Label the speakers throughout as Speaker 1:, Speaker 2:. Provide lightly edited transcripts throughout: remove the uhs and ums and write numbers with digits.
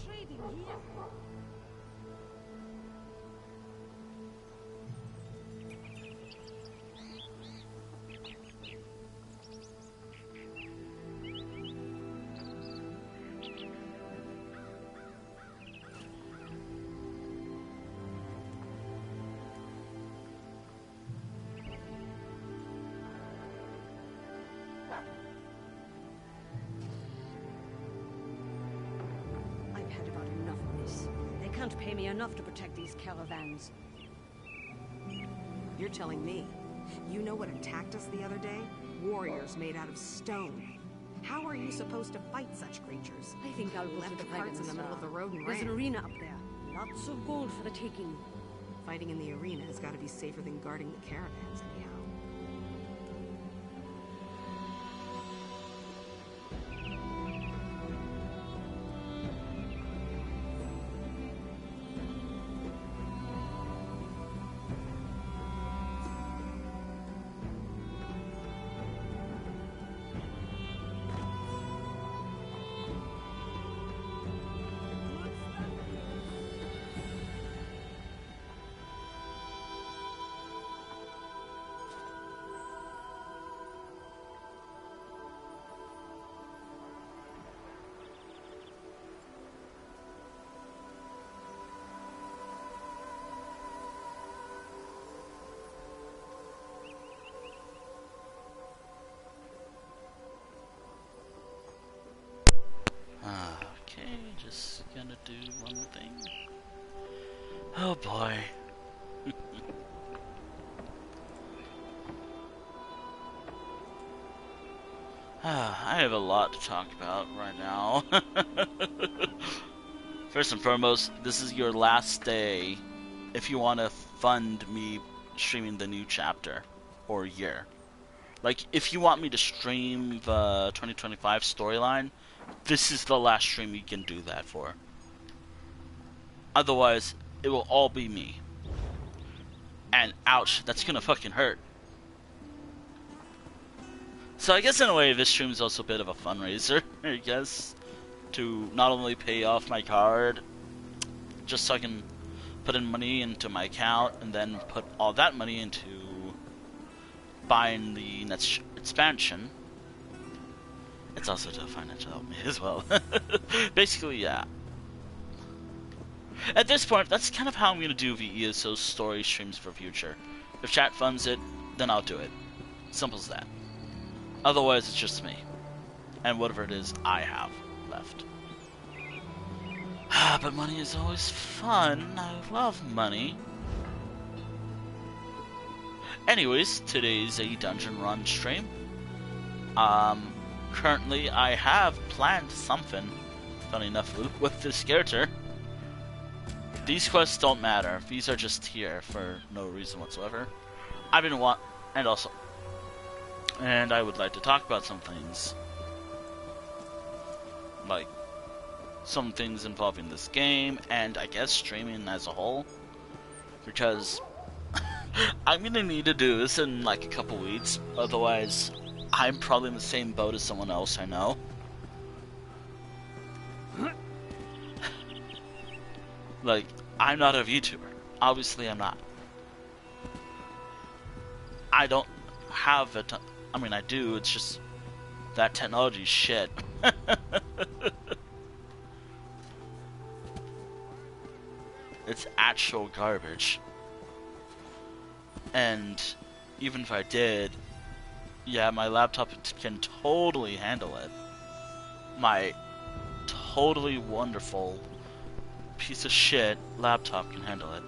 Speaker 1: trading here. I've had about enough of this. They can't pay me enough to protect these caravans.
Speaker 2: You're telling me. You know what attacked us the other day? Warriors made out of stone. How are you supposed to fight such creatures?
Speaker 1: I think I'll go
Speaker 2: Left
Speaker 1: to the
Speaker 2: the carts in the middle of the road and
Speaker 1: There's an
Speaker 2: ran.
Speaker 1: arena up there. Lots of gold for the taking.
Speaker 2: Fighting in the arena has got to be safer than guarding the caravans, anyhow.
Speaker 3: Okay, just gonna do one thing. Oh boy. I have a lot to talk about right now. First and foremost, this is your last day if you want to fund me streaming the new chapter or year. Like, if you want me to stream the 2025 storyline, this is the last stream you can do that for. Otherwise, it will all be me. And ouch, that's gonna fucking hurt. So I guess in a way, this stream is also a bit of a fundraiser, I guess, to not only pay off my card, just so I can put in money into my account, and then put all that money into buying the next expansion. It's also to financial help me as well. Basically, yeah. At this point, that's kind of how I'm going to do the ESO story streams for future. If chat funds it, then I'll do it. Simple as that. Otherwise, it's just me. And whatever it is I have left. But money is always fun. I love money. Anyways, today's a dungeon run stream. Currently, I have planned something, funny enough, with this character. These quests don't matter. These are just here for no reason whatsoever. I didn't want, and I would like to talk about some things. Like, some things involving this game, and I guess streaming as a whole. Because I'm gonna need to do this in like a couple weeks, otherwise I'm probably in the same boat as someone else I know. Like, I'm not a VTuber. Obviously I'm not. I don't have a I mean, I do, it's just that technology's shit. It's actual garbage. And even if I did, yeah, my laptop can totally handle it. My totally wonderful piece of shit laptop can handle it.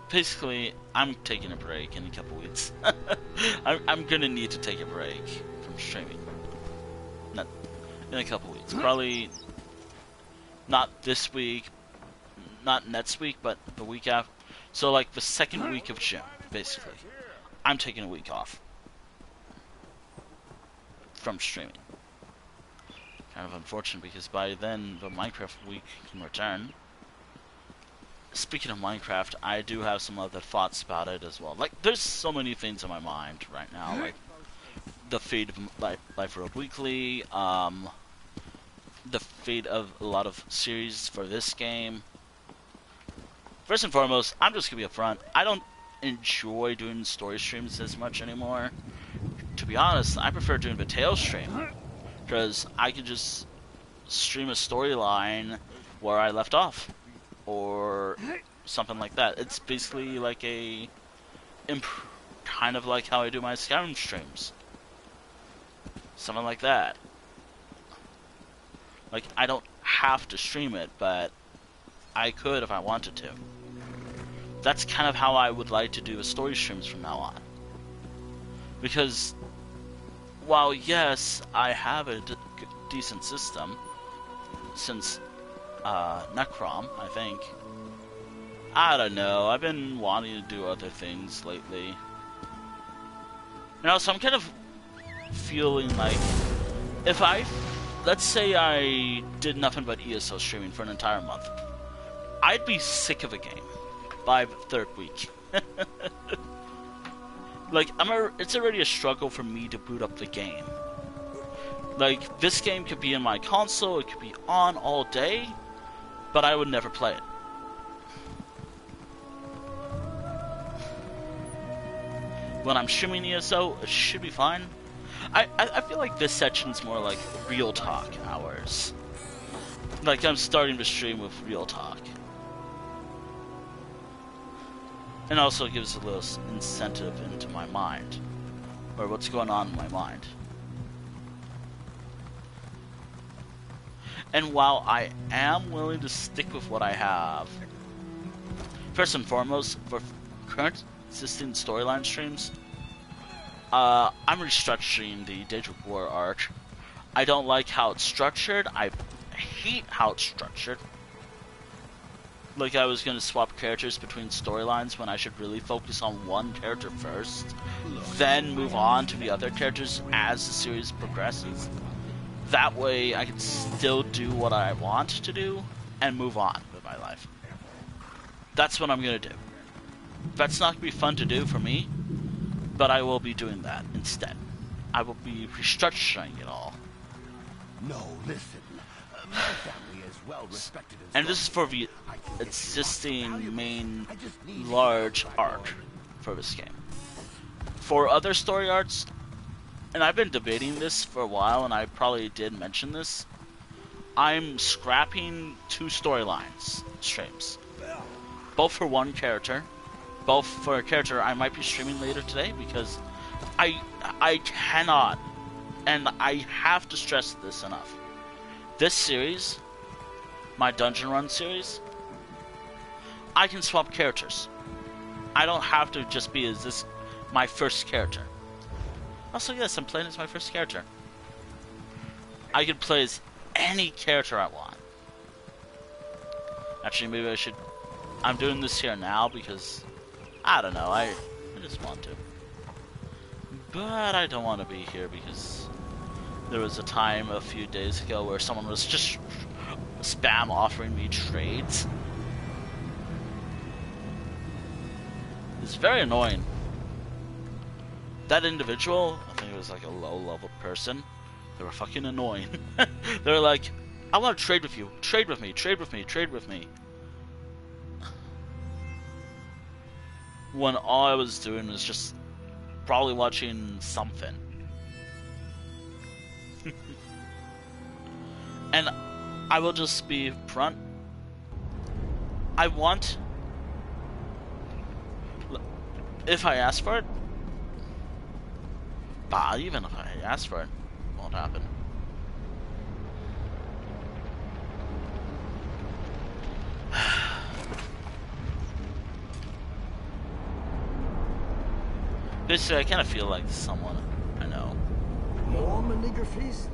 Speaker 3: Basically, I'm taking a break in a couple weeks. I'm gonna need to take a break from streaming. Not in a couple weeks. Probably not this week, not next week, but the week after. So like the second week of June, basically. I'm taking a week off from streaming. Kind of unfortunate because by then the Minecraft week can return. speaking of Minecraft, I do have some other thoughts about it as well. Like, there's so many things in my mind right now, like the fate of Life Road Weekly, the fate of a lot of series for this game. First and foremost, I'm just gonna be upfront. I don't enjoy doing story streams as much anymore. To be honest, I prefer doing the tale stream, because I can just stream a storyline where I left off, or something like that. It's basically like a kind of like how I do my Skyrim streams, something like that. Like, I don't have to stream it, but I could if I wanted to. That's kind of how I would like to do the story streams from now on. Because, while yes, I have a decent system, since Necrom, I think. I don't know, I've been wanting to do other things lately. You know, so I'm kind of feeling like, if let's say I did nothing but ESO streaming for an entire month, I'd be sick of the game by the third week. Like, it's already a struggle for me to boot up the game. Like, this game could be in my console, it could be on all day, but I would never play it. When I'm streaming ESO, it should be fine. I feel like this section's more like real talk hours. Like, I'm starting to stream with real talk. And also gives a little incentive into my mind, or what's going on in my mind. And while I am willing to stick with what I have, first and foremost, for current existing storyline streams, I'm restructuring the Days of War arc. I don't like how it's structured. I hate how it's structured. Like, I was going to swap characters between storylines when I should really focus on one character first, then move on to the other characters as the series progresses. That way, I can still do what I want to do and move on with my life. That's what I'm going to do. That's not going to be fun to do for me, but I will be doing that instead. I will be restructuring it all.
Speaker 4: No, listen. My family is well respected.
Speaker 3: And this is for the existing main large arc for this game. For other story arcs, and I've been debating this for a while, and I probably did mention this, I'm scrapping 2 storylines streams. Both for one character. Both for a character I might be streaming later today, because I cannot, and I have to stress this enough. This series, my Dungeon Run series, I can swap characters. I don't have to just be as this my first character. Also, yes, I'm playing as my first character. I can play as any character I want. Actually, maybe I should... I'm doing this here now because... I don't know, I just want to. But I don't want to be here because... There was a time a few days ago where someone was just spam offering me trades. It's very annoying. That individual, I think it was like a low-level person, they were fucking annoying. They were like, I want to trade with you. Trade with me, trade with me, trade with me. When all I was doing was just probably watching something. And I will just be front. I want... If I ask for it... Bah, even if I ask for it, it won't happen. Basically, I kind of feel like someone I know.
Speaker 4: More manigrophies?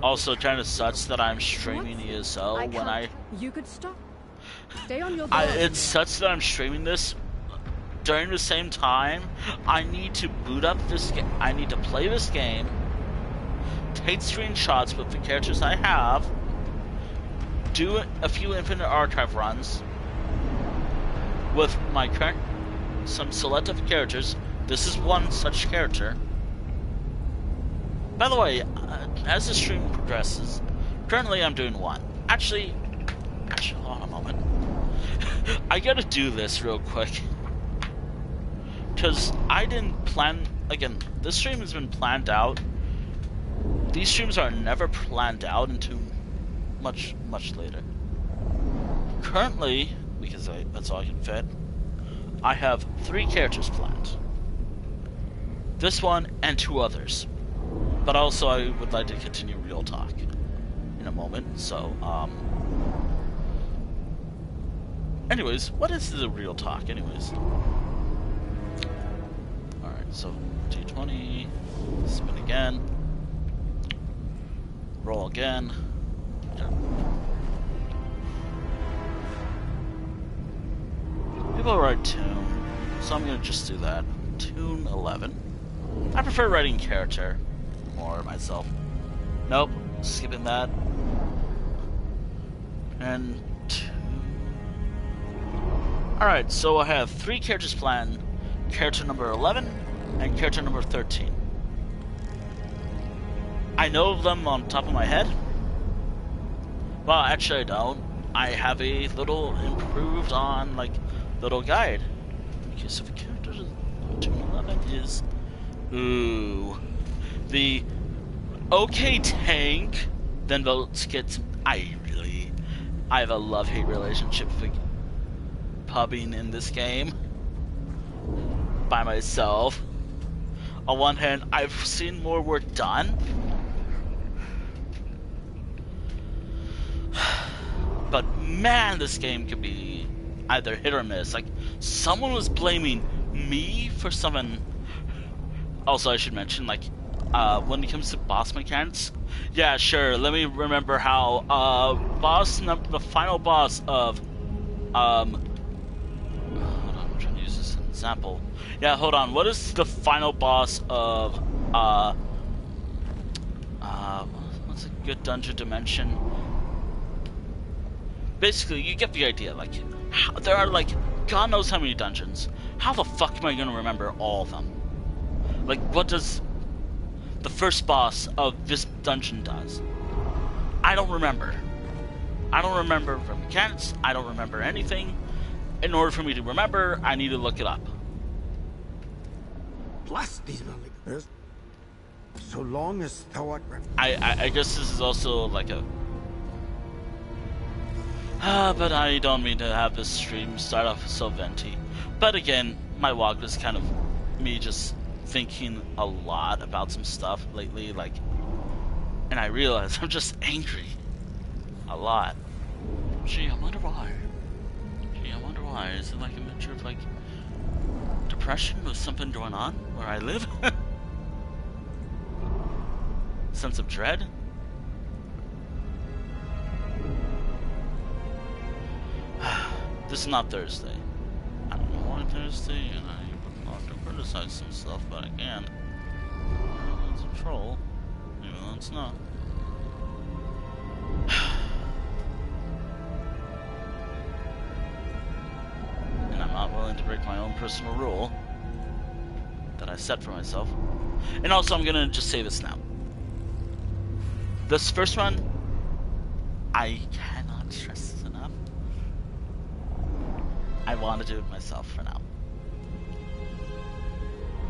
Speaker 3: Also, kind of sucks that I'm streaming ESO when I...
Speaker 1: You could stop. Stay on your
Speaker 3: It sucks that I'm streaming this during the same time. I need to boot up this game. I need to play this game, take screenshots with the characters I have, do a few Infinite Archive runs with my current, some selective characters. This is one such character. By the way, as the stream progresses, currently I'm doing one. Actually, hold on a moment. I gotta do this real quick. Because I didn't plan... Again, this stream has been planned out. These streams are never planned out until much later. Currently, because that's all I can fit, I have 3 characters planned. This one and 2 others. But also I would like to continue Real Talk in a moment, so, anyways, what is the Real Talk, anyways? Alright, so, T20, spin again, roll again. People write tune, so I'm gonna just do that. Tune 11. I prefer writing character more myself. Nope, skipping that. And alright, so I have 3 characters planned. Character number 11 and character number 13. I know them on top of my head. Well, actually I don't. I have a little improved on, like, little guide. Okay, so the character 11 is... Ooh. The okay tank, then votes gets... I have a love-hate relationship with pubbing in this game. By myself. On one hand, I've seen more work done. But man, this game could be either hit or miss. Like, someone was blaming me for something. Also, I should mention, like, when it comes to boss mechanics, yeah, sure, let me remember how, the final boss of, hold on, I'm trying to use this as an example. Yeah, hold on, what is the final boss of, what's a good dungeon to mention? Basically, you get the idea, like, there are, like, God knows how many dungeons. How the fuck am I gonna remember all of them? Like, what does the first boss of this dungeon does? I don't remember. I don't remember the mechanics. I don't remember anything. In order for me to remember, I need to look it up.
Speaker 5: Bless these believers. So long as thou art...
Speaker 3: I guess this is also like a... but I don't mean to have this stream start off so venti. But again, my vlog is kind of me just thinking a lot about some stuff lately, like, and I realize I'm just angry a lot. Gee, I wonder why. Is it like a mixture of like depression with something going on where I live? Sense of dread? This is not Thursday. I don't know why Thursday, and I would love to criticize some stuff, but I can't. It's a troll. Even though it's not. And I'm not willing to break my own personal rule that I set for myself. And also, I'm gonna just say this now. This first one, I cannot stress this enough. I want to do it myself for now.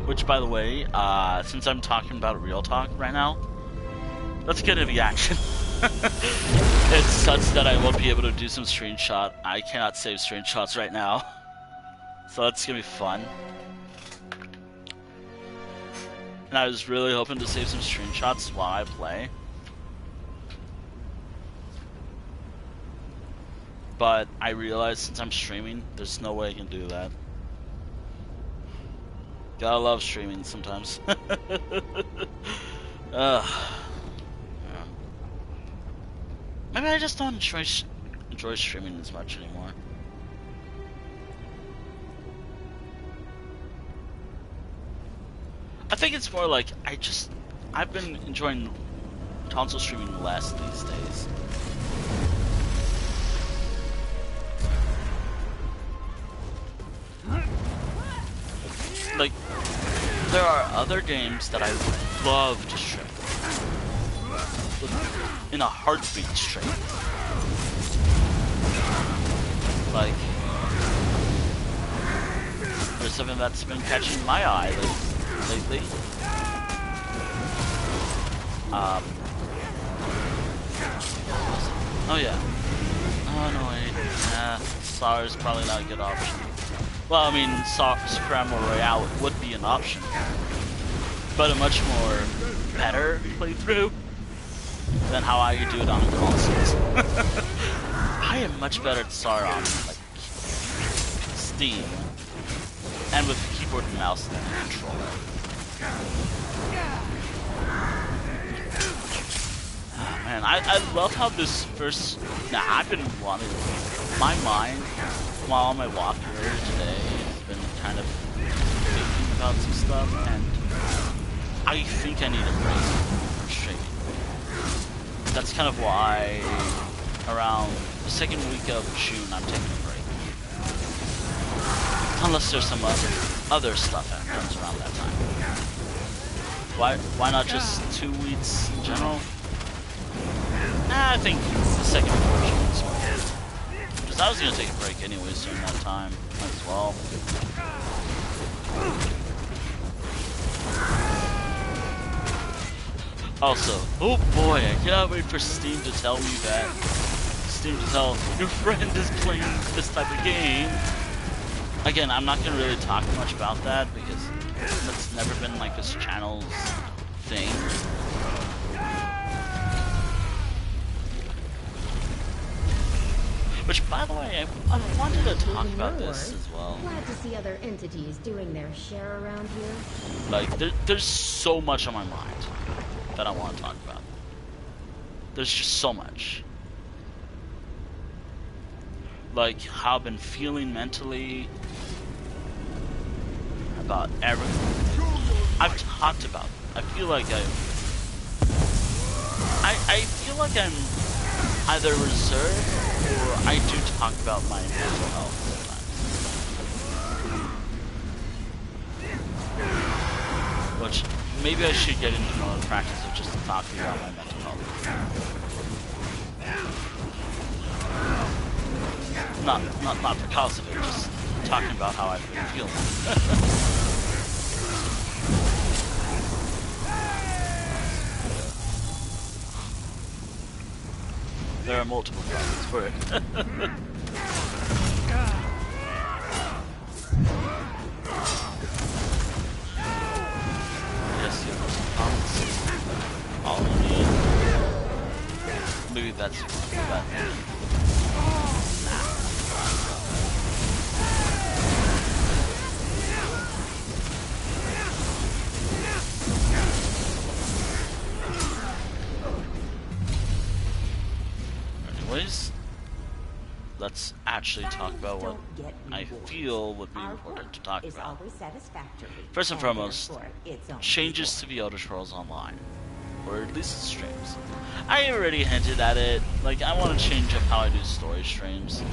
Speaker 3: Which, by the way, since I'm talking about Real Talk right now, let's get into the action. It sucks that I won't be able to do some screenshot. I cannot save screenshots right now. So that's gonna be fun. And I was really hoping to save some screenshots while I play. But I realized since I'm streaming, there's no way I can do that. Gotta love streaming sometimes. Yeah. Maybe I just don't enjoy streaming as much anymore. I think it's more like I've been enjoying console streaming less these days. like, there are other games that I would love to stream. In a heartbeat straight. Like, there's something that's been catching my eye lately. Oh yeah. Oh no, wait. SAR is probably not a good option. Well, I mean, Scramble Royale would be an option, but a much more better playthrough than how I do it on consoles. I am much better at SAR on like Steam and with keyboard and mouse than a controller. Oh, man, I love how this first. Nah, I've been wanting. My mind, while on my walk here today, has been kind of thinking about some stuff, and I think I need a break from streaming. That's kind of why around the second week of June I'm taking a break. Unless there's some other stuff that comes around that time. Why not just 2 weeks in general? I think the second week of June is fine. Because I was going to take a break anyways during that time. Might as well. Also, oh boy, I cannot wait for Steam to tell me that. Steam to tell your friend is playing this type of game. Again, I'm not going to really talk much about that because that's never been like this channel's thing. Which, by the way, I wanted to talk about this as well.
Speaker 6: Glad to see other entities doing their share around here.
Speaker 3: Like, there's so much on my mind that I want to talk about. There's just so much. Like, how I've been feeling mentally about everything I've talked about. I feel like I feel like I'm either reserved or I do talk about my mental health sometimes. Which maybe I should get into more practice of just talking about my mental health. Not because of it, just talking about how I've been feeling. There are multiple reasons for it. Yes, you have some comments. All you need. Maybe that's that. Anyways, let's actually talk about what I feel would be important to talk about. First and foremost, changes to the Elder Scrolls Online, or at least the streams. I already hinted at it. Like, I want to change up how I do story streams.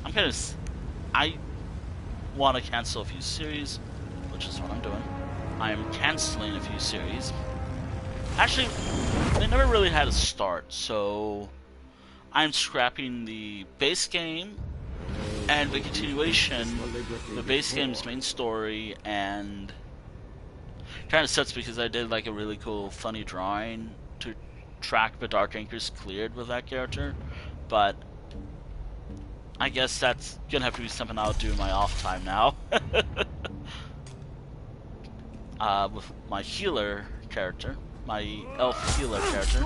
Speaker 3: I want to cancel a few series, which is what I'm doing. I am canceling a few series. Actually, they never really had a start, so I'm scrapping the base game and the continuation, the base game's main story, and kind of sucks because I did like a really cool funny drawing to track the Dark Anchors cleared with that character, but I guess that's gonna have to be something I'll do in my off time now. With my healer character, my elf healer character.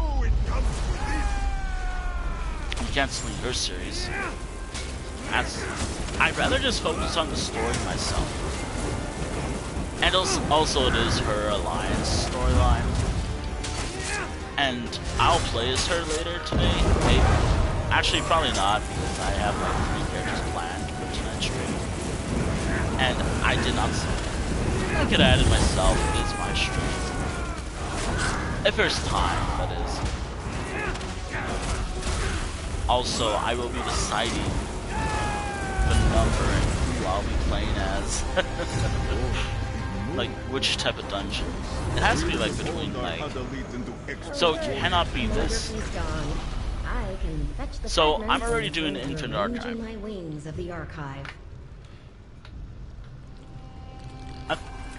Speaker 3: I'm canceling her series. I'd rather just focus on the story myself. And also it is her alliance storyline. And I'll play as her later today. Maybe. Actually, probably not, because I have like 3 characters planned for tonight's stream. And I did not say that. I could add it myself if it's my stream. If there's time, that is. Also, I will be deciding the number and who I'll be playing as. like which type of dungeon. It has to be like between like. So it cannot be this.
Speaker 6: I can fetch the
Speaker 3: So
Speaker 6: fragments
Speaker 3: I'm already
Speaker 6: and
Speaker 3: doing
Speaker 6: build
Speaker 3: Infinite
Speaker 6: revenge
Speaker 3: Archive.
Speaker 6: in my wings of the archive.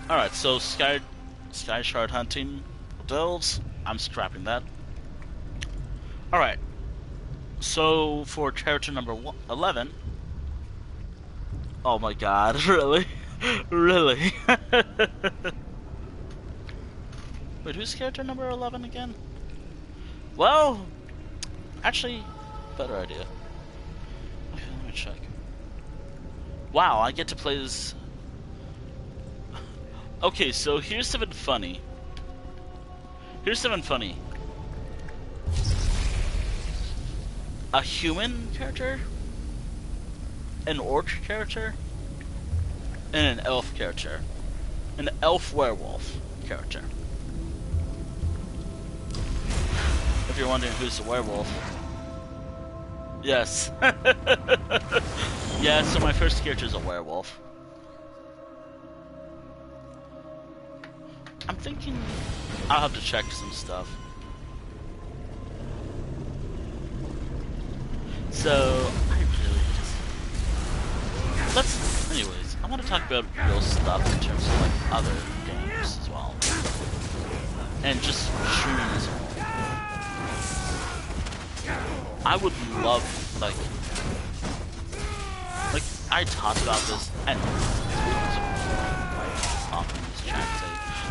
Speaker 3: Alright, so Sky Shard hunting delves. I'm scrapping that. Alright. So for character number 11. Oh my god, really? Really? Wait, who's character number 11 again? Well, actually, better idea. Okay, let me check. Wow, I get to play this. Okay, so here's something funny. A human character, an orc character, and an elf character. An elf werewolf character. If you're wondering who's the werewolf. Yes. Yeah, so my first character is a werewolf. I'm thinking I'll have to check some stuff. So, I really just... Anyways, I want to talk about real stuff in terms of, like, other games as well. And just streaming as well. I would love, like, I talked about this, and often just trying to say,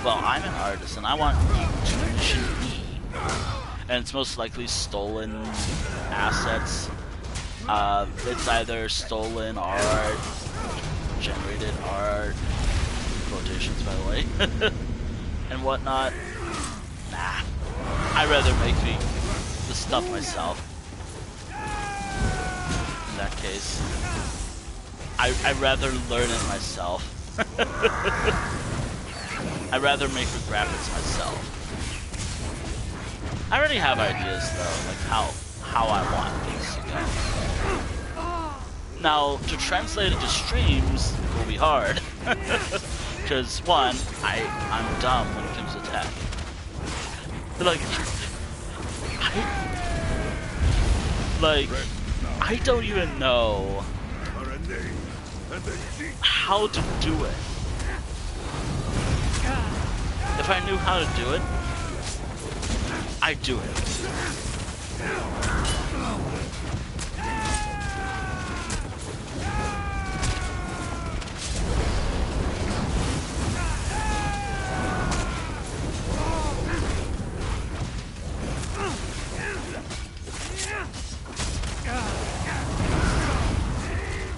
Speaker 3: well, I'm an artist, and I want you to commission me. And it's most likely stolen assets. It's either stolen art, generated art, quotations by the way, and whatnot. Nah, I'd rather make the stuff myself. In that case, I'd rather learn it myself. I'd rather make the graphics myself. I already have ideas though, like how I want things to go. Now, to translate it to streams will be hard. Because one, I'm dumb when it comes to tech. I don't even know how to do it. If I knew how to do it, I'd do it.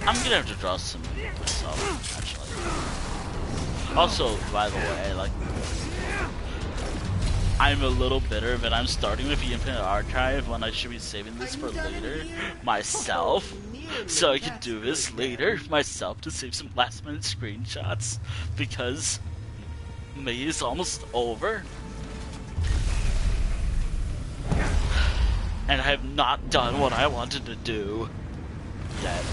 Speaker 3: I'm gonna have to draw some myself, actually. Also, by the way, like, I'm a little bitter that I'm starting with the Infinite Archive when I should be saving this for later myself, so I can do this later myself to save some last minute screenshots, because May is almost over. And I have not done what I wanted to do yet.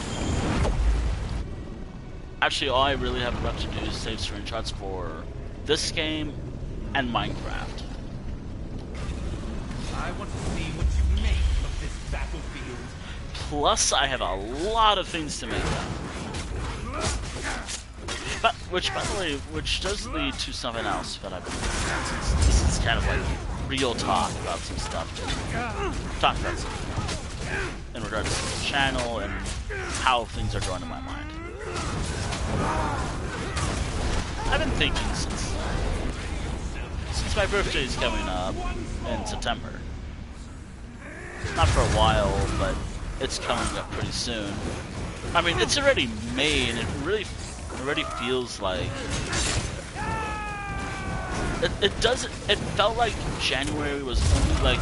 Speaker 3: Actually, all I really have left to do is save screenshots for this game and Minecraft.
Speaker 7: I want to see what you make of this battlefield.
Speaker 3: Plus, I have a lot of things to make up. But, which, by the way, which does lead to something else that I've been doing, since this is kind of like real talk about some stuff. Talk about something in regards to the channel and how things are going in my mind. I've been thinking since my birthday is coming up in September. Not for a while, but it's coming up pretty soon. I mean, it's already May, and it already feels like it doesn't. It felt like January was only like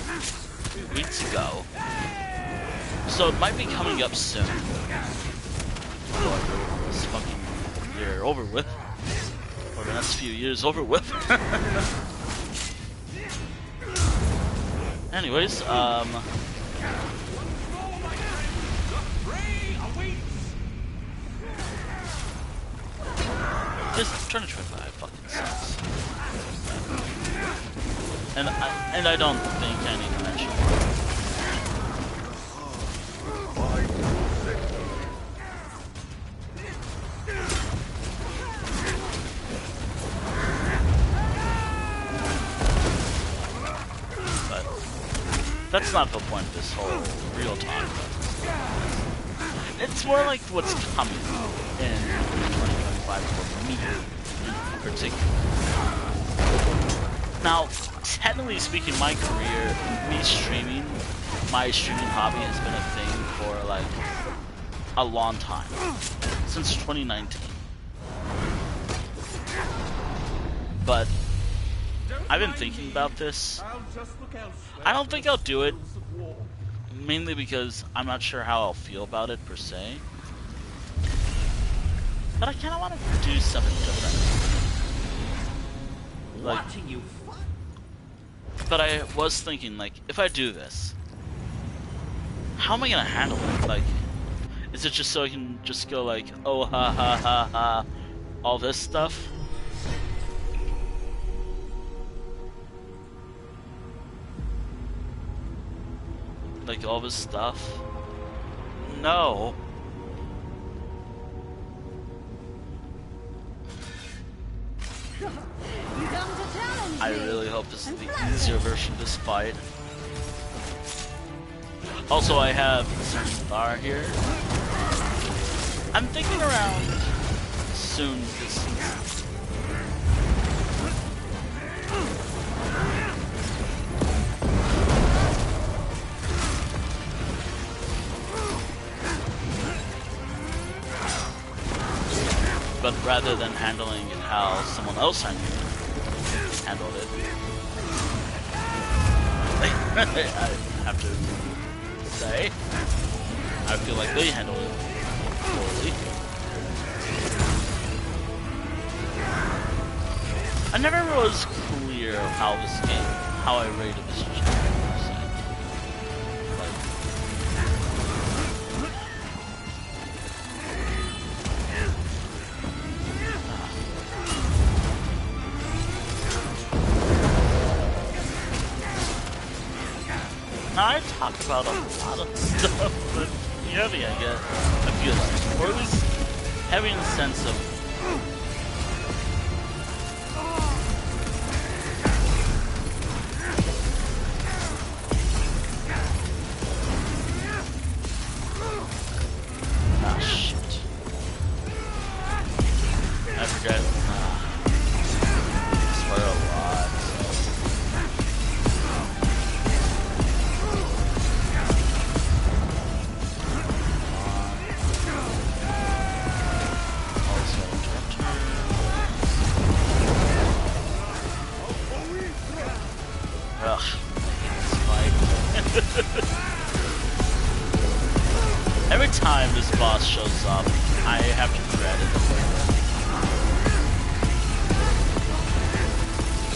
Speaker 3: 3 weeks ago. So it might be coming up soon. This fucking year over with, or the next few years over with. Anyways, This Trying to trip fucking sucks. And I don't think I need to mention it. But that's not the point of this whole real talk. It's more like what's coming in 2025 for me in particular. Now, technically speaking, my career, me streaming, my streaming hobby has been a thing for like a long time, since 2019. But I've been thinking about this. I don't think I'll do it, mainly because I'm not sure how I'll feel about it per se. But I kind of want to do something different. Like, but I was thinking, like, if I do this, how am I gonna handle it? Like, is it just so I can just go like, oh ha ha ha ha, all this stuff? Like all this stuff? No. I really hope this is the easier version of this fight. Also, I have some star here. I'm thinking around soon this season. But rather than handling it how someone else handled it, I have to say, I feel like they handled it poorly. I never was clear of how this game, how I rated this game. I talk about a lot of stuff, but heavy, I guess. I feel like, or at least heavy in the sense of. Ah, shit. I forget. I swear a lot. Every time this boss shows up, I have to dread it.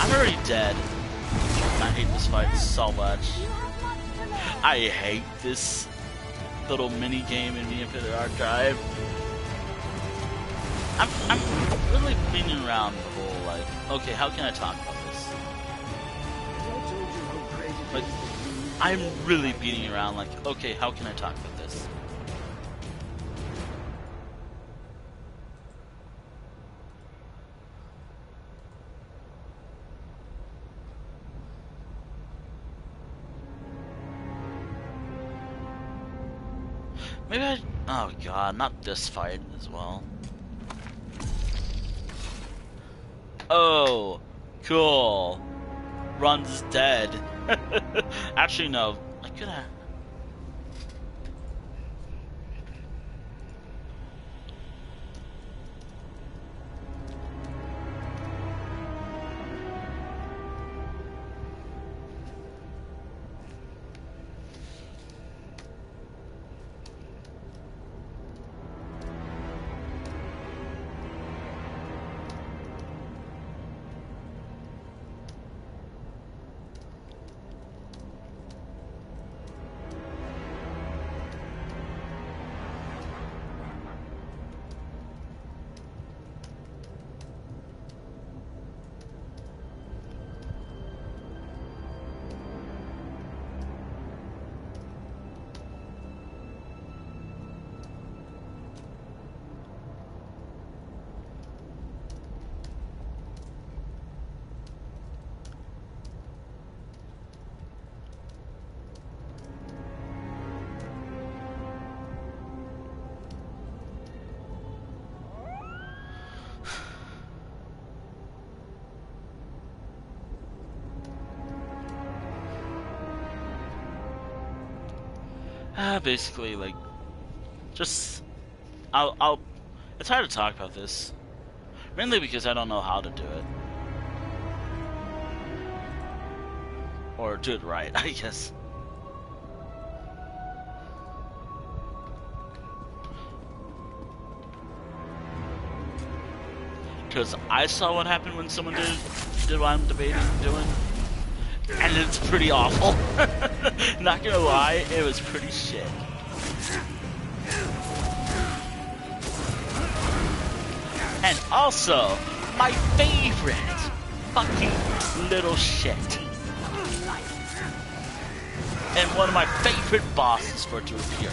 Speaker 3: I'm already dead. I hate this fight so much. I hate this little mini game in the Infinite Archive. I'm really beating around the whole like, okay, how can I talk about this? Like, I'm really beating around like, okay, how can I talk about this? Maybe I... Oh god, not this fight as well. Oh, cool. Run's dead. Actually, no. I could have... Basically, like, just it's hard to talk about this, mainly because I don't know how to do it, or do it right, I guess. Because I saw what happened when someone did what I'm debating doing, and it's pretty awful. Not gonna lie, it was pretty shit. And also, my favorite fucking little shit. And one of my favorite bosses for it to appear.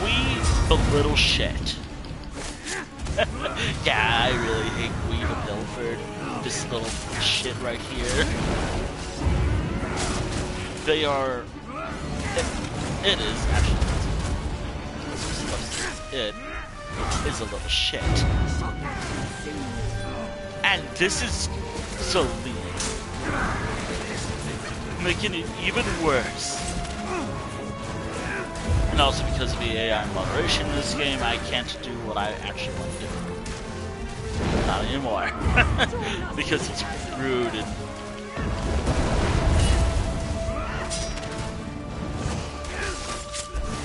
Speaker 3: We the little shit. Yeah, I really hate Queen of Milford. This little shit right here. They are... It is, actually. It is a little shit. And this is so lean. Making it even worse. And also because of the AI moderation in this game, I can't do what I actually want to do. Not anymore. Because it's rude and...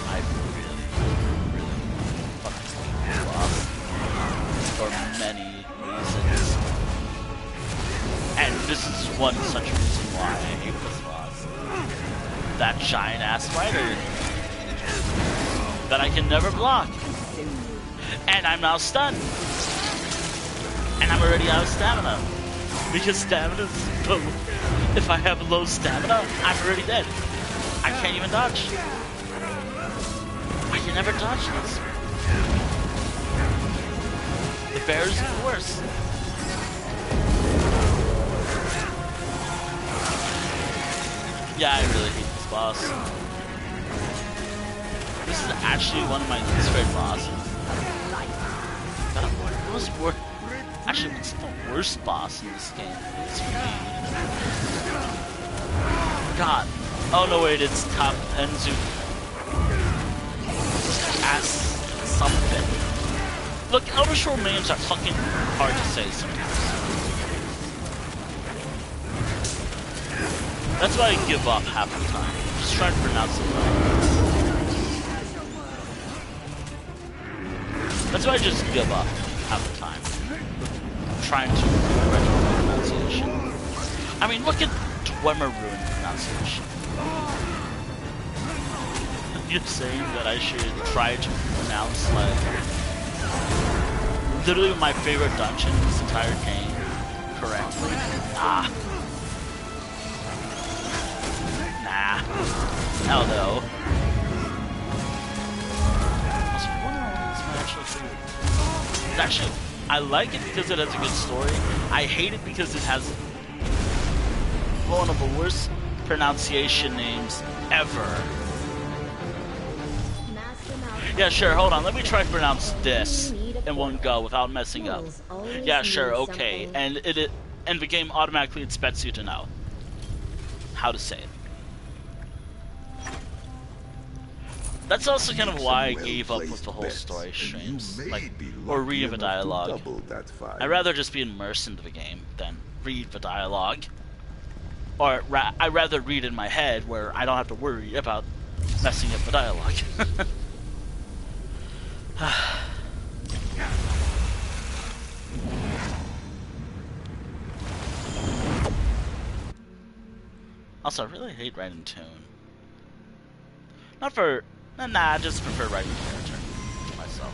Speaker 3: I really fucking hate this boss. For many reasons. And this is one such reason why I hate this boss. That giant ass spider that I can never block. And I'm now stunned. And I'm already out of stamina. Because stamina is low. If I have low stamina, I'm already dead. I can't even dodge. I can never dodge this. The bear is even worse. Yeah, I really hate this boss. This is actually one of my least favorite bosses. What was worse? Actually, what's the worst boss in this game? It's me. God. Oh no, wait, it's Top Penzu. As something. Look, Outer Shore names are fucking hard to say sometimes. That's why I give up half the time. Just trying to pronounce it right. That's why I just give up half the time. Trying to correct the pronunciation. I mean, look at Dwemer Ruin pronunciation. You're saying that I should try to pronounce, like, literally my favorite dungeon in this entire game correctly? Nah. Hell no. Actually, I like it because it has a good story. I hate it because it has one of the worst pronunciation names ever. Yeah, sure, hold on. Let me try to pronounce this in one go without messing up. Yeah, sure, okay. And the game automatically expects you to know how to say it. That's also kind of why I gave up with the whole story streams, like, or reading the dialogue. I'd rather just be immersed into the game than read the dialogue. Or I'd rather read in my head where I don't have to worry about messing up the dialogue. Also, I really hate writing tune. Not for... Nah, I just prefer writing character myself.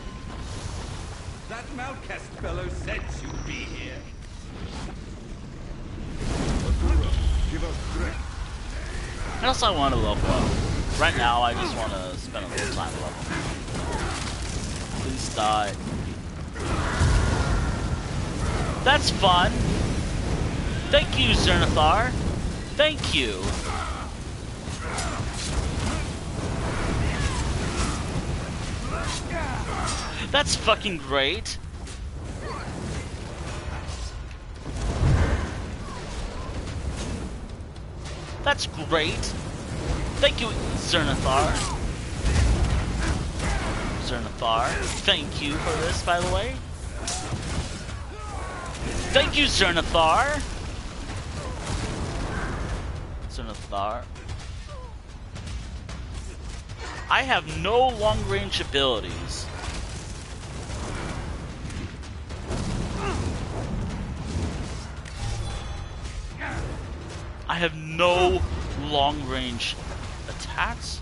Speaker 7: That Malcast fellow said you'd be here.
Speaker 5: Give us strength.
Speaker 3: And also I want to level up. Right now, I just want to spend a little time leveling. Please die. That's fun. Thank you, Zernathar. Thank you. That's fucking great. That's great. Thank you, Zernathar. Zernathar, thank you for this, by the way. Thank you, Zernathar. Zernathar. I have no long-range abilities. I have no long-range attacks.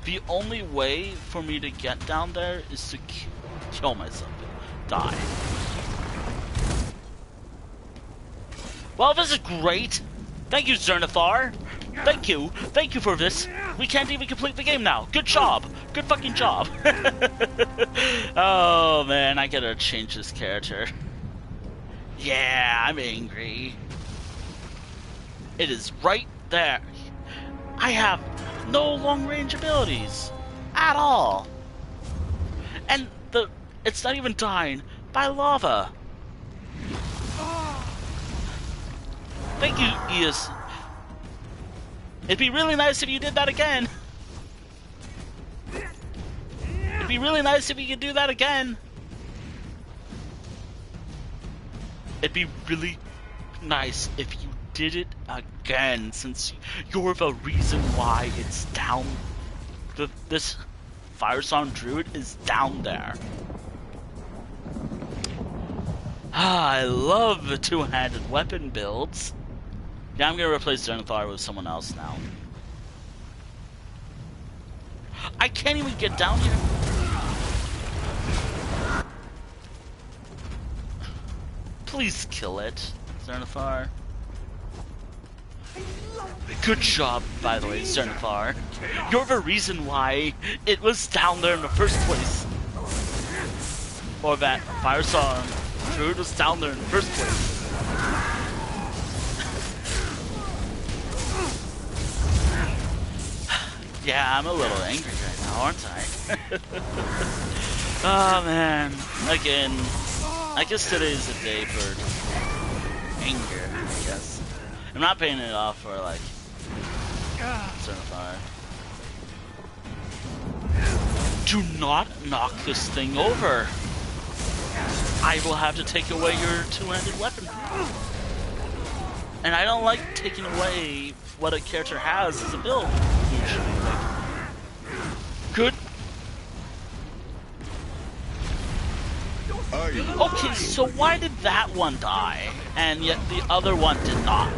Speaker 3: The only way for me to get down there is to kill myself. Die. Well, this is great. Thank you, Zernathar. Thank you. Thank you for this. We can't even complete the game now. Good job. Good fucking job. Oh, man. I gotta change this character. Yeah, I'm angry. It is right there. I have no long-range abilities. At all. And it's not even dying by lava. Thank you, Eos. It'd be really nice if you did that again. It'd be really nice if you could do that again. It'd be really nice if you did it again, since you're the reason why it's down. This Firesong Druid is down there. I love the two-handed weapon builds. Yeah, I'm gonna replace Zernathar with someone else now. I can't even get down here. Please kill it, Zernathar. Good job, by the way, Zernathar. You're the reason why it was down there in the first place. Or that Firesong Druid was down there in the first place. Yeah, I'm a little angry right now, aren't I? Oh man. Again, I guess today is a day for anger, I guess. I'm not paying it off for like Zernathar. Do not knock this thing over. I will have to take away your two-handed weapon. And I don't like taking away what a character has as a build, usually. Like, good. Okay, so why did that one die, and yet the other one did not?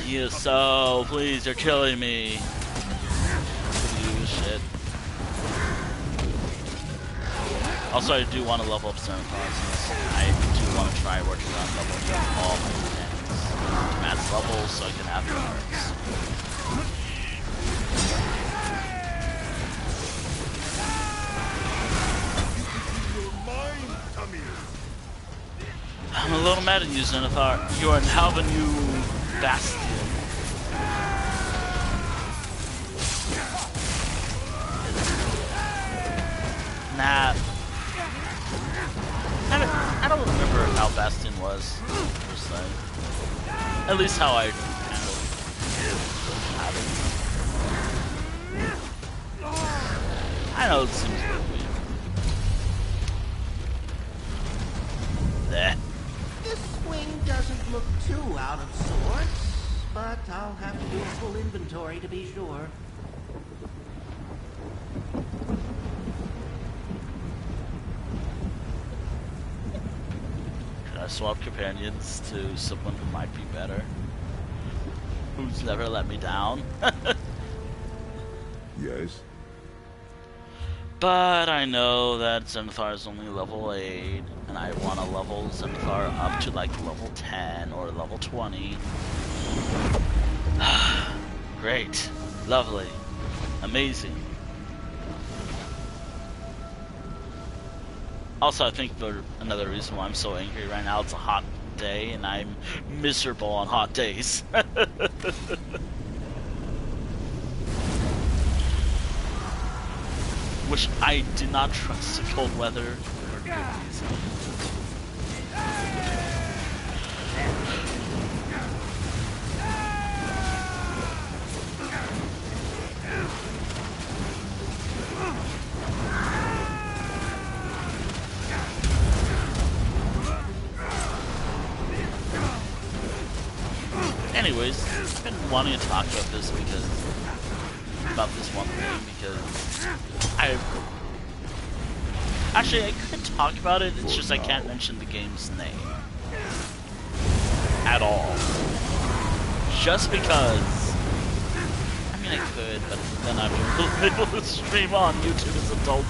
Speaker 3: You so, please, you're killing me. You shit. Also, I do want to level up Zernathar, since I do want to try working on leveling up all my mechanics to max levels so I can have cards. I'm a little mad at you, Zernathar. You are now the new Bastion. Nah. I don't remember how Bastion was, per se. At least how I handled it. I know it seems a bit weird. There.
Speaker 8: This swing doesn't look too out of sorts, but I'll have to do a full inventory to be sure.
Speaker 3: Could I swap companions to someone who might be better? Who's never let me down?
Speaker 5: Yes?
Speaker 3: But I know that Zernathar is only level 8, and I want to level Zernathar up to like level 10 or level 20. Great. Lovely. Amazing. Also, I think another reason why I'm so angry right now, it's a hot day, and I'm miserable on hot days. Which I did not trust the cold weather for good reason. anyways, I've been wanting to talk about this one thing because I could talk about it, it's just I can't mention the game's name at all. Just because, I mean I could, but then I'd be able to stream on YouTube as adult.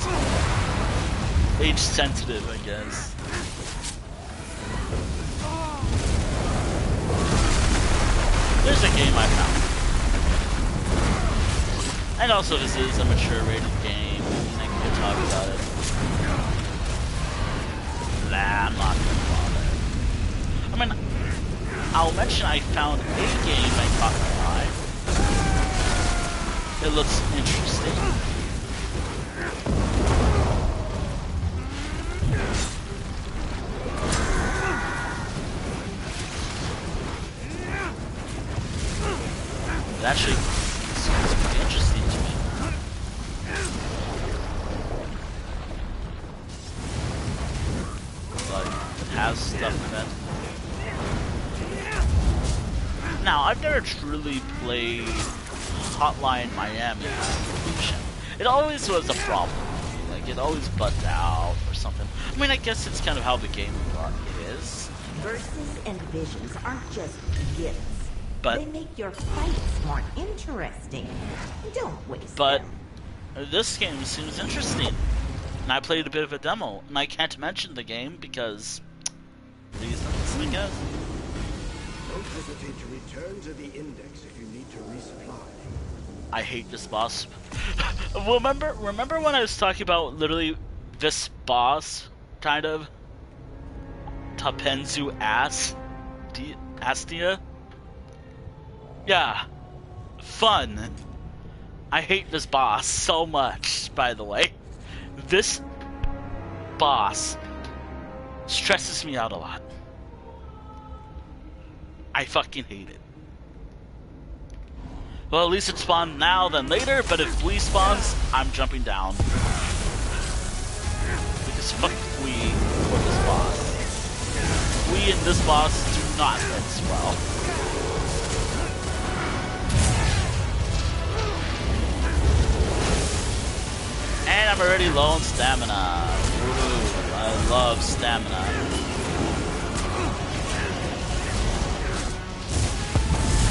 Speaker 3: Age sensitive, I guess. There's a game I found. And also this is a mature rated game, and I could talk about it. Nah, I'm not gonna bother. I mean, I'll mention I found a game that caught my eye. It looks interesting. It actually seems pretty interesting to me. Like, it has stuff in it. Now, I've never truly played Hotline Miami Evolution. It always was a problem. Like, it always bugged out or something. I mean, I guess it's kind of how the game is.
Speaker 9: Verses and visions aren't just gifts.
Speaker 3: But
Speaker 9: they make your fights more interesting. Don't waste
Speaker 3: But
Speaker 9: them.
Speaker 3: This game seems interesting. And I played a bit of a demo. And I can't mention the game because reasons, I guess.
Speaker 5: Don't hesitate to return to the index if you need to resupply.
Speaker 3: I hate this boss. remember when I was talking about literally this boss, kind of? Tapenzu Astia? Yeah. Fun. I hate this boss so much, by the way. This boss stresses me out a lot. I fucking hate it. Well, at least it spawned now than later, but if Wii spawns, I'm jumping down. Because fuck Wii for this boss. Wii and this boss do not mix well. And I'm already low on stamina. Ooh, I love stamina. I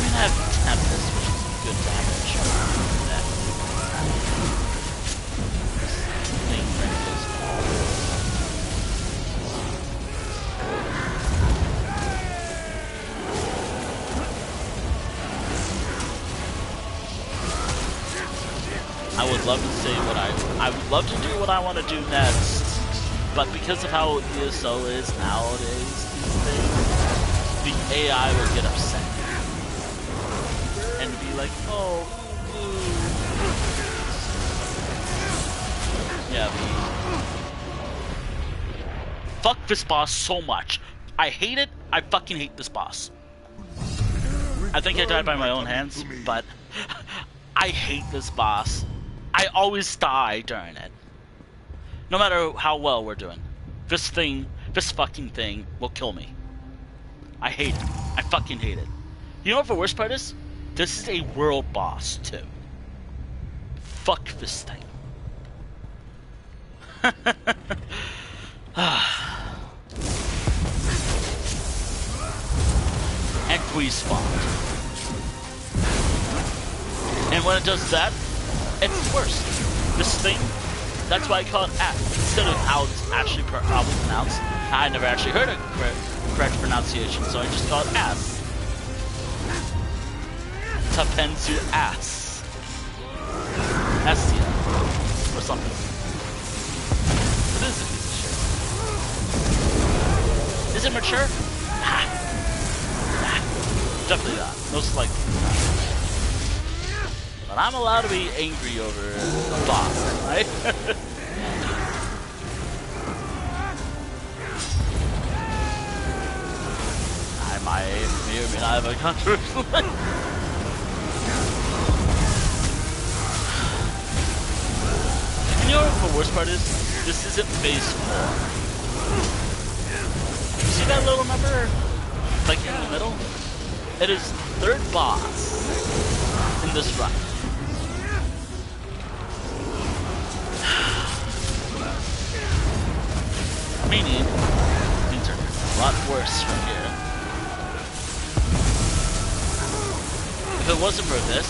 Speaker 3: mean, I have Tempest, which is good damage. Thing ranges. I would love to say I would love to do what I want to do next, but because of how ESO is nowadays, these days, the AI will get upset and be like, oh, yeah. Fuck this boss so much. I hate it. I fucking hate this boss. I think I died by my own hands, but I hate this boss. I always die during it. No matter how well we're doing. This fucking thing will kill me. I hate it. I fucking hate it. You know what the worst part is? This is a world boss, too. Fuck this thing. And Wii spawned. And when it does that, it's worse. This thing, that's why I call it ass. Instead of how it's actually probably pronounced. I never actually heard a correct pronunciation, so I just call it ass. Tapenzu ass. Estia. Or something. It is a piece of shit. Is it mature? Nah. Definitely not. Most likely not. But I'm allowed to be angry over the boss, right? I may or may not have a controversial life. And you know what the worst part is? This isn't phase 4. You see that little number? Like in the middle? It is third boss in this run. Meaning, things are a lot worse from here. If it wasn't for this,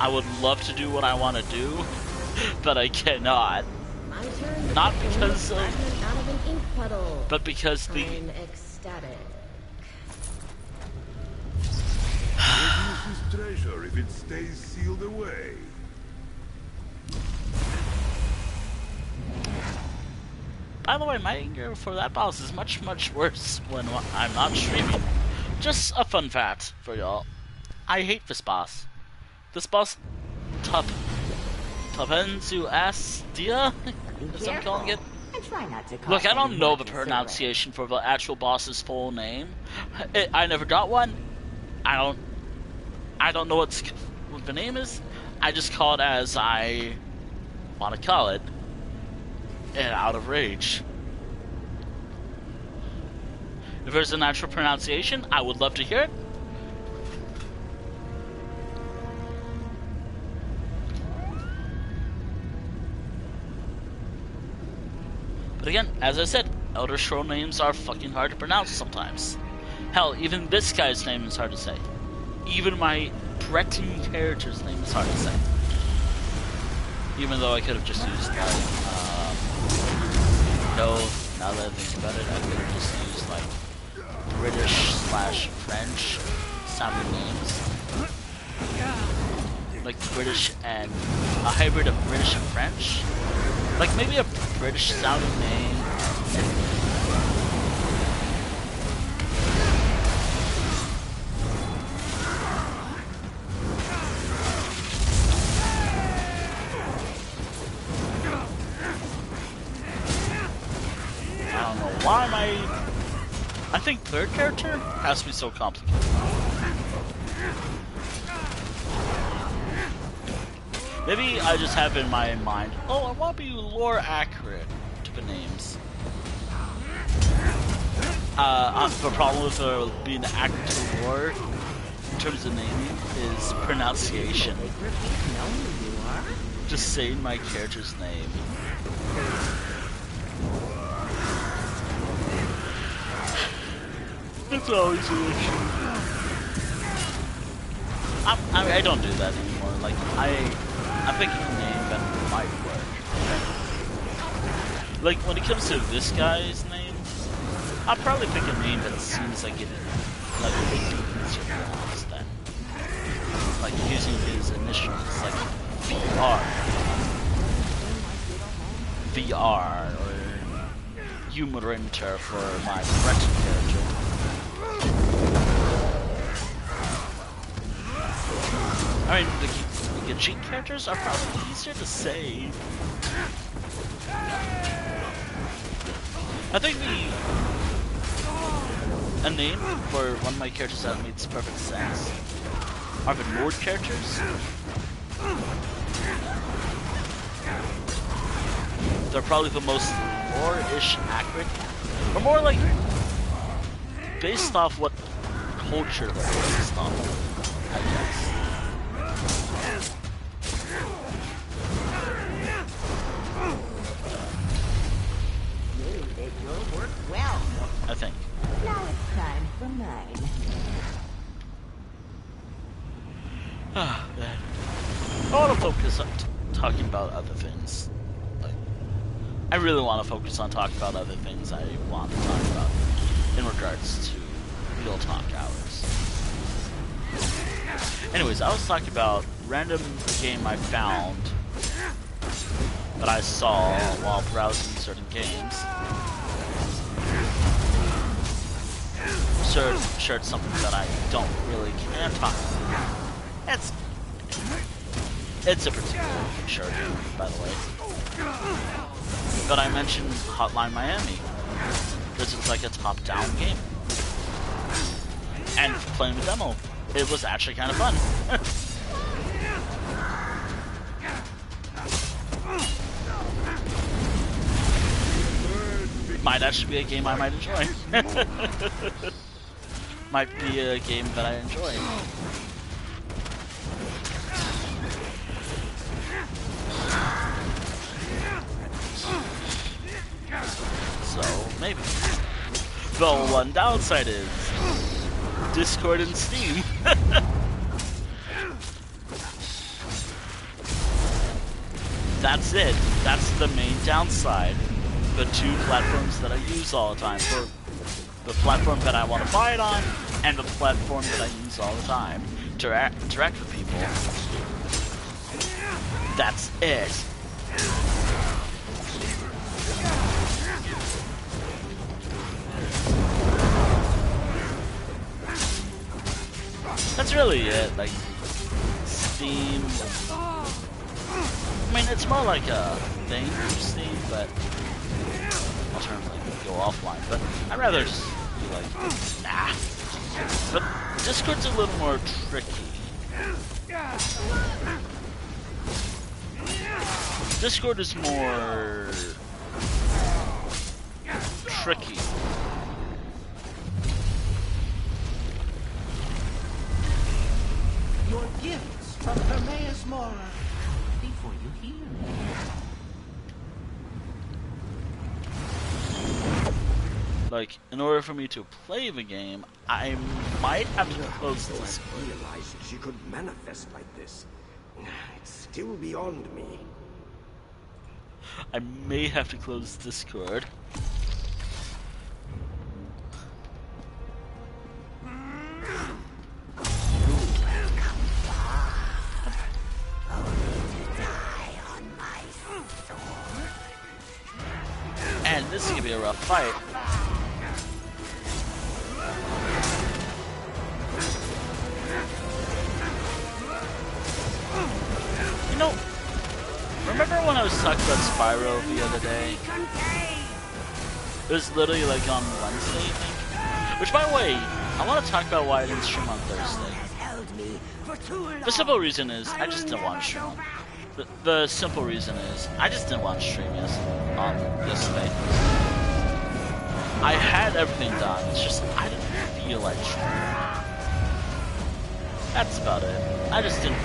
Speaker 3: I would love to do what I want to do, but I cannot.
Speaker 6: My turn.
Speaker 3: Not because of,
Speaker 6: out of an ink puddle.
Speaker 3: but because the
Speaker 6: I'm ecstatic.
Speaker 10: What is this treasure if it stays sealed away?
Speaker 3: By the way, my anger for that boss is much, much worse when I'm not streaming. Just a fun fact for y'all. I hate this boss. This boss, Tapenzu Astia, as I'm calling it.
Speaker 9: And try not to
Speaker 3: Look, I don't know the
Speaker 9: considerate.
Speaker 3: pronunciation for the actual boss's full name. I never got one. I don't know what the name is. I just call it as I want to call it. And out of rage. If there's an actual pronunciation, I would love to hear it. But again, as I said, Elder Scroll names are fucking hard to pronounce sometimes. Hell, even this guy's name is hard to say. Even my Breton character's name is hard to say. Even though I could have just used like, no, now that I think about it, I could have just used like British/French sounding names. Like British and a hybrid of British and French. Like maybe a British sounding name. Why am I think third character has to be so complicated. Maybe I just have in my mind, oh, I want to be lore accurate to the names. The problem with being accurate to lore in terms of naming is pronunciation. Just saying my character's name. It's always an issue. I don't do that anymore. Like, I'm picking a name that might work. Like, when it comes to this guy's name, I'll probably pick a name that seems like it, like, a bit easier to pronounce than, like, using his initials, like, VR, or Humerinter for my Breton character. I mean, the Gajik characters are probably easier to say. I think a name for one of my characters that makes perfect sense are the Nord characters. They're probably the most lore-ish accurate, or more like based off what culture they're based on, I guess.
Speaker 9: You did your work well.
Speaker 3: I think.
Speaker 9: Now it's time for mine.
Speaker 3: Ah, man. I want to focus on talking about other things. Like, I really want to focus on talking about other things I want to talk about in regards to real talk hours. Anyways, I was talking about random game I found that I saw while browsing certain games. Shared something that I don't really can talk about. It's a particularly short game, by the way. But I mentioned Hotline Miami. This is like a top-down game. And playing the demo, it was actually kind of fun.
Speaker 10: Birds
Speaker 3: might actually be a game I might enjoy. Might be a game that I enjoy. So, maybe. The one downside is Discord and Steam. That's it. That's the main downside. The two platforms that I use all the time. For the platform that I want to buy it on, and the platform that I use all the time to interact with people. That's it. That's really it. Like, Steam. I mean, it's more like a thing for Steam, but alternatively go offline. But I'd rather just be like, nah. But Discord's a little more tricky. Discord is more tricky.
Speaker 8: Your gifts from Hermaeus Mora before you heal.
Speaker 3: Like, in order for me to play the game, I might have to close this.
Speaker 5: I realized she could manifest like this. It's still beyond me.
Speaker 3: I may have to close Discord. And this is gonna be a rough fight. You know, remember when I was talking about Spyro the other day? It was literally like on Wednesday, I think. Which, by the way, I want to talk about why I didn't stream on Thursday. The simple reason is I just didn't want to stream. The simple reason is I just didn't want to stream yesterday. I had everything done. It's just I didn't feel like streaming. That's about it. I just didn't.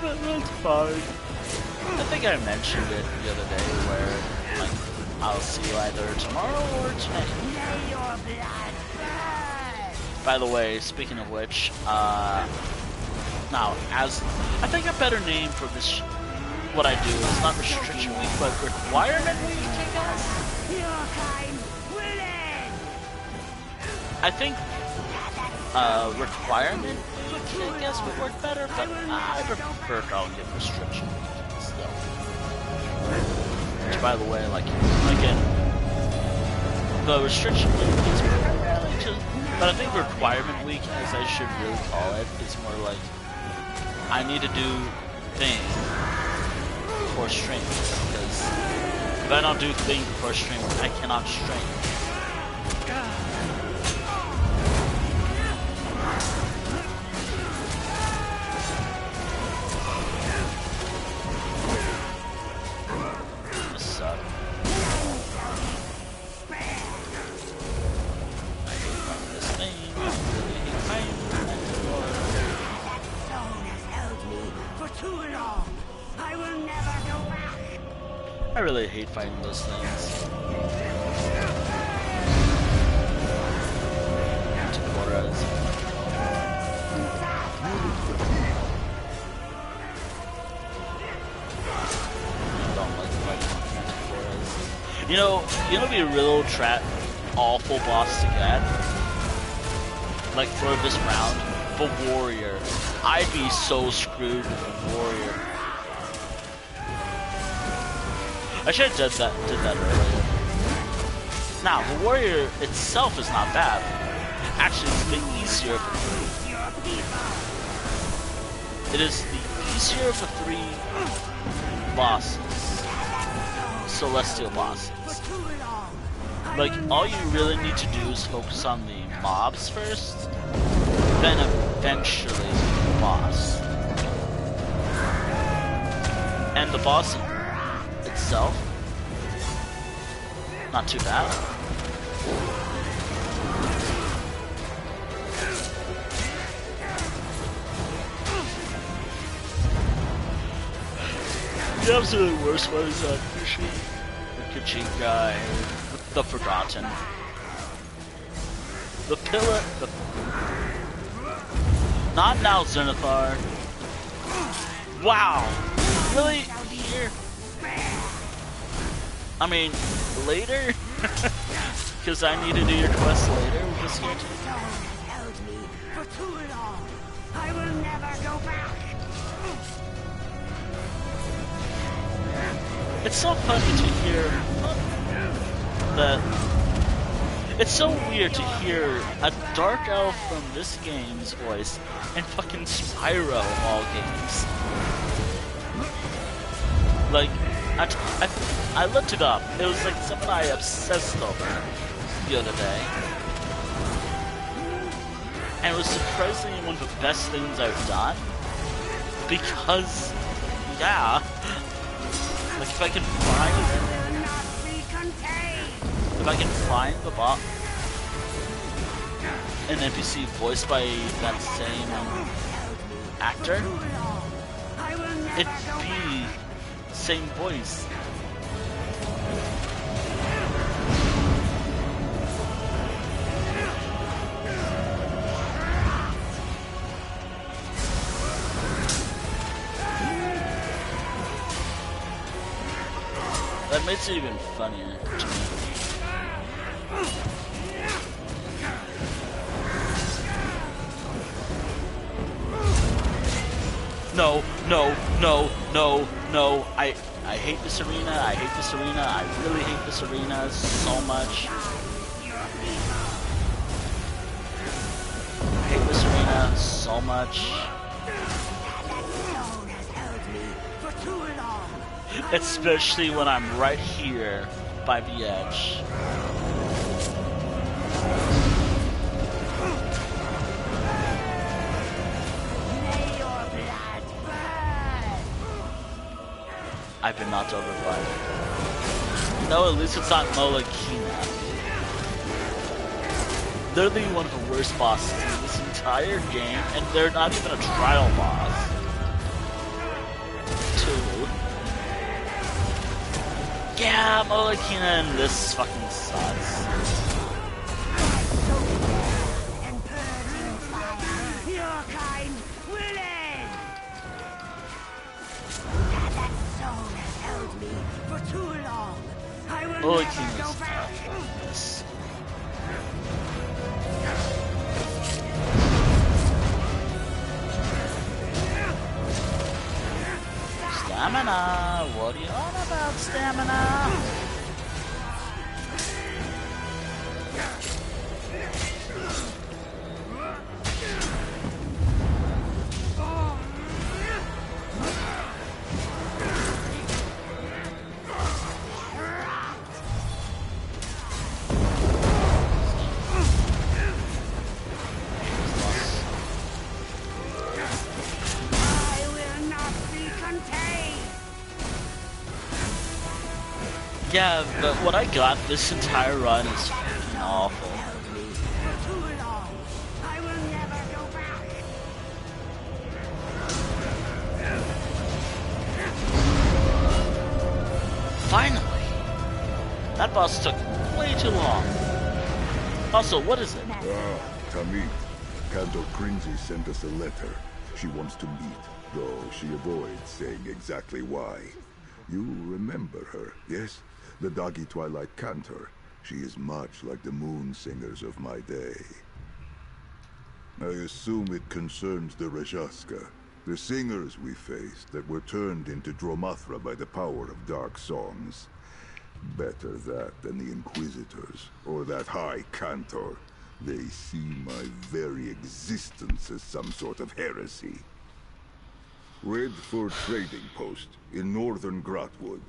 Speaker 3: That's fine. I think I mentioned it the other day where, like, I'll see you either tomorrow or tonight. By the way, speaking of which, now, as I think a better name for this, what I do is not Restriction Week, but Requirement Week, I guess? I think, Requirement Week, I guess, would work better, but I prefer calling it Restriction Week still. Which, by the way, like, again, the Restriction Week is primarily just, but I think Requirement Week, as I should really call it, is more like, I need to do things before stream, because if I don't do things before stream, I cannot stream. This sucks. I hate this thing. I really hate fighting. I really hate fighting those things. You know, it'd be a real awful boss to get. Like for this round, the warrior. I'd be so screwed with the warrior. I should have did that earlier. Now, the warrior itself is not bad. Actually, it's the easier of the three. It is the easier of the three bosses. Celestial bosses. Like, all you really need to do is focus on the mobs first, then eventually the boss. And the boss itself, not too bad. The absolute worst one is that Kuchin guy, the Forgotten. The pillar, not now, Zenithar. Wow, really? Here? I mean, later? Because I need to do your quest later. We'll just here.
Speaker 2: Held me for too long. I will never go back.
Speaker 3: It's so funny to hear that. It's so weird to hear a dark elf from this game's voice and fucking Spyro of all games. Like, I looked it up. It was like something I obsessed over the other day. And it was surprisingly one of the best things I've done. Because, yeah. Like, if I can find the bot, an NPC voiced by that same actor, it'd be same voice. That makes it even funnier to me. No, no, no, no, no. I hate this arena. I hate this arena. I really hate this arena so much. I hate this arena so much. Especially when I'm right here by the edge. I've been knocked over by. No, at least it's not Molokina. Literally one of the worst bosses in this entire game, and they're not even a trial boss. Two. Yeah, Molokina and this fucking sucks.
Speaker 2: Your kind will end. That soul has held me for too long. I will never go back.
Speaker 3: This. Stamina! What are you on about, stamina? Yeah, but what I got this entire run is fucking awful. Finally! That boss took way too long. Also, what is it?
Speaker 10: Ah, Tamit. Cantor Crinzy sent us a letter. She wants to meet, though she avoids saying exactly why. You remember her, yes? The doggy Twilight Cantor. She is much like the moon singers of my day. I assume it concerns the Rajaska, the singers we faced that were turned into Dromathra by the power of dark songs. Better that than the Inquisitors, or that High Cantor. They see my very existence as some sort of heresy. Wrathful trading post in northern Grotwood.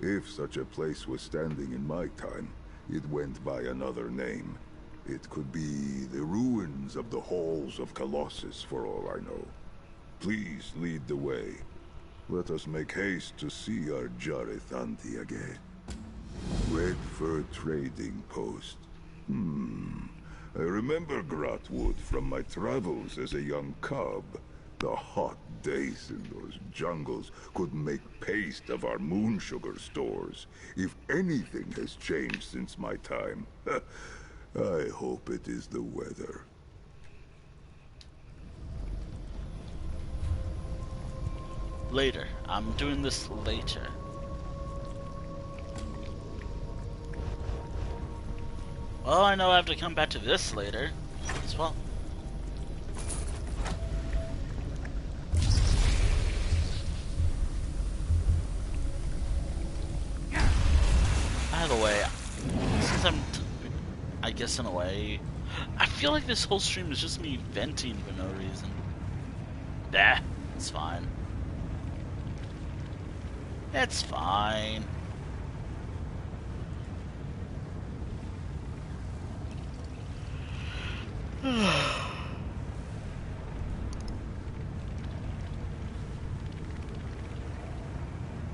Speaker 10: If such a place was standing in my time, it went by another name. It could be the ruins of the halls of Colossus, for all I know. Please lead the way. Let us make haste to see our Jareth Auntie again. Red Fur Trading Post. I remember Gratwood from my travels as a young cub. The hot days in those jungles could make paste of our moon sugar stores. If anything has changed since my time, I hope it is the weather.
Speaker 3: Later. I'm doing this later. Well, I know I have to come back to this later as well. By the way, since I guess in a way, I feel like this whole stream is just me venting for no reason. Nah, it's fine. It's fine.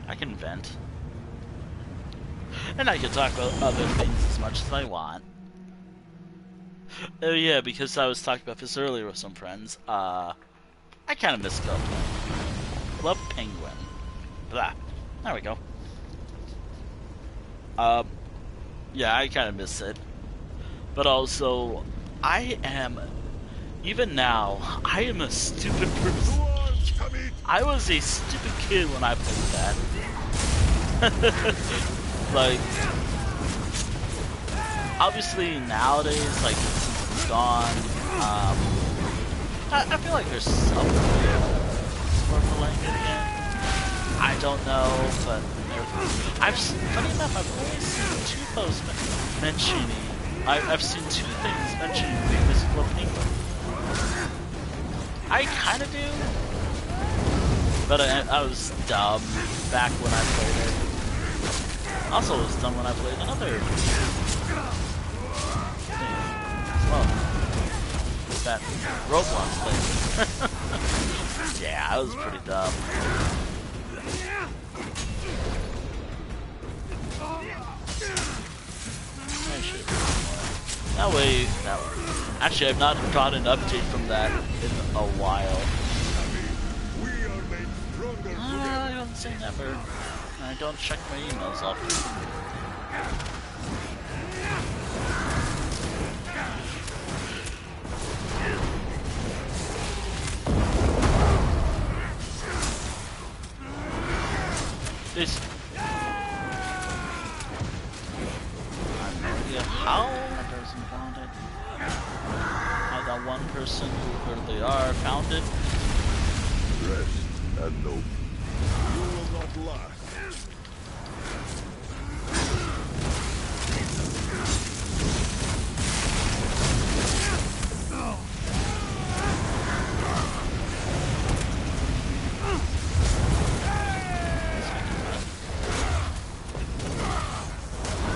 Speaker 3: I can vent. And I can talk about other things as much as I want. Oh yeah, because I was talking about this earlier with some friends, I kind of miss Club Penguin. Blah. There we go. Yeah, I kind of miss it. But also, even now, I am a stupid person. I was a stupid kid when I played that. Like, obviously nowadays, like, since it's gone, I feel like there's something for playing it again. I don't know, but funny enough, I've only seen 2 posts mentioning. I've seen 2 things mentioning this Club Penguin. I kind of do, but I was dumb back when I played it. Also, was dumb when I played another thing as well. That Roblox thing. Yeah, I was pretty dumb. That way. Actually, I've not got an update from that in a while. I don't say never. I don't check my emails often. This. I have no idea how that person found it. That one person, whoever they are, found it.
Speaker 10: Rest and no. You will not last.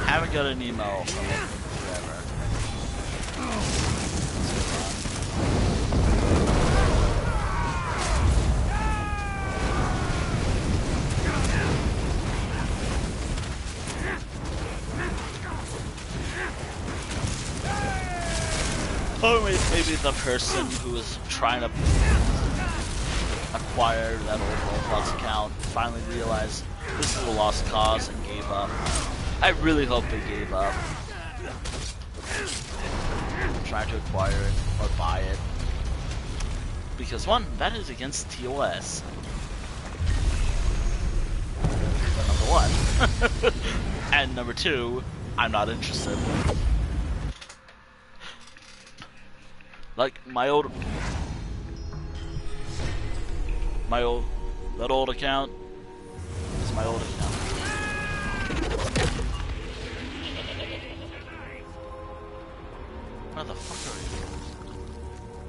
Speaker 3: Haven't got an email from him forever. Or maybe the person who was trying to acquire that old Roblox account finally realized this is a lost cause and gave up. I really hope they gave up trying to acquire it or buy it. Because 1, that is against TOS. Number 1. And number 2, I'm not interested. Like that old account is my old account. Where the fuck are you?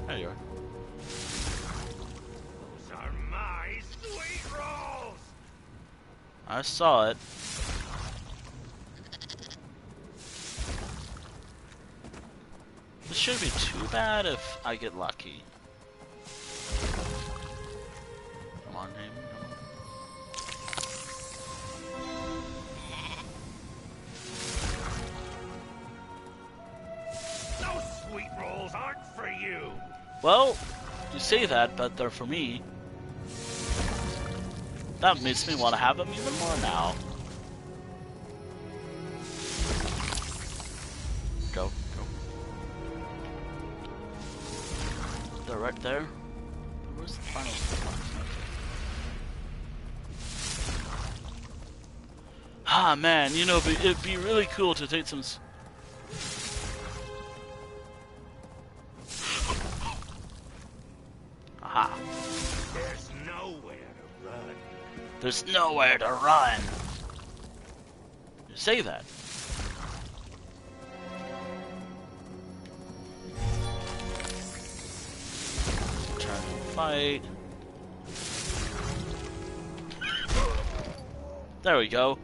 Speaker 3: There you are.
Speaker 7: Those are my sweet rolls!
Speaker 3: I saw it. This shouldn't be too bad if I get lucky. Come on, name. Come on. Well, you say that, but they're for me. That makes me want to have them even more now. Go, go. They're right there. Where's the final one? Ah, man, you know, it'd be really cool to take some... Aha.
Speaker 5: There's nowhere to run.
Speaker 3: There's nowhere to run. You say that. Turn and fight. There we go.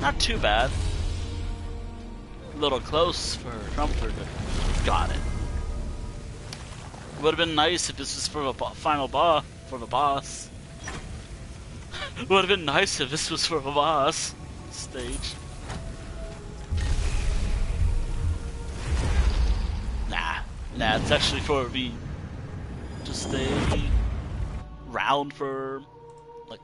Speaker 3: Not too bad. A little close for Trumper, but got it. Would have been nice if this was for a final boss. For the boss. Would have been nice if this was for a boss stage. Nah, it's actually for me. Just a round for like.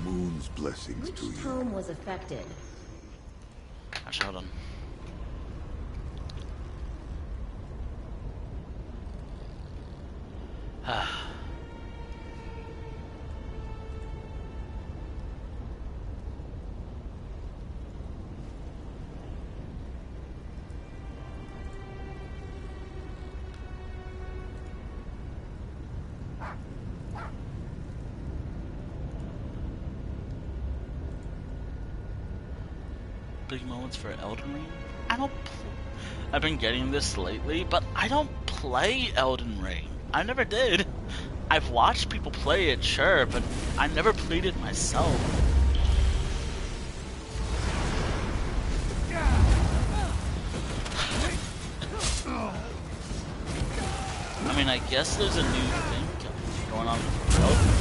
Speaker 10: Moon's blessings to
Speaker 6: Which
Speaker 10: you.
Speaker 6: home was affected?
Speaker 3: Actually, hold on. Big moments for Elden Ring? I've been getting this lately, but I don't play Elden Ring. I never did. I've watched people play it, sure, but I never played it myself. I mean, I guess there's a new thing going on with Elden Ring.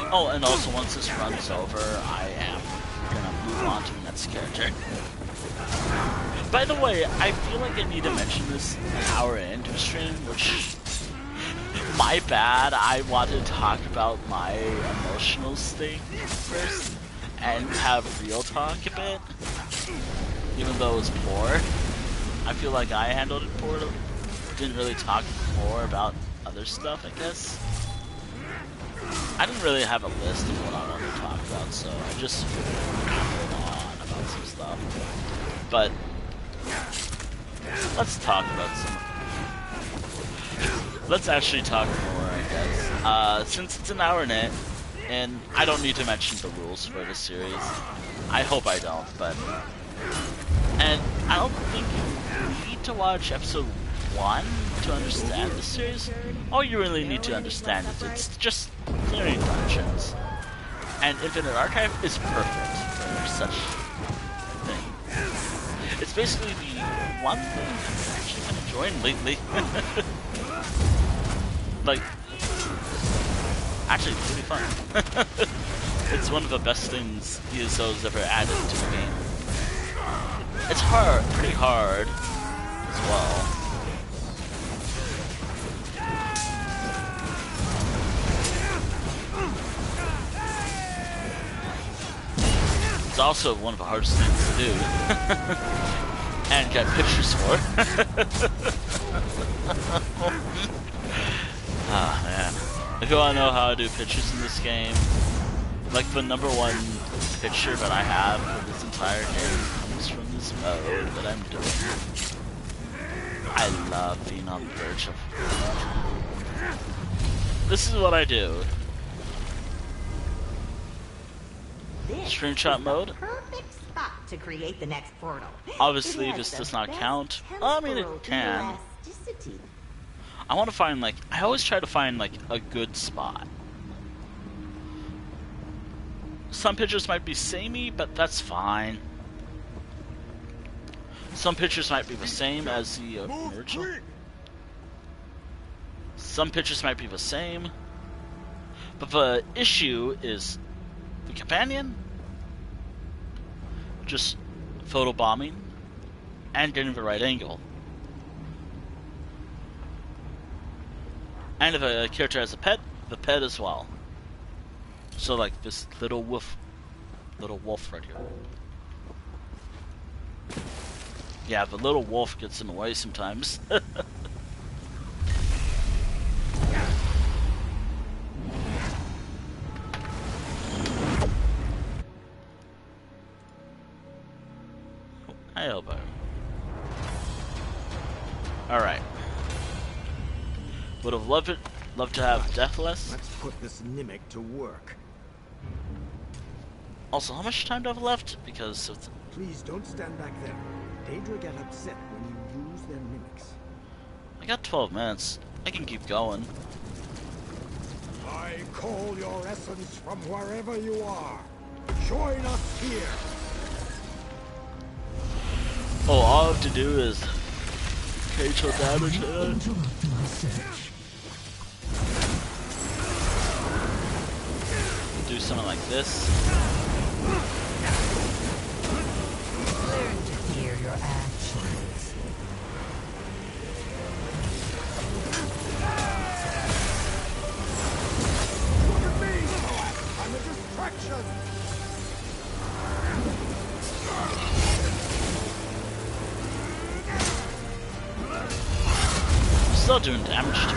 Speaker 3: Oh, and also once this runs over, I am gonna move on to the next character. By the way, I feel like I need to mention this an hour into stream, which... My bad, I wanted to talk about my emotional state first, and have real talk a bit, even though it was poor. I feel like I handled it poorly. Didn't really talk more about other stuff, I guess. I didn't really have a list of what I wanted to talk about, so I just rambled on about some stuff. But let's talk about some. Let's actually talk more, I guess. Since it's an hour in, and I don't need to mention the rules for this series. I hope I don't, but and I don't think you need to watch episode 1 to understand the series. All you really need to understand is it's just clearing dungeons. And Infinite Archive is perfect for such thing. It's basically the one thing I've actually been enjoying lately. Like, actually, it's really fun. It's one of the best things ESO's ever added to the game. It's hard, pretty hard as well. It's also one of the hardest things to do. And get pictures for. Ah, man. If you want to know how to do pictures in this game, like the #1 picture that I have for this entire game comes from this mode that I'm doing. I love being on the verge of... This is what I do. Screenshot mode.
Speaker 9: Perfect spot to create the next portal.
Speaker 3: Obviously, this does not count. I mean, it can. I want to find, like, I always try to find, like, a good spot. Some pictures might be samey, but that's fine. Some pictures might be the same as the original. Some pictures might be the same. But the issue is the companion just photobombing and getting the right angle. And if a character has a pet, the pet as well. So like this little wolf right here. Yeah, the little wolf gets in the way sometimes. Hi, elbow. Alright. Would have loved to have Deathless.
Speaker 5: Let's put this Nimic to work.
Speaker 3: Also, how much time do I have left? Because it's...
Speaker 5: Please don't stand back there. Daedra get upset when you use their mimics.
Speaker 3: I got 12 minutes. I can keep going.
Speaker 5: I call your essence from wherever you are. Join us here.
Speaker 3: Oh, all I have to do is occasional damage. Do something like this.
Speaker 9: Learn to fear your actions.
Speaker 5: Look at me! I'm a distraction!
Speaker 3: Still doing damage to her.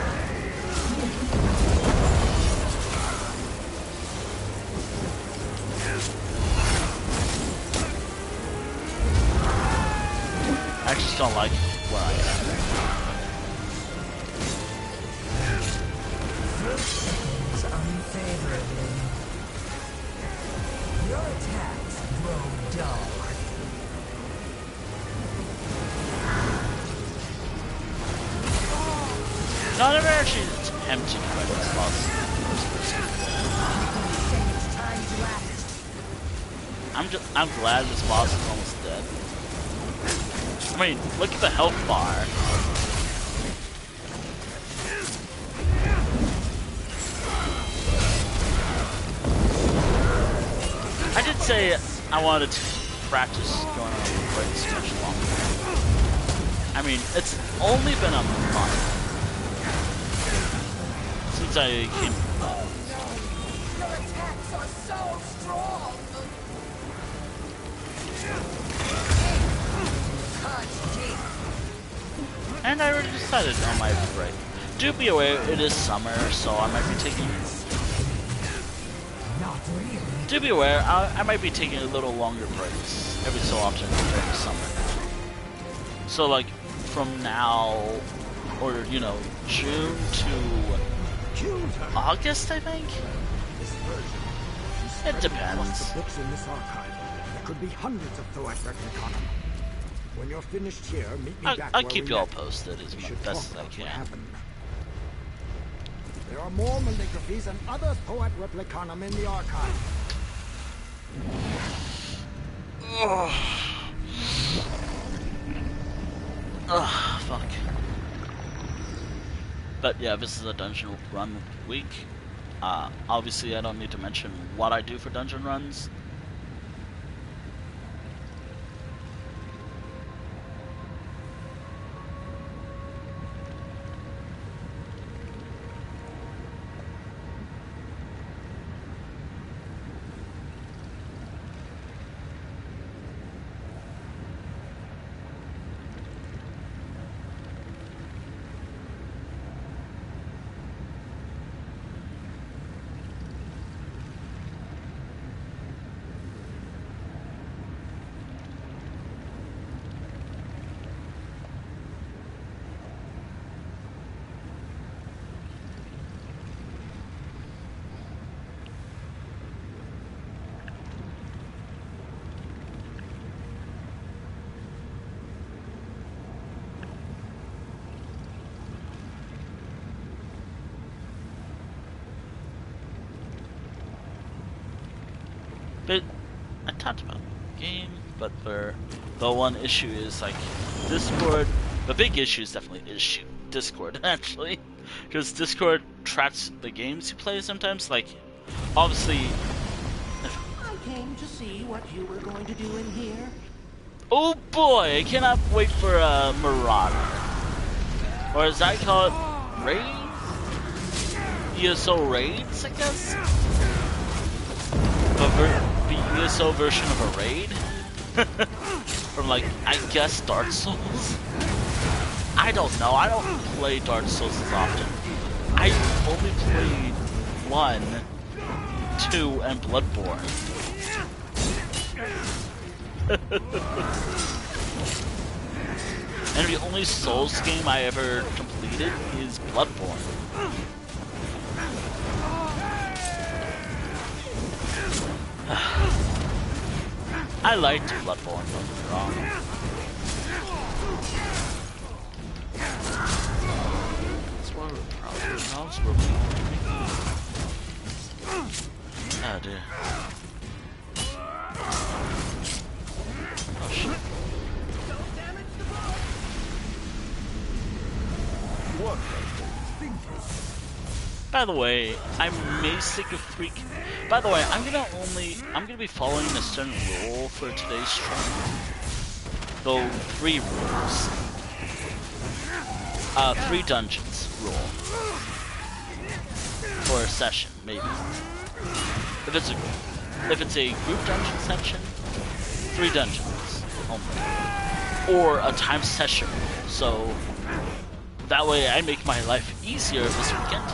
Speaker 3: I just don't like where I am.
Speaker 9: Is unfavorably. Your attacks grow dull.
Speaker 3: No, I never actually attempted to fight this boss. I'm glad this boss is almost dead. I mean, look at the health bar. I did say I wanted to practice going on breaks much longer. I mean, it's only been a month since I came.
Speaker 9: Your attacks are so strong.
Speaker 3: And I already decided on my break. Do be aware it is summer, so I might be taking.
Speaker 9: Not really.
Speaker 3: Do be aware I might be taking a little longer breaks every so often during the summer. So like from now, or you know, June to August, I think. It depends.
Speaker 5: The books in this archive. There could be hundreds of Thoat Replicana. When you're finished here, meet me back
Speaker 3: I'll
Speaker 5: where
Speaker 3: keep
Speaker 5: we
Speaker 3: you all
Speaker 5: met.
Speaker 3: posted as best as I
Speaker 5: What
Speaker 3: can.
Speaker 5: happened. There are more malligraphies and other Thoat Replicanum in the archive.
Speaker 3: Ugh, fuck. But yeah, this is a dungeon run week. Obviously I don't need to mention what I do for dungeon runs. talked about the game, but the one issue is like Discord. The big issue is definitely Discord actually, because Discord tracks the games you play sometimes. Like, obviously.
Speaker 8: I came to see what you were going to do in here.
Speaker 3: Oh boy, I cannot wait for a Marauder. Or as I call it, Raid? ESO Raids, I guess? The ESO version of a raid? From like, I guess Dark Souls? I don't know, I don't play Dark Souls as often. I only played 1, 2, and Bloodborne. And the only Souls game I ever completed is Bloodborne. I liked Bloodborne, don't get me wrong. That's where we're probably oh dear. Oh shit. By the way, I may stick with 3. By the way, I'm gonna be following a certain rule for today's stream. Though 3 rules. 3 dungeons rule. For a session, maybe. If it's a group dungeon session, 3 dungeons only. Or a time session. So that way I make my life easier this weekend.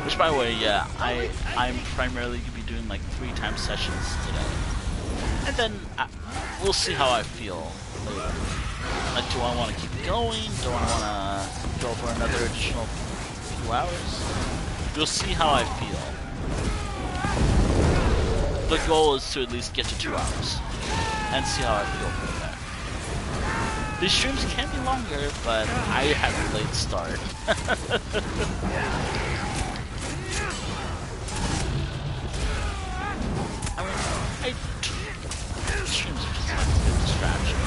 Speaker 3: Which, by the way, yeah, I'm primarily gonna be doing like 3 time sessions today, and then we'll see how I feel later. Like, do I want to keep going? Do I want to go for another additional few hours? We'll see how I feel. The goal is to at least get to 2 hours and see how I feel from there. These streams can be longer, but I had a late start. I mean, streams are just like a good distraction,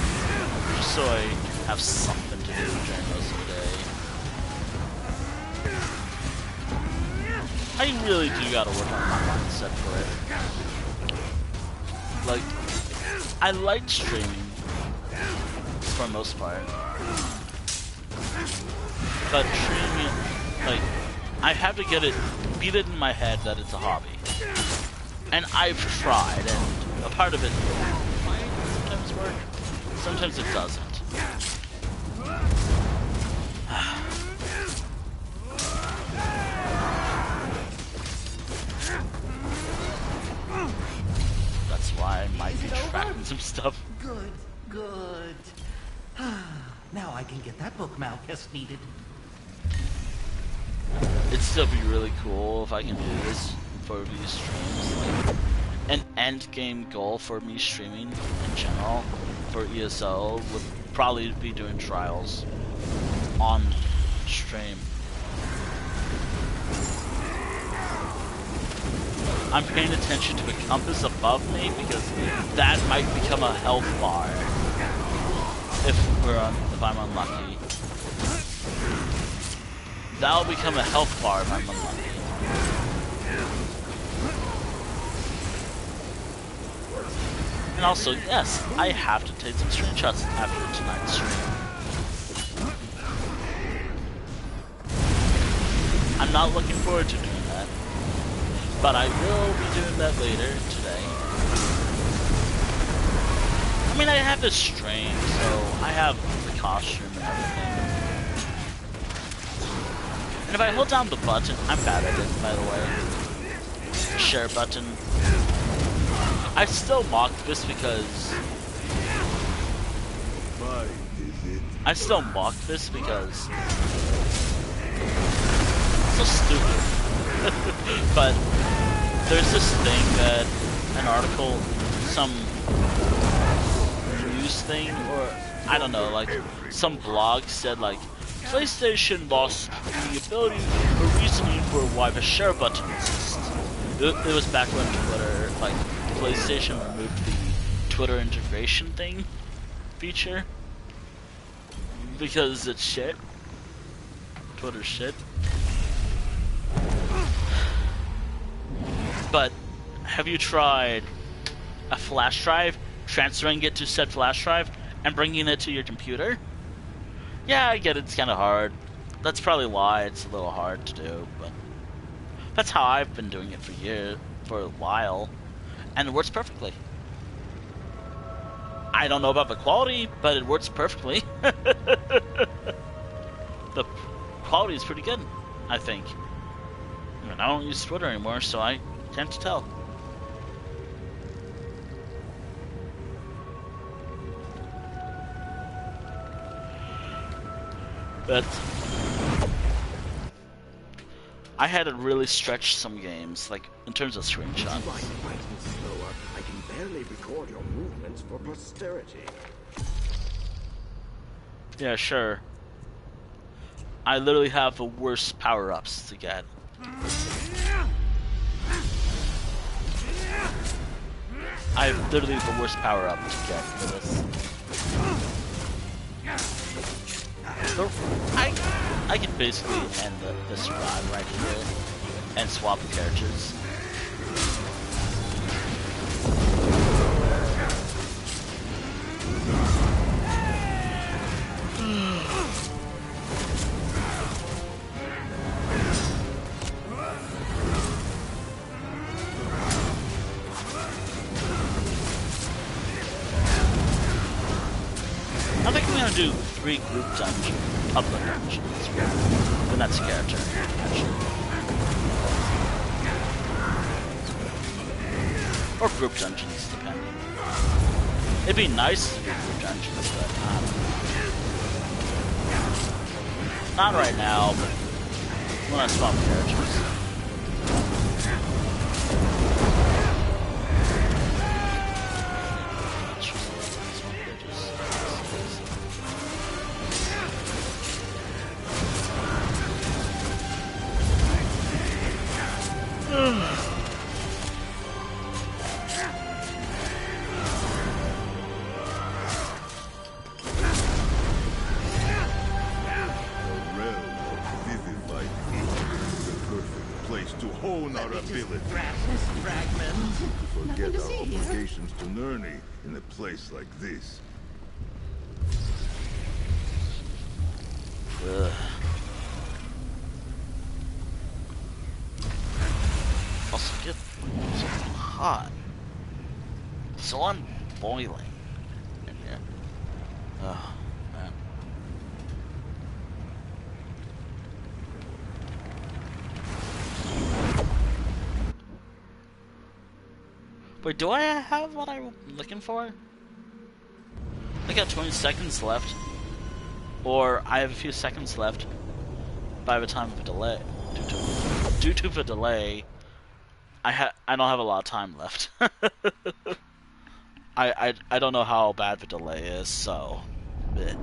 Speaker 3: just so I have something to do during most of the day. I really do gotta work on my mindset for it. Like, I like streaming for the most part, but streaming, like, I have to beat it in my head that it's a hobby, and I've tried, and a part of it might sometimes work, sometimes it doesn't. That's why I might be tracking some stuff.
Speaker 8: Good, good. Now I can get that book Malchus needed.
Speaker 3: It'd still be really cool if I can do this for these streams. Like, an end game goal for me streaming in general for ESO would probably be doing trials on stream. I'm paying attention to the compass above me because that might become a health bar if I'm unlucky. That'll become a health bar if I'm unlucky. And also, yes, I have to take some screenshots after tonight's stream. I'm not looking forward to doing that, but I will be doing that later today. I mean, I have this stream, so I have the costume and everything. And if I hold down the button, I'm bad at it, by the way. Share button. I still mock this because... I still mock this because... It's so stupid. But there's this thing that an article, some news thing, or I don't know, like some blog said like PlayStation lost the ability or reasoning for why the share button exists. It was back when Twitter, like, PlayStation removed the Twitter integration feature. Because it's shit. Twitter's shit. But, have you tried a flash drive, transferring it to said flash drive, and bringing it to your computer? Yeah, I get it, it's kind of hard. That's probably why it's a little hard to do, but that's how I've been doing it for a while, and it works perfectly. I don't know about the quality, but it works perfectly. The quality is pretty good, I think. I mean, I don't use Twitter anymore, so I can't tell. But I had to really stretch some games, like in terms of screenshot.
Speaker 5: Would you mind fighting slower? I can barely record your movements for posterity.
Speaker 3: Yeah, sure. I literally have the worst power-ups to get. I have literally the worst power-up to get for this. So I can basically end this run right here and swap the characters. I think I'm gonna do 3 group public dungeons. Then that's a character, actually. Or group dungeons, depending. It'd be nice to do group dungeons, but not right now, but when I swap characters.
Speaker 10: Forget our obligations to Nurney in a place like this.
Speaker 3: Also get so hot. So I'm boiling in here. Oh, man. Wait, do I have what I'm looking for? I got 20 seconds left. Or I have a few seconds left by the time of a delay. Due to the delay, I don't have a lot of time left. I don't know how bad the delay is, so bleh.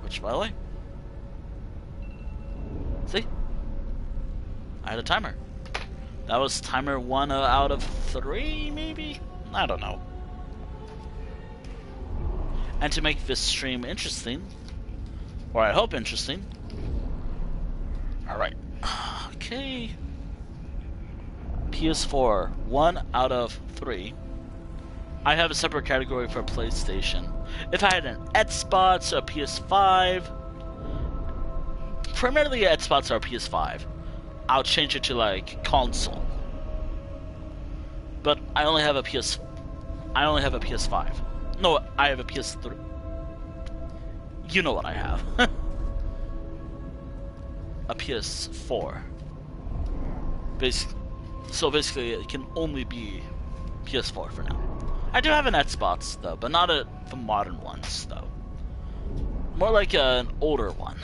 Speaker 3: Which, by the way, see? I had a timer. That was timer 1 out of 3, maybe? I don't know. And to make this stream interesting, or I hope interesting. Alright. Okay. PS4, 1 out of 3. I have a separate category for PlayStation. If I had an Xbox or PS5, primarily Xbox or PS5, I'll change it to like console. But I only have a PS5. No, I have a PS3. You know what I have. A PS4. So basically it can only be PS4 for now. I do have an Xbox though, but not the modern ones though. More like an older one.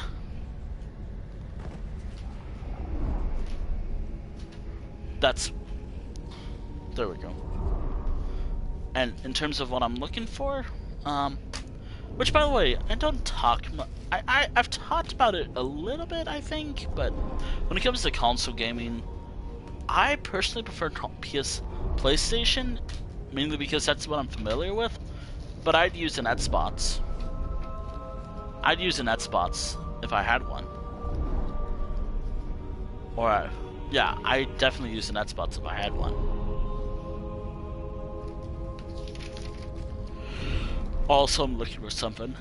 Speaker 3: There we go. And in terms of what I'm looking for, which by the way, I don't talk I've talked about it a little bit, I think, but when it comes to console gaming, I personally prefer PlayStation, mainly because that's what I'm familiar with, but I'd use an Xbox. I'd use an Xbox if I had one. Or, yeah, I definitely use an Xbox if I had one. Also, I'm looking for something.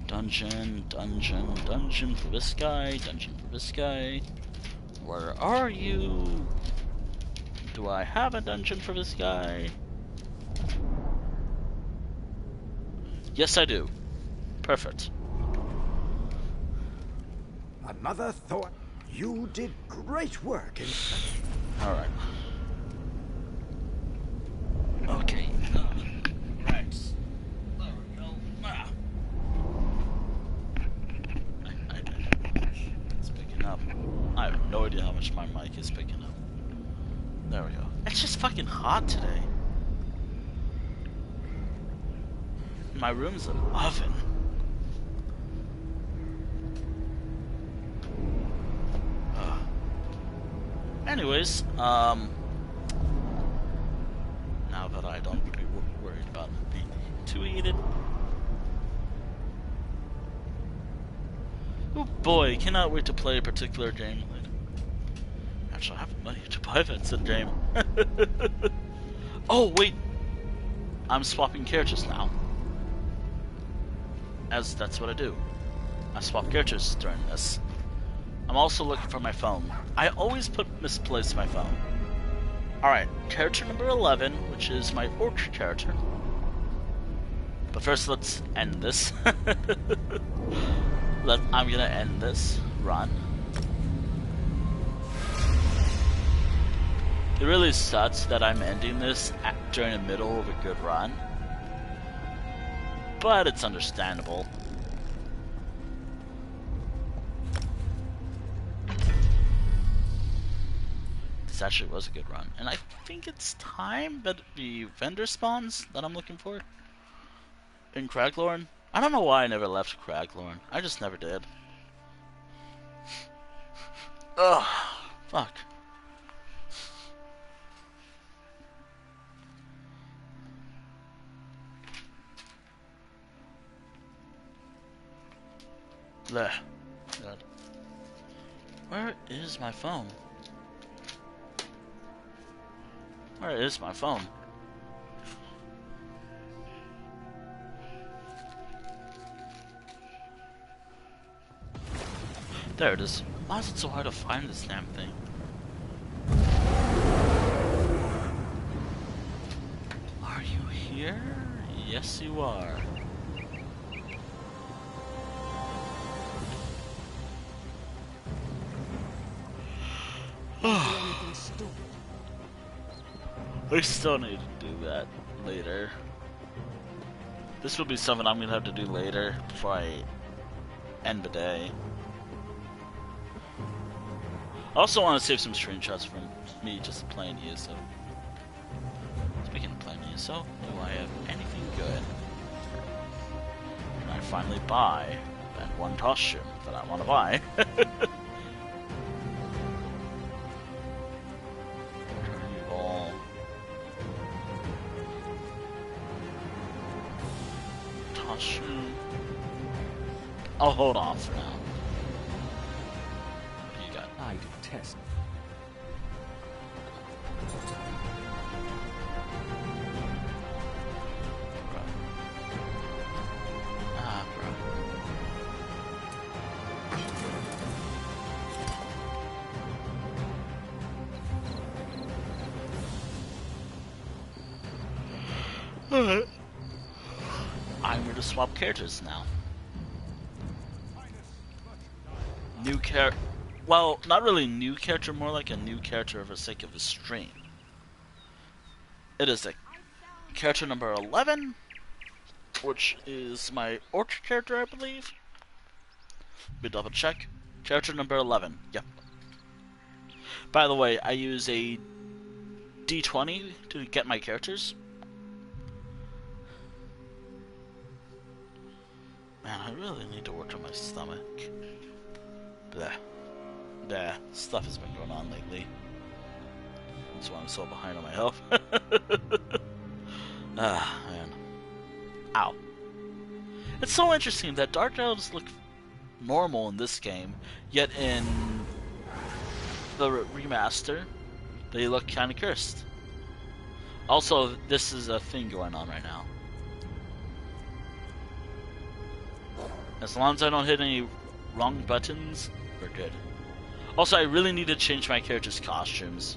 Speaker 3: Dungeon for this guy, dungeon for this guy. Where are you? Do I have a dungeon for this guy? Yes, I do. Perfect.
Speaker 5: Another thought. You did great work in...
Speaker 3: Alright. Okay. Right. There we go. Ah. It's picking up. I have no idea how much my mic is picking up. There we go. It's just fucking hot today. My room's an oven. Anyways, now that I don't be worried about being too heated. Oh boy, cannot wait to play a particular game. Actually, I have money to buy Vincent game. Oh wait, I'm swapping characters now. As that's what I do. I swap characters during this. I'm also looking for my phone. I always misplace my phone. Alright, character number 11, which is my orc character. But first, let's end this. I'm gonna end this run. It really sucks that I'm ending this during the middle of a good run. But it's understandable. This actually was a good run. And I think it's time that the vendor spawns that I'm looking for in Craglorn. I don't know why I never left Craglorn. I just never did. Ugh. Fuck. Blech. God. Where is my phone? Where is my phone? There it is. Why is it so hard to find this damn thing? Are you here? Yes, you are. We still need to do that later. This will be something I'm gonna have to do later before I end the day. I also want to save some screenshots from me just playing ESO. Speaking of playing ESO, do I have anything good? Can I finally buy that one costume that I want to buy? I'll hold off for now. What do you got?
Speaker 5: I detest.
Speaker 3: Ah, bro. Alright. I'm going to swap characters now. New character. Well, not really new character, more like a new character for the sake of the stream. It is a character number 11, which is my orc character, I believe. Let me double check. Character number 11. Yep. By the way, I use a D20 to get my characters. Man, I really need to work on my stomach. Bleh. Bleh. Stuff has been going on lately. That's why I'm so behind on my health. Ah, man. Ow. It's so interesting that Dark Elves look normal in this game, yet in the remaster, they look kind of cursed. Also, this is a thing going on right now. As long as I don't hit any wrong buttons, we're good. Also, I really need to change my character's costumes.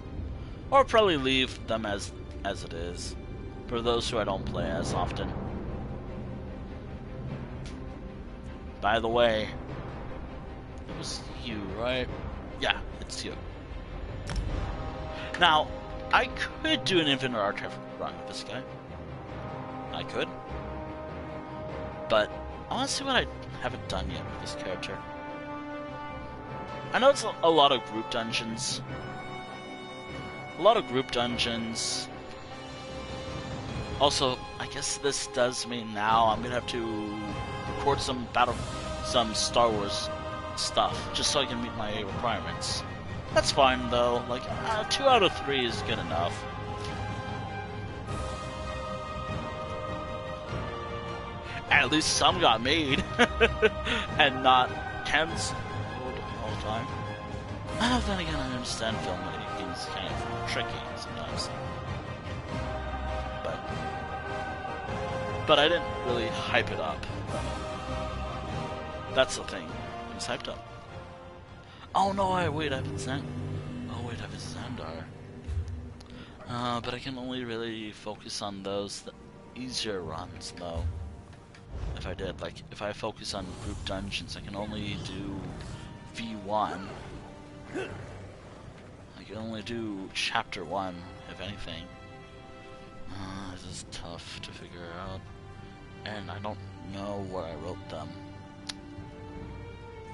Speaker 3: Or probably leave them as it is. For those who I don't play as often. By the way, it was you, right? Yeah, it's you. Now, I could do an infinite archive run with this guy. I could. But I want to see what I haven't done yet with this character. I know it's a lot of group dungeons. Also, I guess this does mean now I'm gonna have to record some Star Wars stuff, just so I can meet my requirements. That's fine though, like, 2 out of 3 is good enough. At least some got made, and not cancelled all the time. Then again, I understand filmmaking is kind of tricky sometimes. But I didn't really hype it up. That's the thing. It was hyped up. Oh no, I have Xandar. But I can only really focus on those easier runs, though. If I did, like, if I focus on group dungeons, I can only do V1. I can only do Chapter 1, if anything. This is tough to figure out. And I don't know where I wrote them.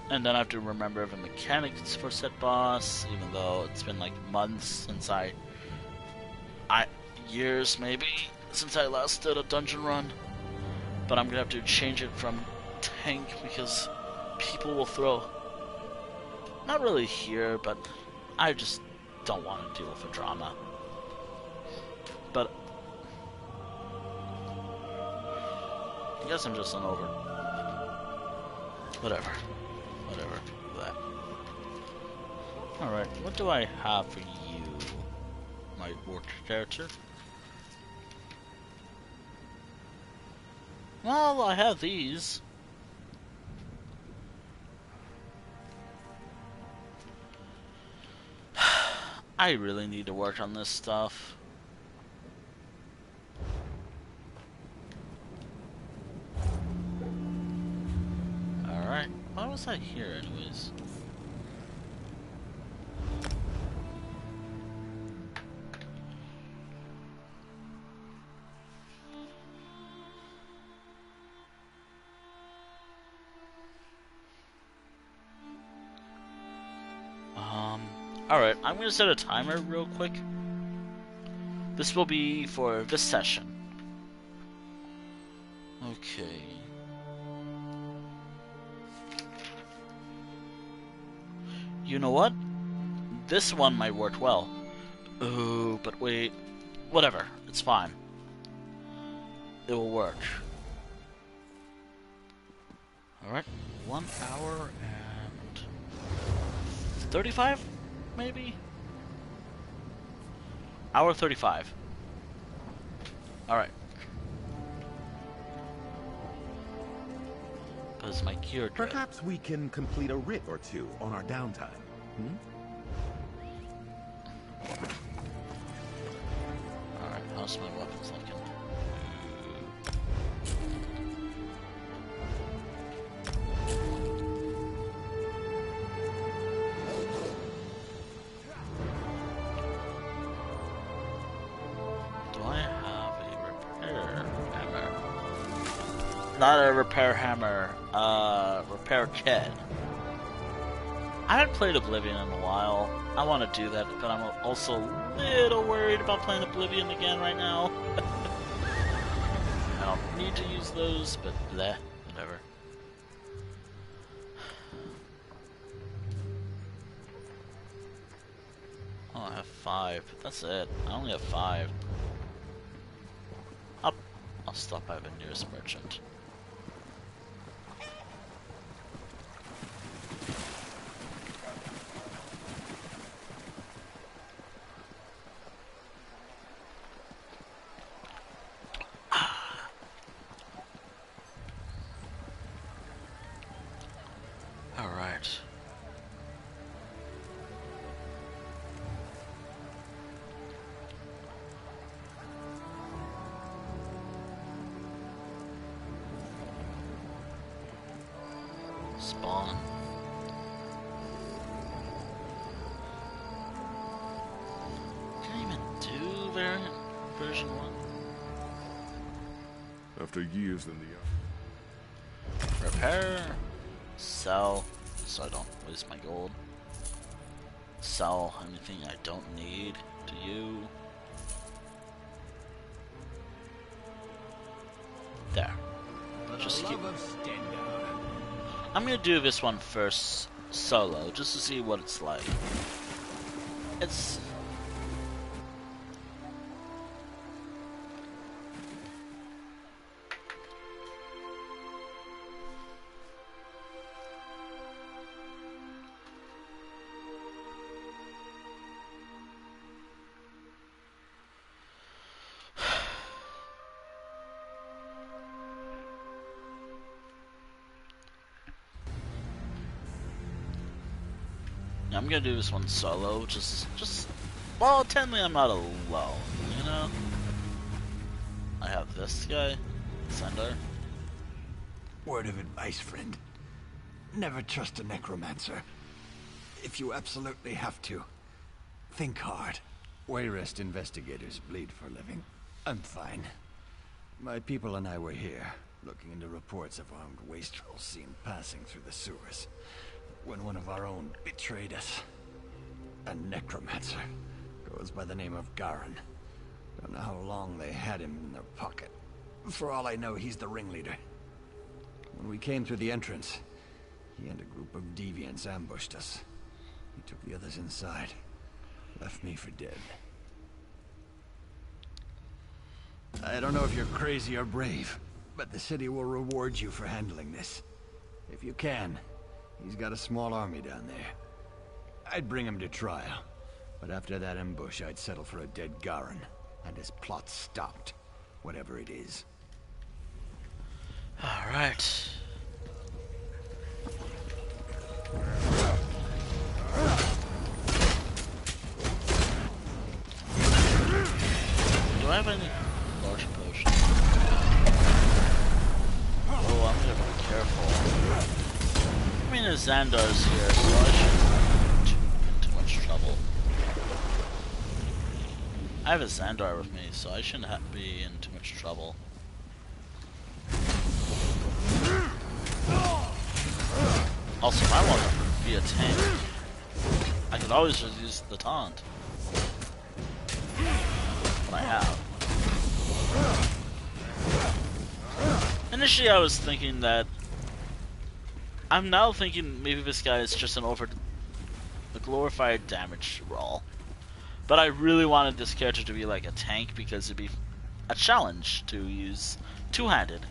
Speaker 3: And then I have to remember the mechanics for said boss, even though it's been like months since years maybe, since I last did a dungeon run. But I'm gonna have to change it from tank because people will throw, not really here, but I just don't want to deal with the drama. But I guess I'm just over. Whatever. That. Alright, what do I have for you, my work character? Well, I have these. I really need to work on this stuff. Alright, why was I here anyways? Alright, I'm gonna set a timer real quick. This will be for this session. Okay. You know what? This one might work well. Oh, but wait. Whatever, it's fine. It will work. Alright, 1 hour and 35? Maybe? Hour 35. Alright. Because my gear did.
Speaker 4: Perhaps we can complete a writ or two on our downtime.
Speaker 3: Alright, how's my weapons looking? Not a repair hammer, repair kit. I haven't played Oblivion in a while. I want to do that, but I'm also a little worried about playing Oblivion again right now. I don't need to use those, but bleh, whatever. Oh, I have 5. That's it. I only have 5. I'll stop by the nearest merchant. Alright. Spawn. Can I even do variant version 1?
Speaker 10: After years in the
Speaker 3: Repair. Sell, so I don't waste my gold. Sell anything I don't need to you. There. Just keep. I'm gonna do this one first solo, just to see what it's like. It's... I'm gonna do this one solo, just, well, technically I'm not alone, you know? I have this guy, Sender.
Speaker 5: Word of advice, friend. Never trust a necromancer. If you absolutely have to, think hard. Wayrest investigators bleed for a living. I'm fine. My people and I were here, looking into reports of armed wastrels seen passing through the sewers, when one of our own betrayed us. A necromancer. Goes by the name of Garin. Don't know how long they had him in their pocket. For all I know, he's the ringleader. When we came through the entrance, he and a group of deviants ambushed us. He took the others inside. Left me for dead. I don't know if you're crazy or brave, but the city will reward you for handling this. If you can. He's got a small army down there. I'd bring him to trial, but after that ambush, I'd settle for a dead Garin, and his plot stopped, whatever it is.
Speaker 3: All right. Do I have any large potions? Oh, I'm gonna be careful. I mean, there's Xandar's here, so I shouldn't be in too much trouble. I have a Xandar with me, so I shouldn't be in too much trouble. Also, if I want to be a tank, I could always just use the taunt. What I have. Initially, I was thinking that. I'm now thinking maybe this guy is just a glorified damage roll. But I really wanted this character to be like a tank because it'd be a challenge to use two-handed.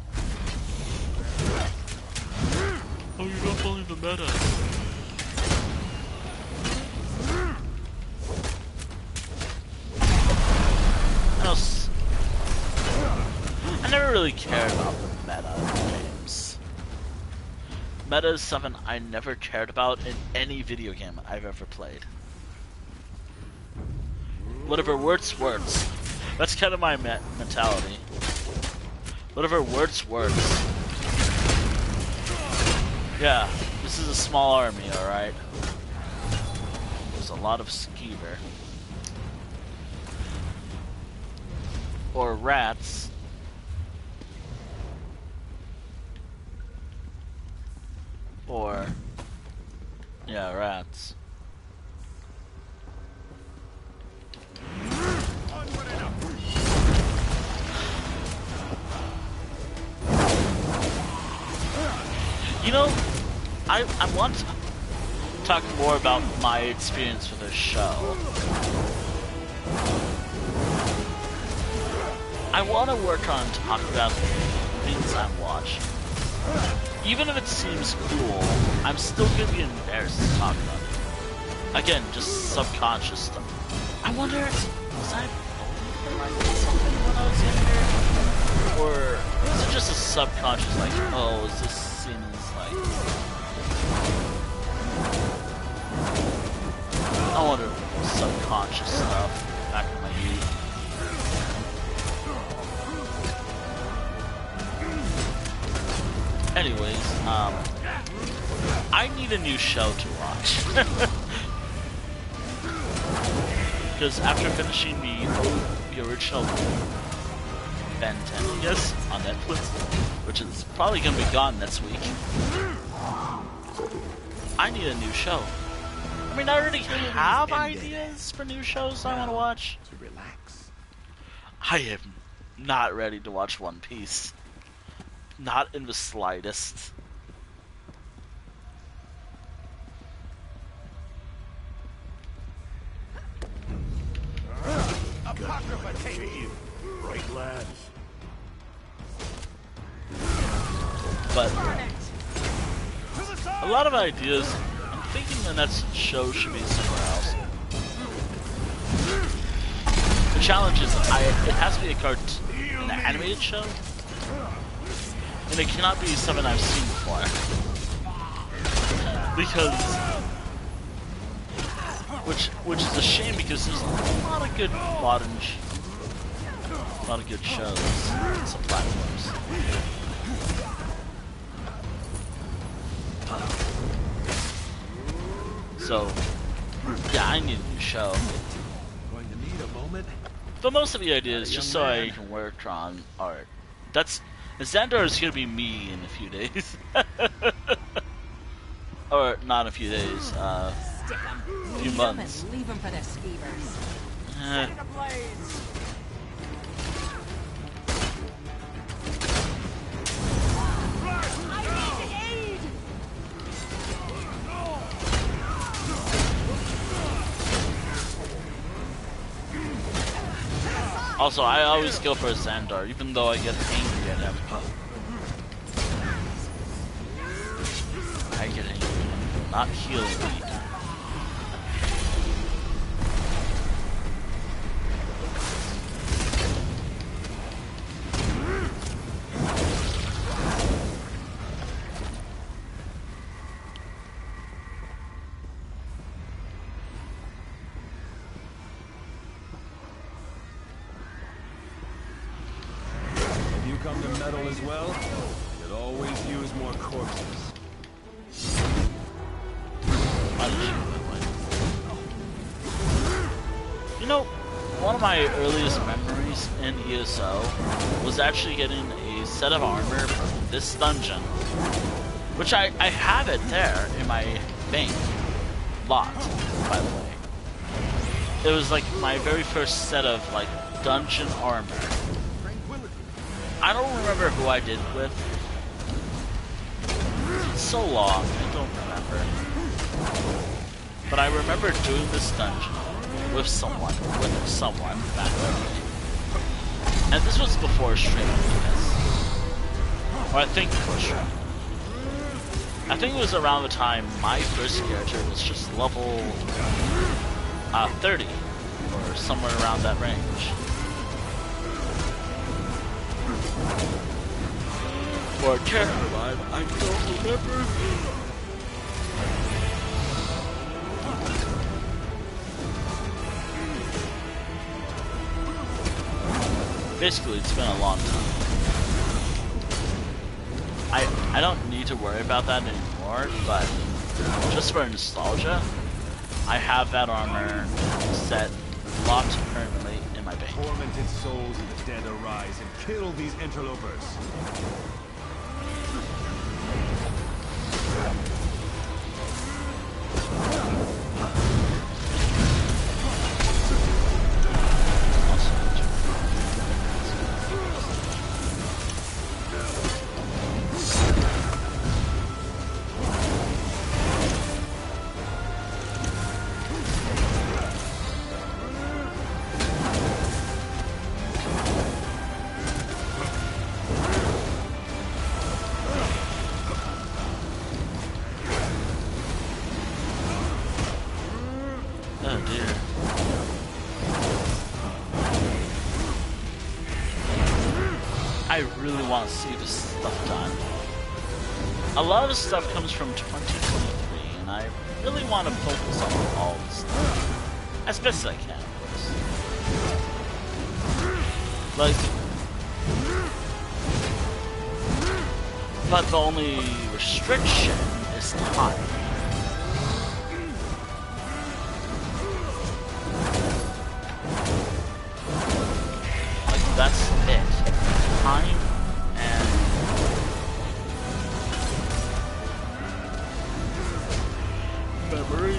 Speaker 3: Oh, you're not following the meta. I never really cared about the meta in games. Meta is something I never cared about in any video game I've ever played. Whatever works, works. That's kind of my mentality. Whatever works, works. Yeah, this is a small army, alright? There's a lot of skeever. Or rats. Or Yeah, rats. You know, I want to talk more about my experience with this show. I want to work on talking about things I'm watching. Even if it seems cool, I'm still going to be embarrassed to talk about it. Again, just subconscious stuff. I wonder, was I like something when I was younger? Or is it just a subconscious, like, oh, is this seems like... I wonder, subconscious stuff back in my youth. Anyways, I need a new show to watch. Because after finishing the original Ben 10, I guess, on Netflix, which is probably going to be gone next week, I need a new show. I mean, I already have ideas for new shows I want to watch.
Speaker 4: To relax.
Speaker 3: I am not ready to watch One Piece. Not in the slightest.
Speaker 4: Apocrypha take you. Right, lads.
Speaker 3: But a lot of ideas. I'm thinking the next show should be somewhere else. The challenge is, it has to be an animated show. And it cannot be something I've seen before. Because... Which is a shame because there's a lot of good shows on some platforms. So, yeah, I need a new show.
Speaker 4: Going to need a moment.
Speaker 3: But most of the ideas, just so I can work on art. Xandar is gonna be me in a few days. Or not a few days, a few months.
Speaker 1: Leave them for their skeevers.
Speaker 3: Also, I always go for Xandar, even though I get angry at him. I get angry. Not healing me.
Speaker 4: Come to metal as well? Could always use more corpses.
Speaker 3: You know, one of my earliest memories in ESO was actually getting a set of armor from this dungeon. Which I have it there in my bank. Locked, by the way. It was like my very first set of like dungeon armor. I don't remember who I did it with. It's so long, I don't remember. But I remember doing this dungeon with someone back then. And this was before streaming, or I think before streaming. I think it was around the time my first character was just level 30, or somewhere around that range. Or character line, I don't remember. Basically, it's been a long time. I don't need to worry about that anymore, but just for nostalgia, I have that armor set locked permanently in my bank.
Speaker 4: Tormented souls of the dead arise and kill these interlopers.
Speaker 3: I really want to see this stuff done. A lot of this stuff comes from 2023, and I really want to focus on all this stuff. As best as I can, of course. Like, but the only restriction is time. Like, that's it. Time and memory.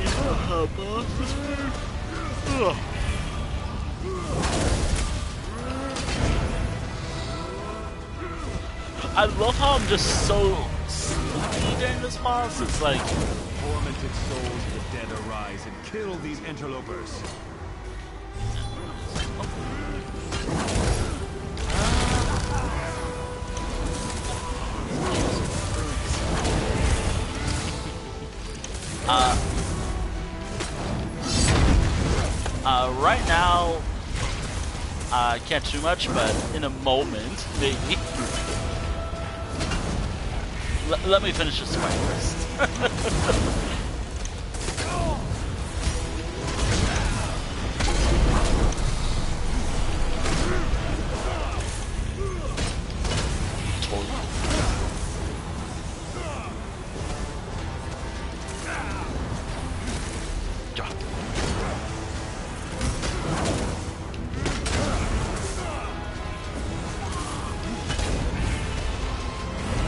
Speaker 3: I love how I'm just so sleepy during this boss. It's like
Speaker 7: Tormented souls of the dead arise and kill these interlopers.
Speaker 3: Right now, I can't do much, but in a moment, maybe. Let me finish this fight first.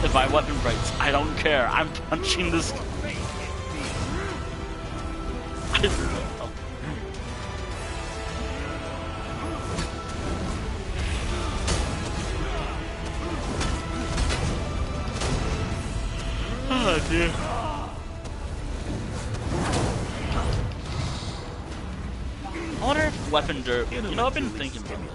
Speaker 3: If my weapon breaks, I don't care. I'm punching this. Oh dear. I wonder if weapon dirt. You know, I've been thinking about it.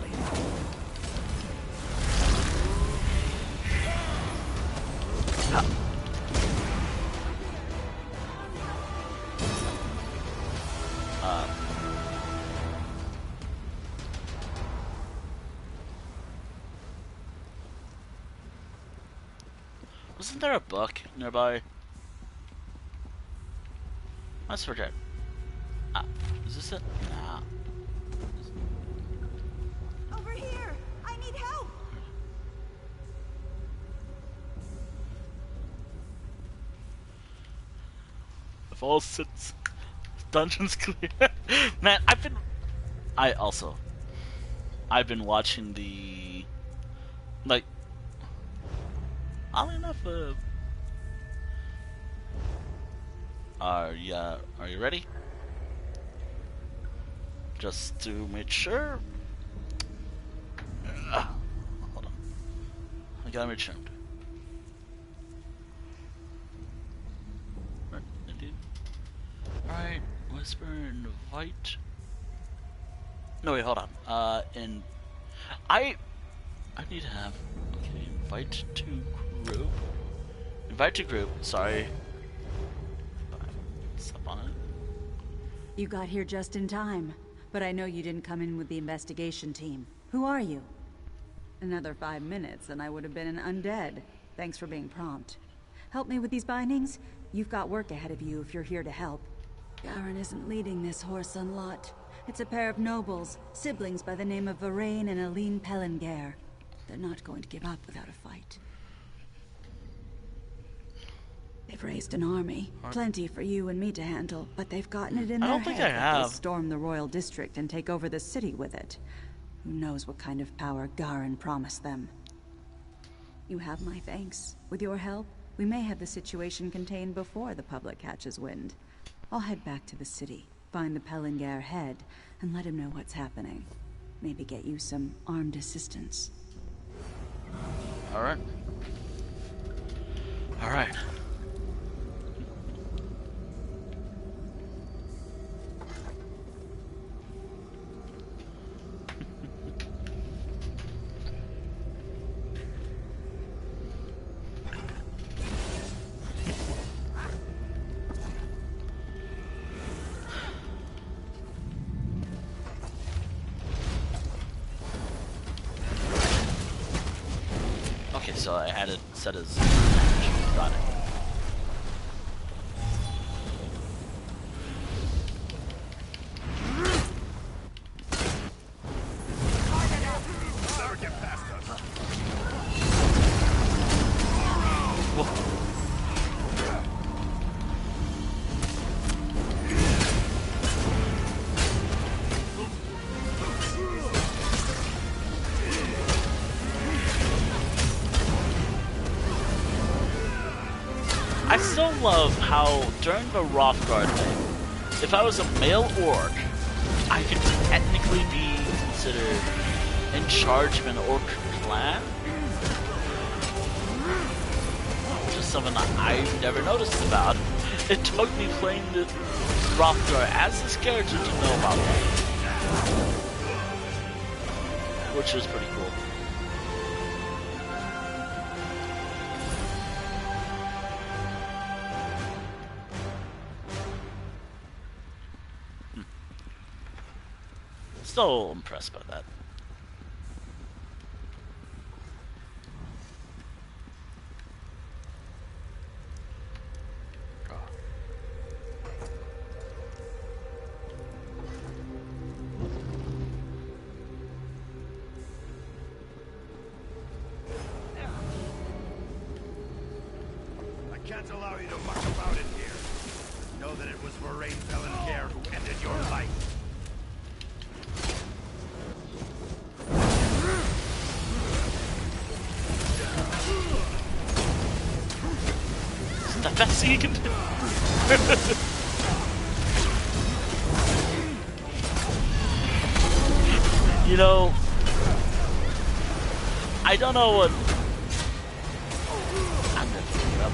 Speaker 3: Wasn't there a book nearby? Let's forget. Is this it? Nah.
Speaker 2: Over here! I need help!
Speaker 3: If all sits dungeons clear. Man, I've been watching the, like, oddly enough, are you ready? Just to make sure. Hold on. I gotta make sure. Alright, whisper, invite. No, wait, hold on. I need to have. Okay, invite to group. Invite to group, sorry. Stop on it.
Speaker 11: You got here just in time, but I know you didn't come in with the investigation team. Who are you? Another 5 minutes and I would have been an undead. Thanks for being prompt. Help me with these bindings? You've got work ahead of you if you're here to help. Garen isn't leading this whoreson lot. It's a pair of nobles, siblings by the name of Varain and Aline Pellinger. They're not going to give up without a fight. They've raised an army, plenty for you and me to handle, but they've gotten it in their head that they'll storm the royal district and take over the city with it. Who knows what kind of power Garen promised them. You have my thanks. With your help, we may have the situation contained before the public catches wind. I'll head back to the city, find the Pelengare head, and let him know what's happening. Maybe get you some armed assistance.
Speaker 3: Alright. Alright. Okay, so I had it set as got it.
Speaker 7: Never get past us.
Speaker 3: I still love how during the Wrathguard thing, if I was a male orc, I could technically be considered in charge of an orc clan. Which is something that I've never noticed about. It took me playing the Wrathguard as this character to know about that. Which was pretty cool. Still impressed by that.
Speaker 7: I can't allow you to muck about in here. Know that it was Wrathful who ended your life.
Speaker 3: Isn't that best thing you can do? You know, I don't know what. I'm gonna pick it up.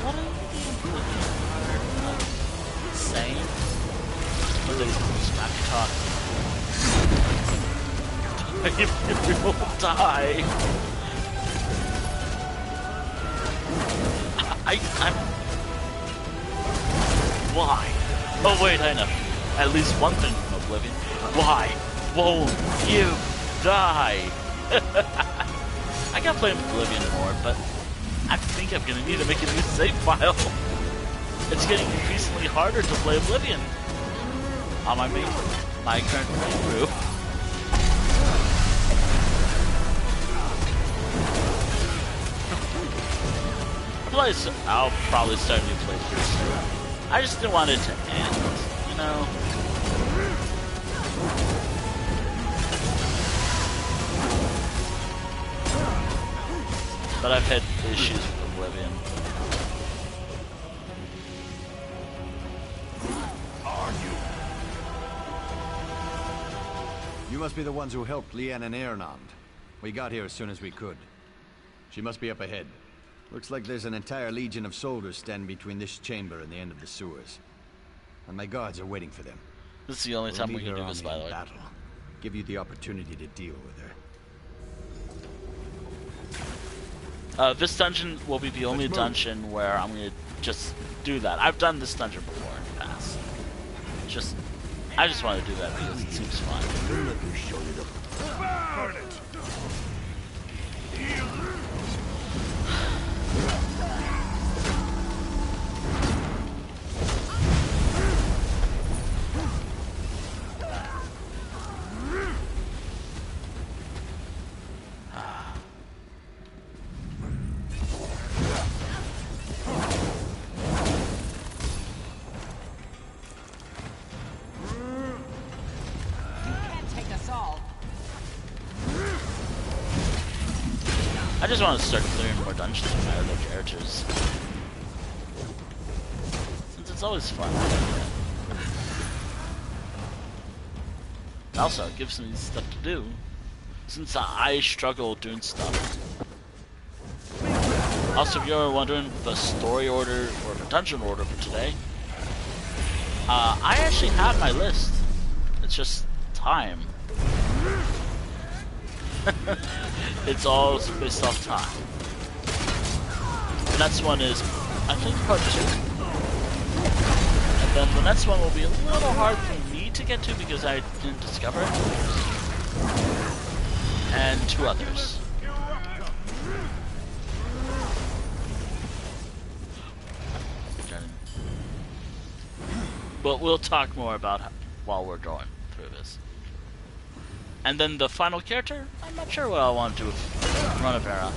Speaker 3: What are you insane? But they smack talk. You will die. I'm... Why? Oh wait, I know. At least one thing from Oblivion. Why won't you die? I gotta play Oblivion more, but I think I'm gonna need to make a new save file. It's getting increasingly harder to play Oblivion on my current playthrough. I'll probably start a new playthrough soon. I just didn't want it to end, you know? But I've had issues with Oblivion.
Speaker 7: Are you?
Speaker 5: You must be the ones who helped Leanne and Ernand. We got here as soon as we could. She must be up ahead. Looks like there's an entire legion of soldiers standing between this chamber and the end of the sewers. And my guards are waiting for them.
Speaker 3: This is the only time we can do this, by the way.
Speaker 5: Battle. Give you the opportunity to deal with her.
Speaker 3: This dungeon will be the only dungeon where I'm gonna just do that. I've done this dungeon before in the past. I just want to do that because it seems fun.
Speaker 7: Let me show you the... Burn it!
Speaker 3: I just want to start clearing more dungeons with my other characters. Since it's always fun. Also, it gives me stuff to do. Since I struggle doing stuff. Also, if you're wondering the story order or the dungeon order for today, I actually have my list. It's just time. It's all based off time. The next one is, I think, part 2. And then the next one will be a little hard for me to get to because I didn't discover it. And 2 others. But we'll talk more about it while we're going through this. And then the final character, I'm not sure what I want to do with Run-A-Vera.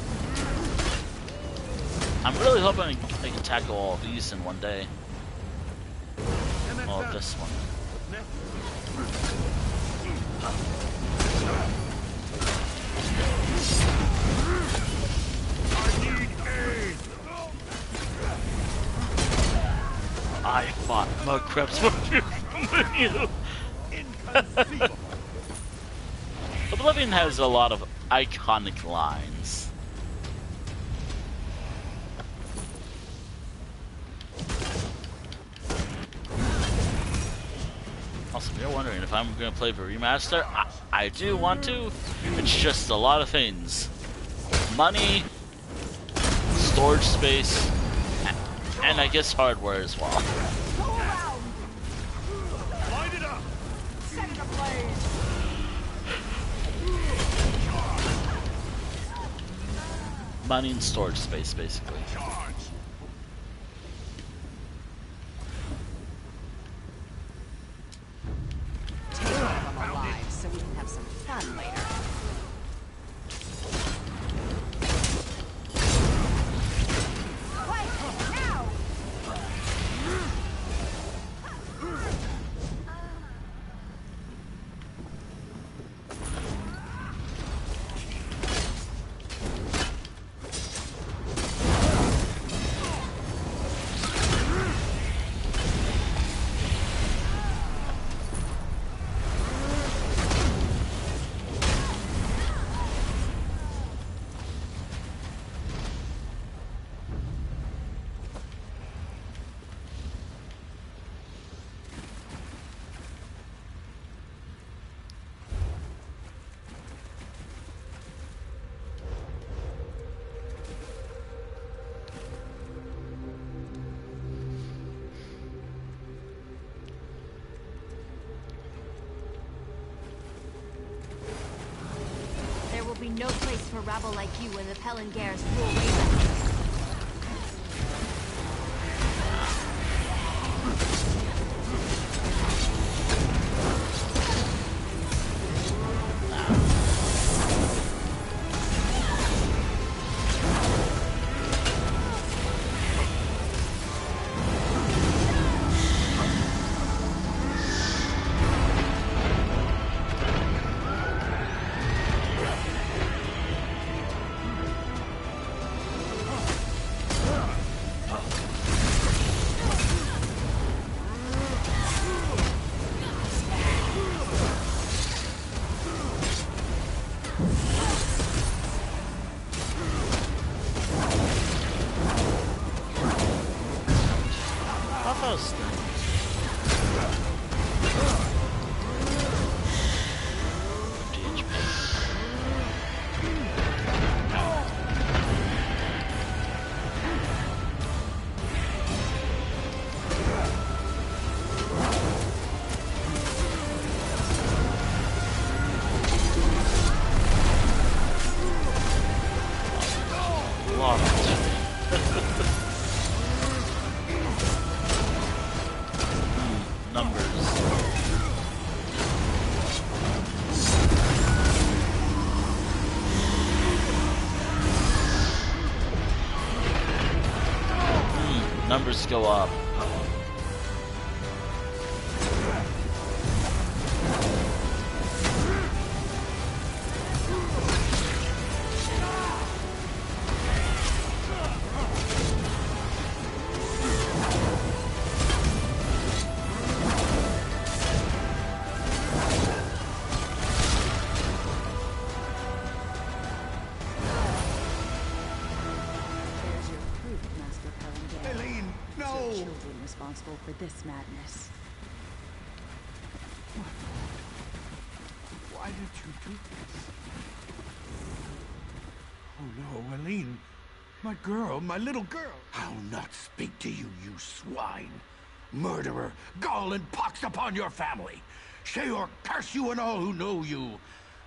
Speaker 3: I'm really hoping I can tackle all of these in one day. Well, this one. I fought mud crabs more than you. Oblivion has a lot of iconic lines. Also, if you're wondering if I'm going to play the remaster, I do want to. It's just a lot of things. Money, storage space, and I guess hardware as well.
Speaker 7: Light it up. Set it ablaze.
Speaker 3: Money and storage space, basically.
Speaker 2: Take all of them alive so we can have some fun later.
Speaker 12: Be no place for rabble like you in the Pellingares rule Raven.
Speaker 3: Numbers go up.
Speaker 11: the children responsible for this madness.
Speaker 5: Why did you do this? Oh no, Eileen. My girl, my little girl.
Speaker 7: I'll not speak to you, you swine. Murderer, gall and pox upon your family. Sheor curse you and all who know you.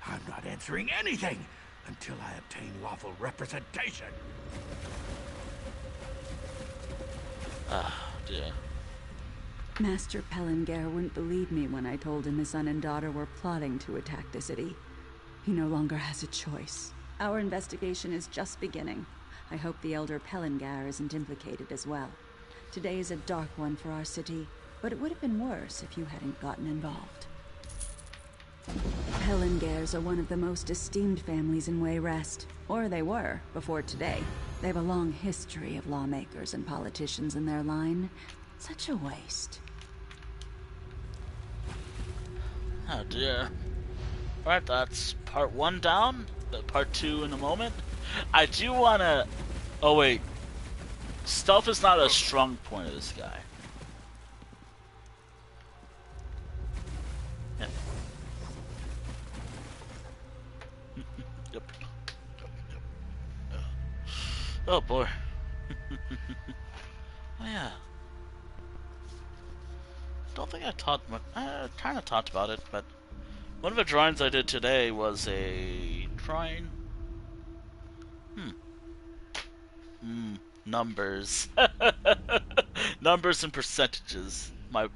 Speaker 7: I'm not answering anything until I obtain lawful representation.
Speaker 3: Ah, dear.
Speaker 11: Master Pellinger wouldn't believe me when I told him his son and daughter were plotting to attack the city. He no longer has a choice. Our investigation is just beginning. I hope the Elder Pellinger isn't implicated as well. Today is a dark one for our city, but it would have been worse if you hadn't gotten involved. Pellingers are one of the most esteemed families in Wayrest. Or they were, before today. They have a long history of lawmakers and politicians in their line. Such a waste.
Speaker 3: Oh dear. Alright, that's part 1 down. Part 2 in a moment. I do wanna... Oh wait. Stealth is not a strong point of this guy. Yeah. Yep. Oh boy. Oh yeah. Don't think I kind of talked about it, but one of the drawings I did today was a drawing. Numbers. Numbers and percentages. Nah,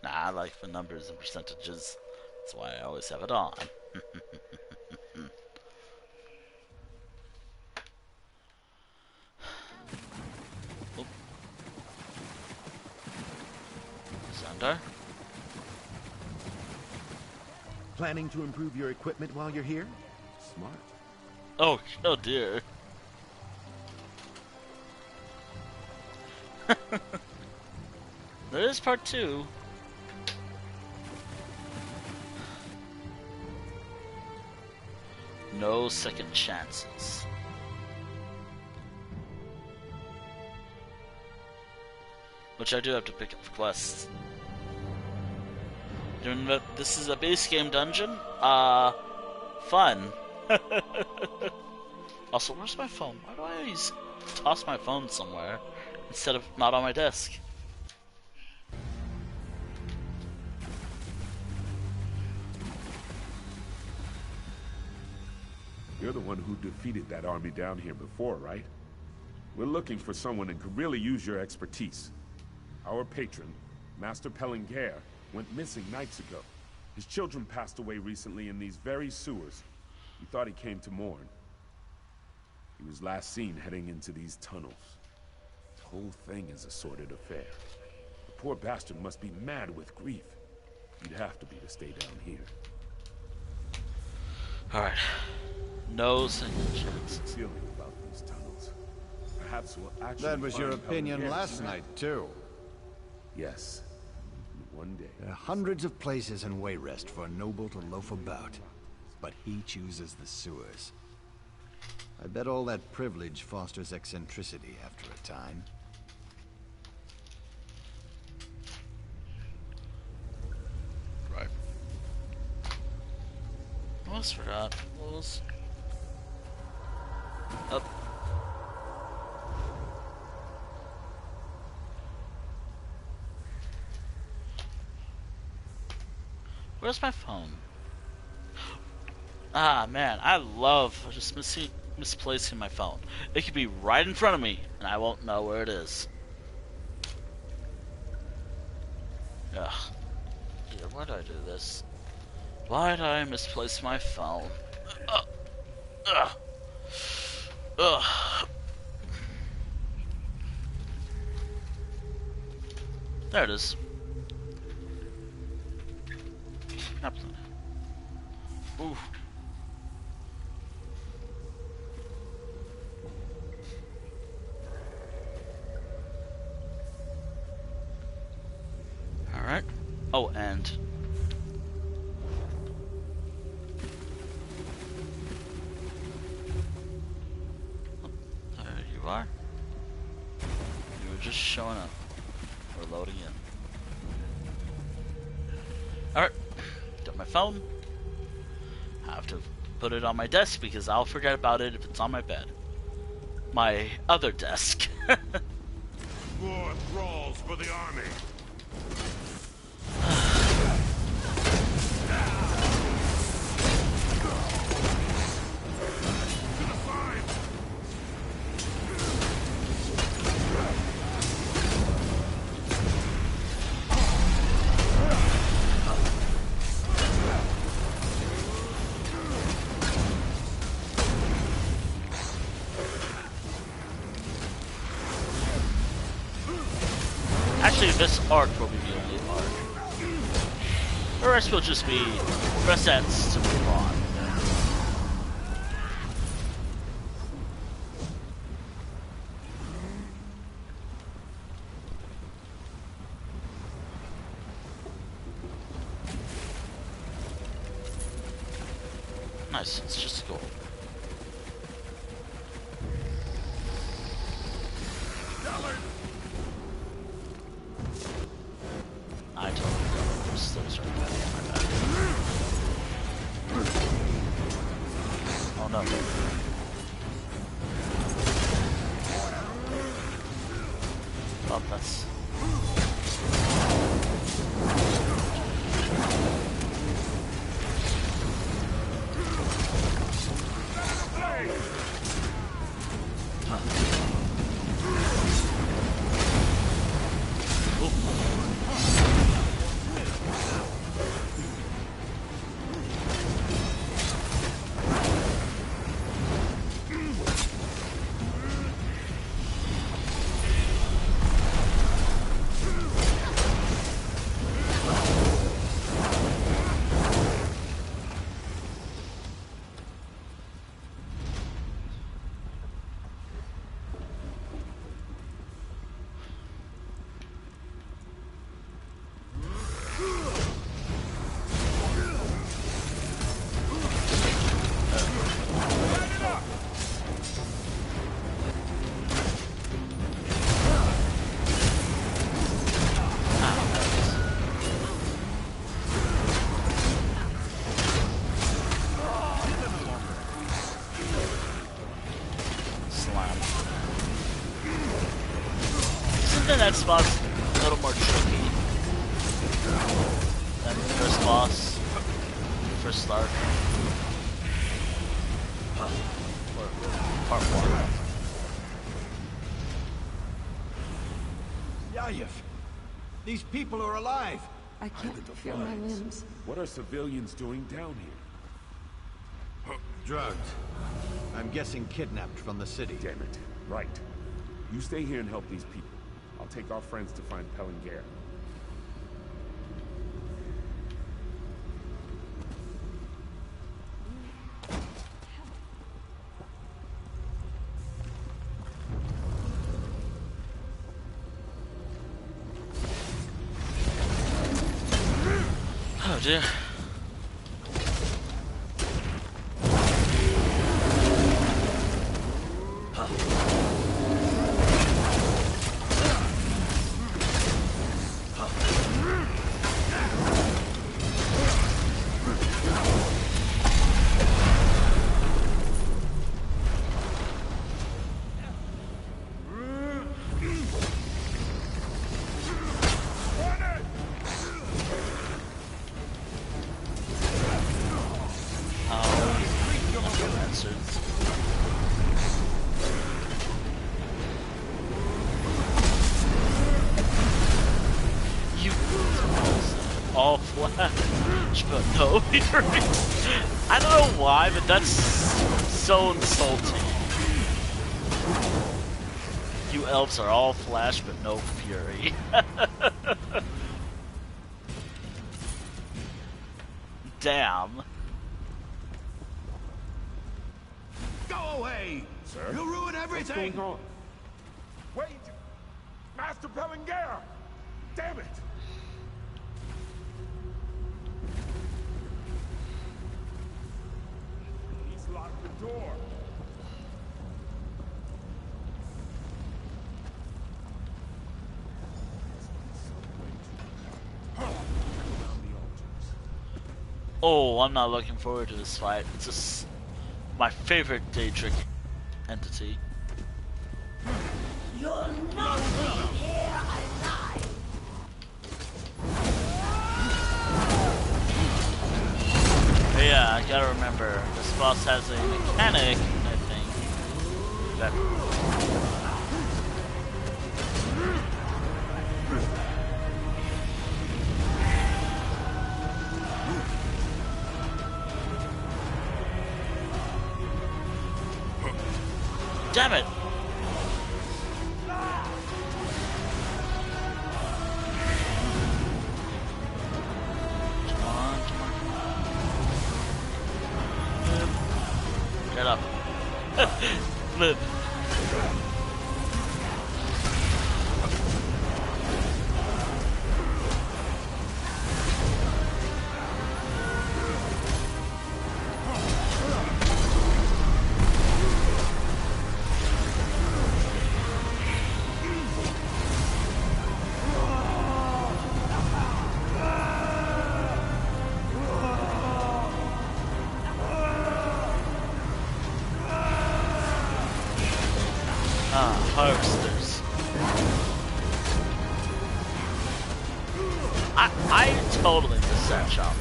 Speaker 3: I like the numbers and percentages. That's why I always have it on. Oh. Xandar?
Speaker 7: Planning to improve your equipment while you're here? Smart.
Speaker 3: Oh dear. There is part 2. No second chances. Which I do have to pick up quests. This is a base game dungeon. Fun. Also, where's my phone? Why do I always toss my phone somewhere instead of not on my desk?
Speaker 13: You're the one who defeated that army down here before, right? We're looking for someone who could really use your expertise. Our patron, Master Pellinger, went missing nights ago. His children passed away recently in these very sewers. We thought he came to mourn. He was last seen heading into these tunnels. The whole thing is a sordid affair. The poor bastard must be mad with grief. You'd have to be to stay down here.
Speaker 3: Alright. No single chance.
Speaker 13: Feeling about these tunnels. Perhaps we'll actually
Speaker 5: That was your opinion
Speaker 13: Pellinger's
Speaker 5: last night, too.
Speaker 13: Yes. One day.
Speaker 5: There are hundreds of places in Wayrest for a noble to loaf about, but he chooses the sewers. I bet all that privilege fosters eccentricity after a time.
Speaker 3: Right. Almost forgot. What was... Up. Where's my phone? Ah, man, I love just misplacing my phone. It could be right in front of me, and I won't know where it is. Ugh. Yeah, why did I do this? Why did I misplace my phone? Ugh. There it is. Absolutely. Ooh. Alright. Oh, and... There you are. just showing up. We're loading in. Alright. Got my phone. I have to put it on my desk because I'll forget about it if it's on my bed. My other desk.
Speaker 13: More thralls for the army.
Speaker 3: Actually, this arc will be the only arc. The rest will just be resets to move on. Nice, it's just a goal. I totally don't. I'm still starting to get my back. Oh no. Oh, that's... That spot's a little more tricky than the first boss, the first start, or part 1.
Speaker 5: Yayev, these people are alive.
Speaker 2: I can't feel my limbs.
Speaker 13: What are civilians doing down here?
Speaker 5: Drugged. I'm guessing kidnapped from the city.
Speaker 13: Damn it. Right. You stay here and help these people. I'll take our friends to find Pellinger.
Speaker 3: Oh dear. All flash, but no fury. I don't know why, but that's so insulting. You elves are all flash, but no fury. Damn.
Speaker 7: Go away!
Speaker 13: Sir?
Speaker 7: You'll ruin everything!
Speaker 13: What's going on? Wait! Master Pellinger! Damn it! He's locked the door.
Speaker 3: Oh, I'm not looking forward to this fight. It's just my favorite Daedric entity.
Speaker 8: You'll not leave here alive!
Speaker 3: But yeah, I gotta remember, this boss has a mechanic, I think, that... Damn it! Come on, come on, come on. Get up. Live. Harvesters. I totally missed that shot.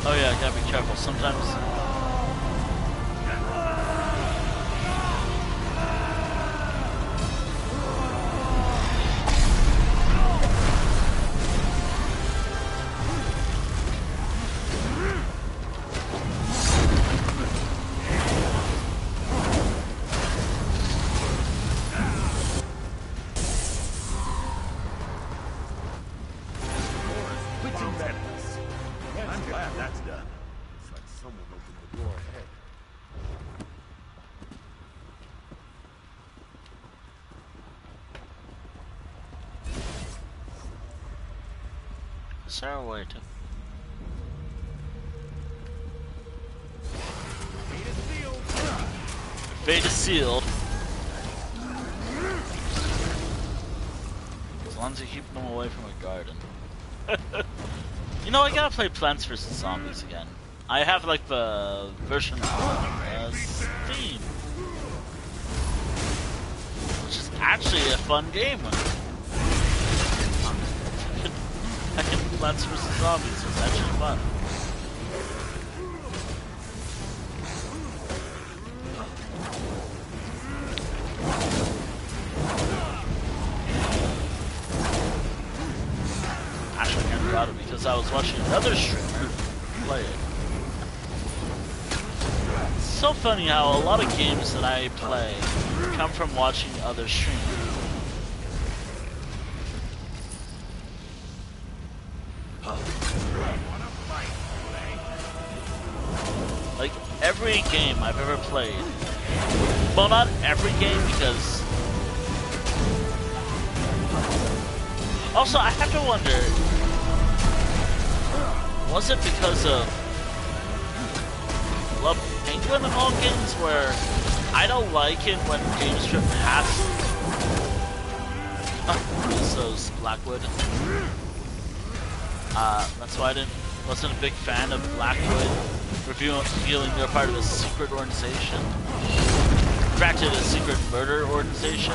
Speaker 3: Oh yeah, gotta be careful sometimes.
Speaker 13: I'm glad that's done. It's like someone opened the door ahead.
Speaker 3: Is there a way to... Fate is sealed. As long as you keep them away from a garden. You know, I gotta play Plants vs. Zombies again. I have like the version on Steam, which is actually a fun game. I can Plants vs. Zombies. It's actually fun. Because I was watching another streamer play it. It's so funny how a lot of games that I play come from watching other streamers. Like every game I've ever played. Well, not every game because... Also, I have to wonder... Was it because of Love Penguin in all games where I don't like it when games strip past those Blackwood? That's why I wasn't a big fan of Blackwood revealing they're part of a secret organization. Granted, a secret murder organization,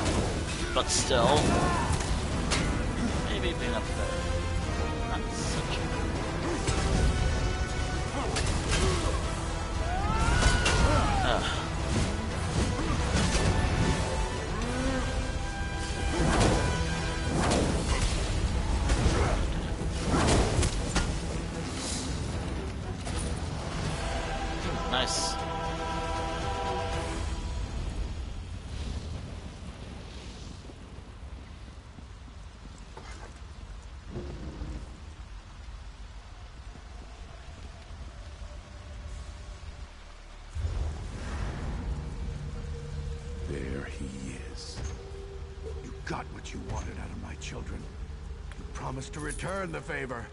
Speaker 3: but still, maybe being up there. Not such a... Nice.
Speaker 13: There he is.
Speaker 7: got what you wanted out of my children. You promised to return the favor.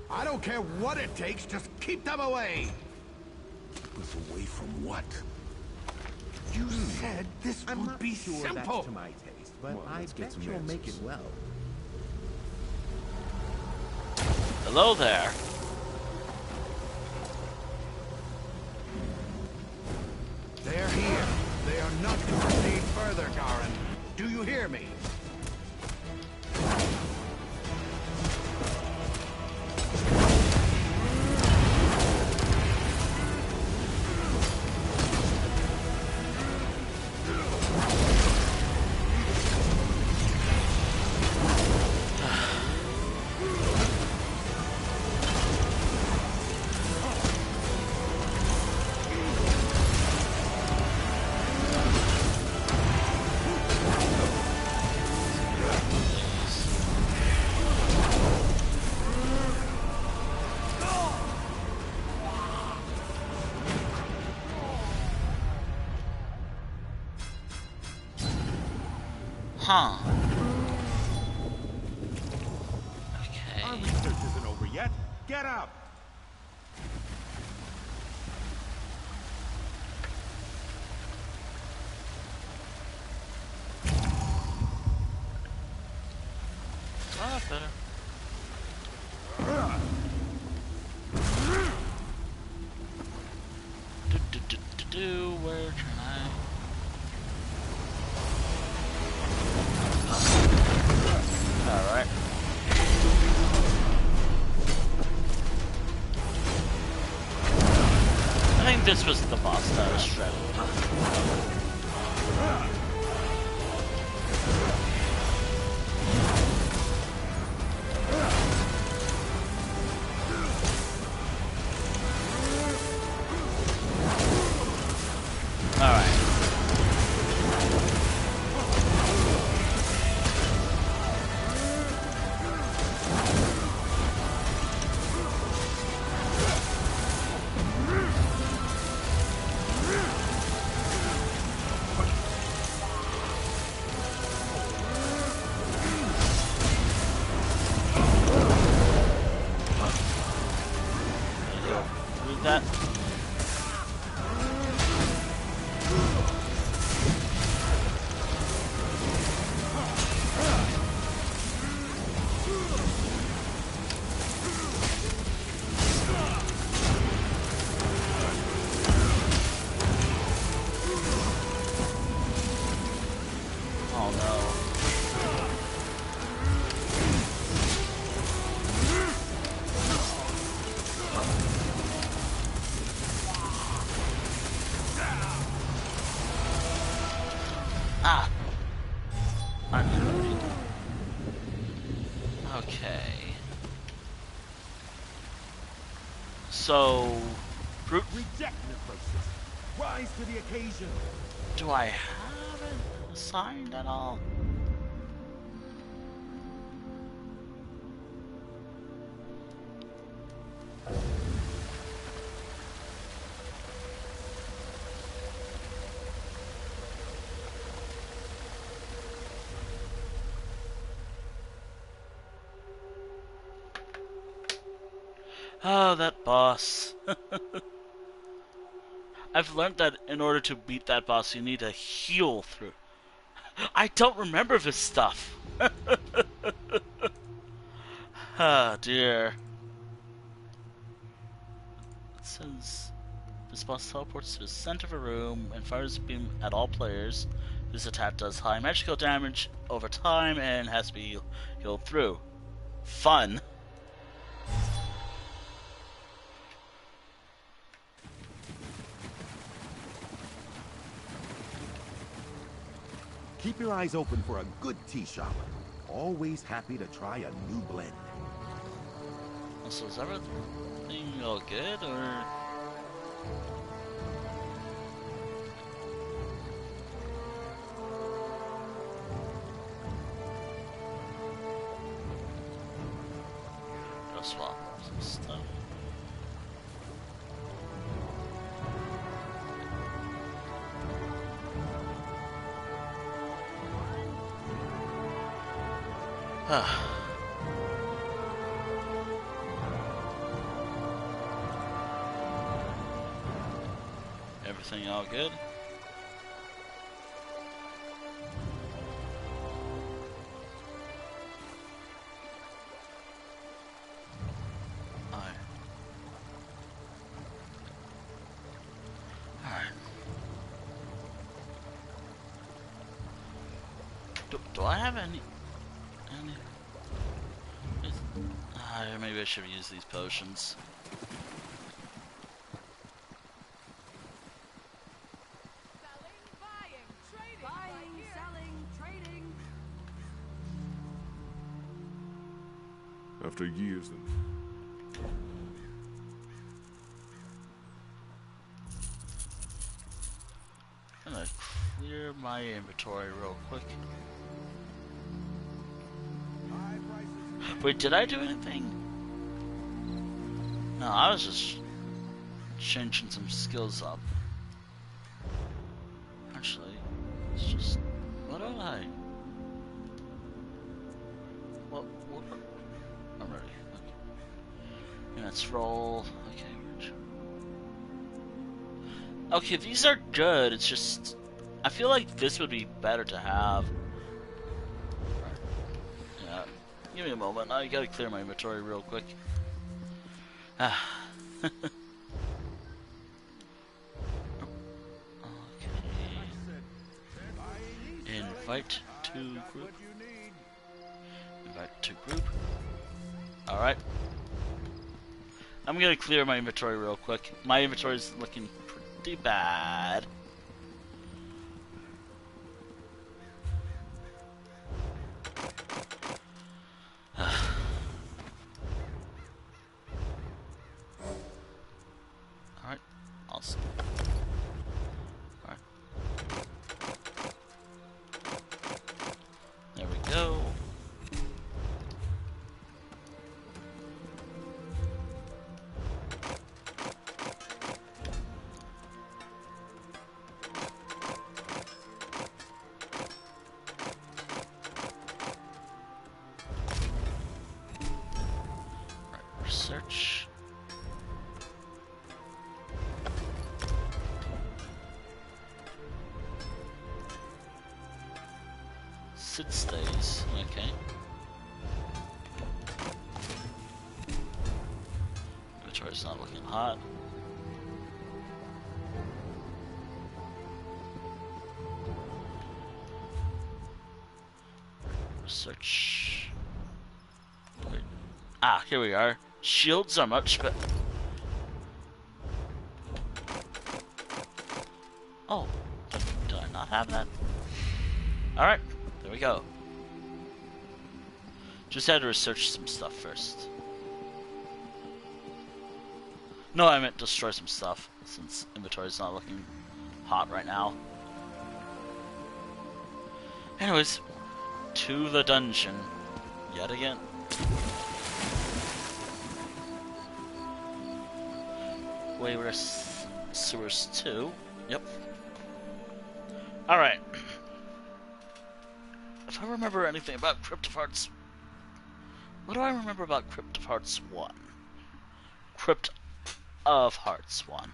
Speaker 7: I don't care what it takes, just keep them away!
Speaker 4: Keep us away from what?
Speaker 7: You said this
Speaker 8: I'm
Speaker 7: would
Speaker 8: not
Speaker 7: be
Speaker 8: sure
Speaker 7: simple!
Speaker 8: that's to my taste, but I bet you'll make it well.
Speaker 3: Hello there.
Speaker 7: They're here. They are not to proceed further, Garen. Do you hear me?
Speaker 3: Huh. Okay.
Speaker 13: Our research isn't over yet. Get up!
Speaker 3: Ah, better. Where can I? Alright. I think this was the boss that I was struggling with. That. Oh no. Ah! I'm hurried. Okay. So...
Speaker 13: Reject necrosis. Rise to the occasion.
Speaker 3: Do I have it assigned at all? Oh, that boss. I've learned that in order to beat that boss, you need to heal through. I don't remember this stuff. Ah, dear. It says this boss teleports to the center of a room and fires a beam at all players. This attack does high magical damage over time and has to be healed through. Fun.
Speaker 14: Keep your eyes open for a good tea shop. Always happy to try a new blend.
Speaker 3: So is everything all good, or...? Go swap some stuff. Everything all good? Do I have any? Maybe I should use these potions.
Speaker 13: After years and...
Speaker 3: I'm gonna clear my inventory real quick. Wait, did I do anything? No, I was just changing some skills up. Actually, it's just... What do I? What? I'm ready. Okay. Let's roll. Okay. Okay, these are good. It's just... I feel like this would be better to have. Yeah. Give me a moment. I gotta clear my inventory real quick. Okay. Invite to group. Invite to group. Alright. I'm gonna clear my inventory real quick. My inventory is looking pretty bad. Alright, awesome. Alright. There we go. Research. Sit stays, okay. Inventory's not looking hot. Research. Wait. Ah, here we are. Shields are much better. Oh, did I not have that? Alright, there we go. Just had to research some stuff first. No, I meant destroy some stuff, since inventory's not looking hot right now. Anyways, to the dungeon, yet again. Wayward Sewers 2. Yep. Alright. If I remember anything about Crypt of Hearts... What do I remember about Crypt of Hearts 1? Crypt of Hearts 1.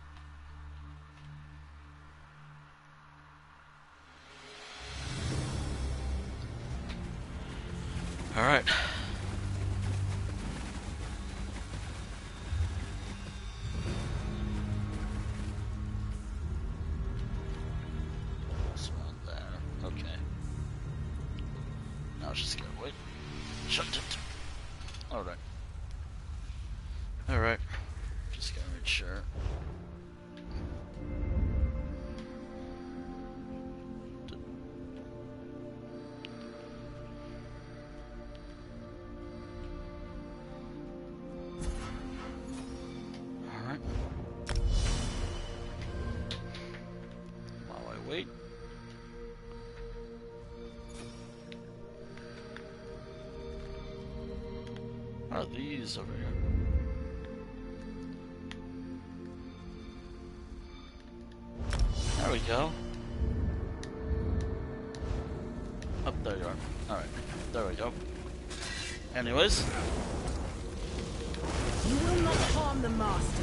Speaker 3: Alright. Okay. Now just gotta wait. Shut it. Alright. Alright. Just gotta make sure. Alright. While I wait. What are these over here? There we go. Up there you are. Alright, there we go. Anyways.
Speaker 2: You will not harm the masters.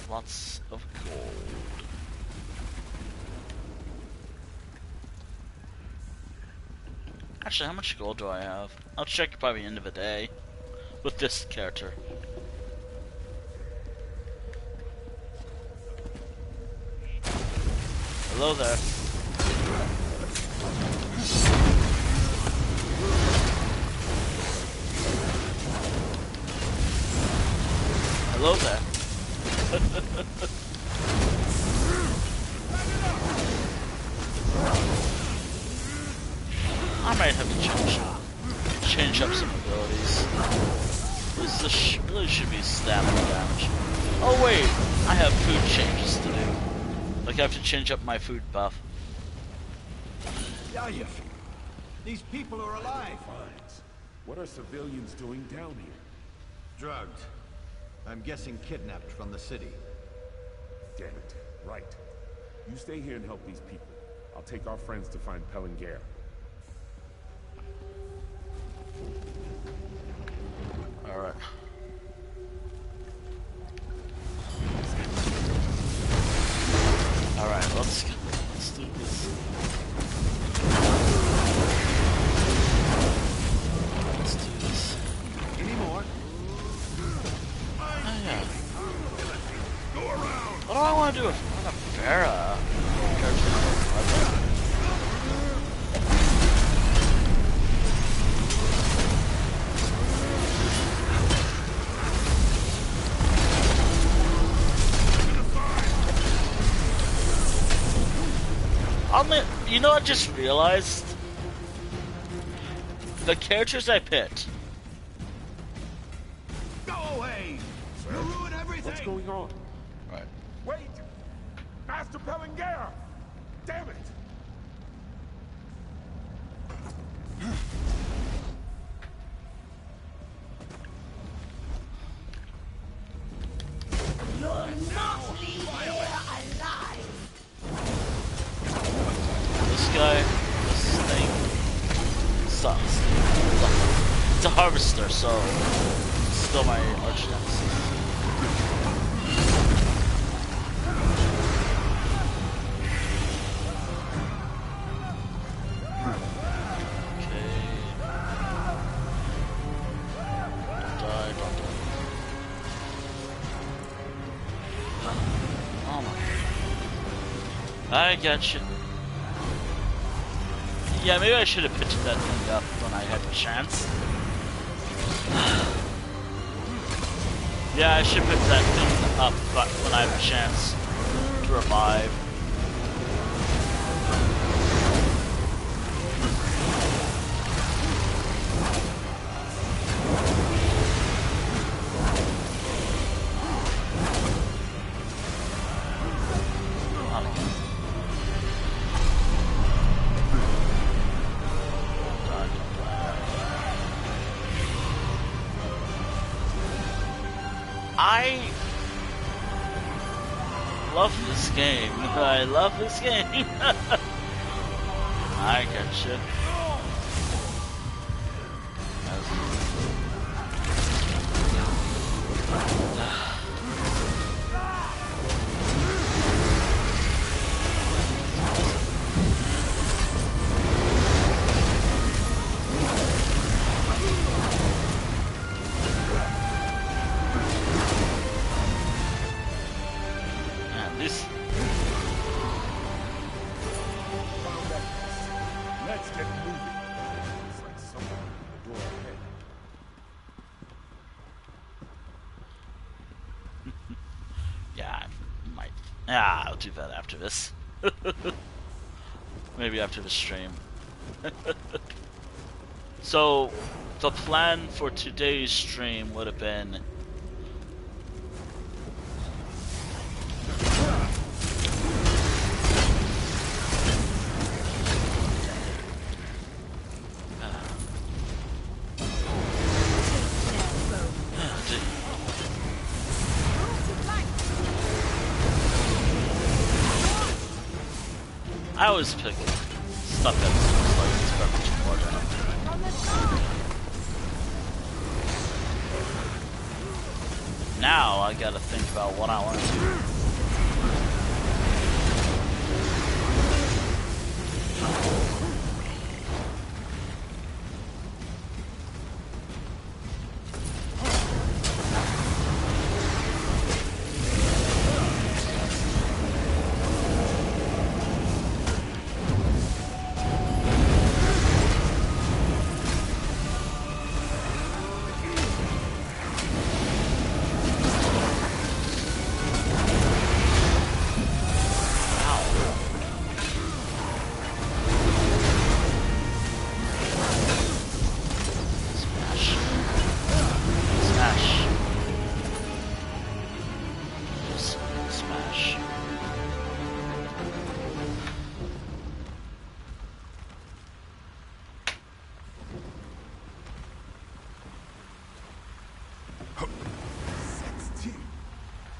Speaker 3: Lots of gold. Actually, how much gold do I have? I'll check by the end of the day with this character. Hello there. Hello there. I might have to change up some abilities. This really should be stamina damage. Oh wait, I have food changes to do. Like I have to change up my food buff.
Speaker 5: Yayev, these people are alive.
Speaker 13: What are civilians doing down here?
Speaker 5: Drugged. I'm guessing kidnapped from the city.
Speaker 13: Damn it. Right. You stay here and help these people. I'll take our friends to find Pellinger.
Speaker 3: Alright. Alright, let's do this. Let's do this.
Speaker 5: Any more?
Speaker 3: Oh yeah. What do I want to do with Vera? You know, I just realized the characters I picked.
Speaker 7: Go away! You ruin everything!
Speaker 13: What's going on?
Speaker 3: Right.
Speaker 13: Wait! Master Pellinger! Damn it!
Speaker 8: You're not leaving here alive!
Speaker 3: This guy, this thing, sucks. It's a harvester, so still my arch nemesis. I got you. Yeah, maybe I should have picked that thing up when I had the chance. Yeah, I should pick that thing up when I have a chance to revive. I love this game. I love this game. I get you. Yeah, I'll do that after this. Maybe after the stream. So, the plan for today's stream would have been... I always pick stuff that's like more down. Now I gotta think about what I want to do.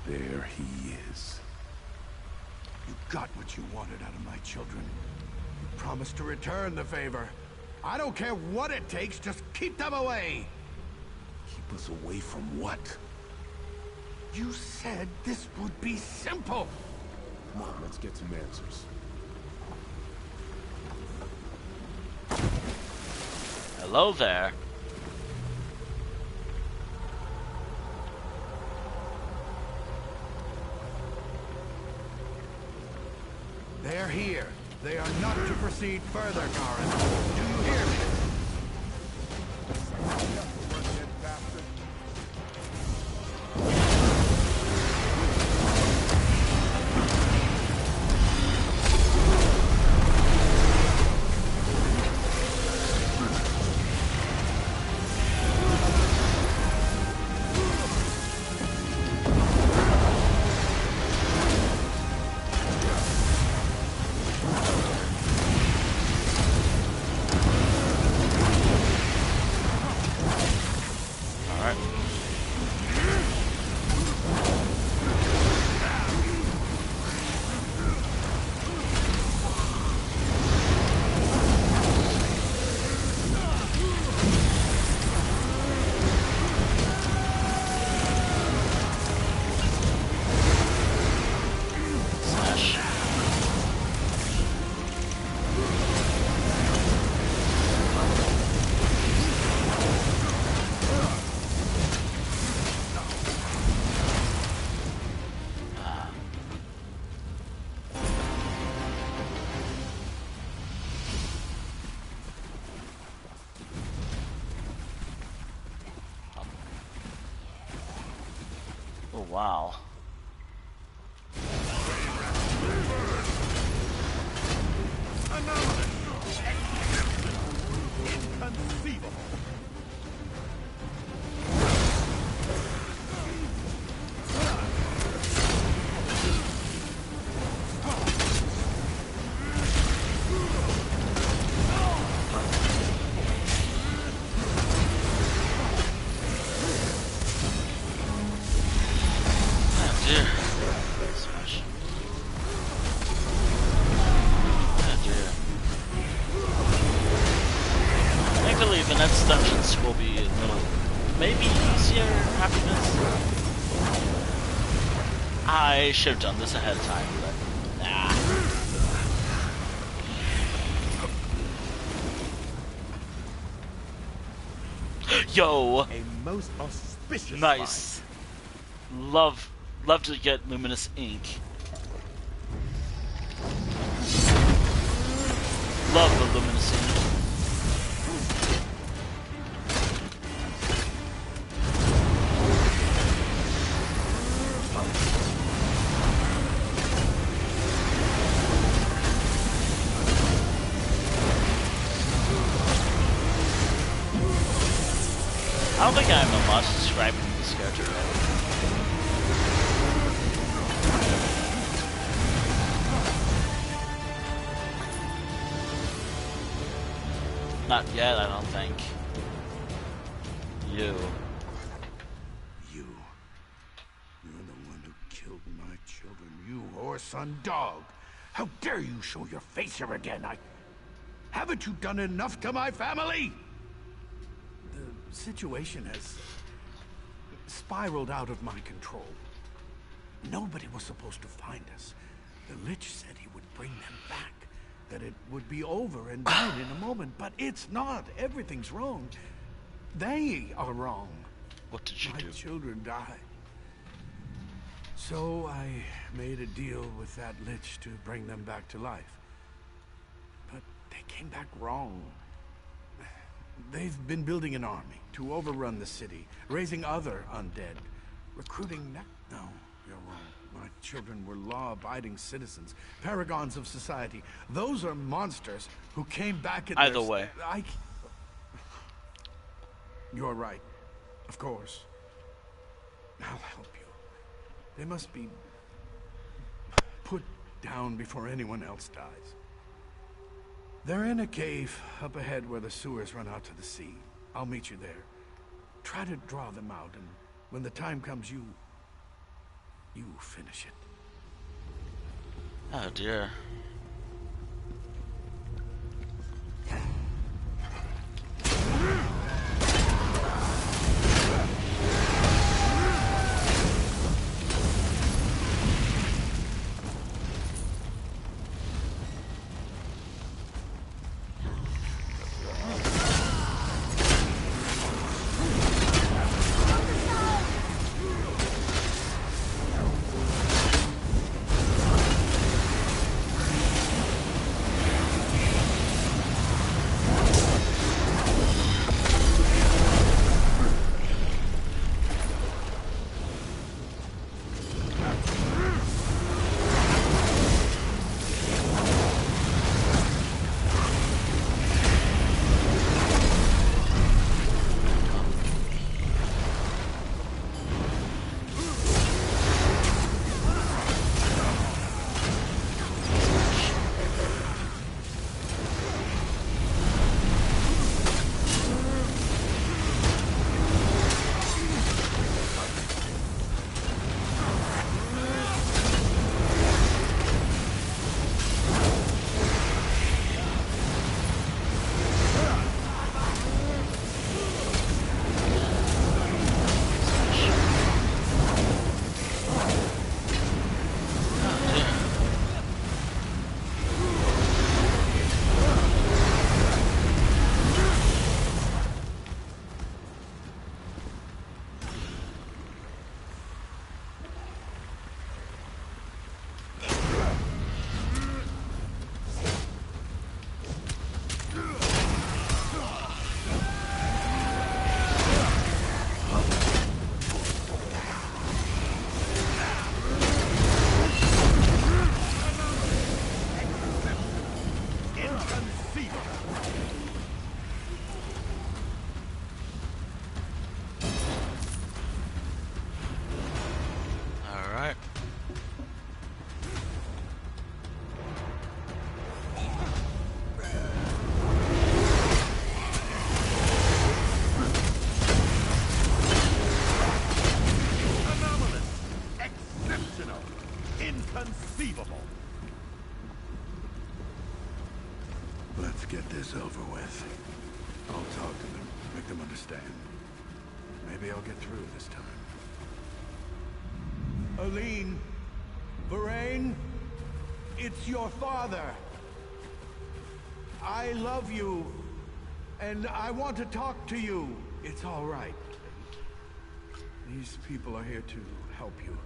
Speaker 7: There he is. You got what you wanted out of my children. You promised to return the favor. I don't care what it takes, just keep them away! Keep us away from what? You said this would be simple!
Speaker 13: Come on, let's get some answers.
Speaker 3: Hello there.
Speaker 7: They're here. They are not to proceed further, Garin. Do you hear me?
Speaker 3: Wow.
Speaker 7: Inconceivable.
Speaker 3: Dungeons will be a little, maybe easier after this. I should have done this ahead of time, but nah. Yo,
Speaker 14: a most auspicious
Speaker 3: nice. Find. Love to get luminous ink. Love the luminous ink. don't think I'm a much describing this character. Not yet, I don't think. You.
Speaker 7: You. You're the one who killed my children, you whoreson dog. How dare you show your face here again? Haven't you done enough to my family? The situation has spiraled out of my control. Nobody was supposed to find us. The Lich said he would bring them back. That it would be over and done in a moment, but it's not. Everything's wrong. They are wrong.
Speaker 3: What did you do?
Speaker 7: My children died. So I made a deal with that Lich to bring them back to life. But they came back wrong. They've been building an army to overrun the city, raising other undead, recruiting No, you're wrong. My children were law-abiding citizens, paragons of society. Those are monsters who came back in
Speaker 3: Either way.
Speaker 7: You're right. Of course. I'll help you. They must be put down before anyone else dies. They're in a cave up ahead where the sewers run out to the sea. I'll meet you there. Try to draw them out, and when the time comes, you finish it.
Speaker 3: Oh dear.
Speaker 7: Let's get this over with. I'll talk to them, make them understand. Maybe I'll get through this time. Aline! Varane! It's your father! I love you, and I want to talk to you. It's all right. These people are here to help you.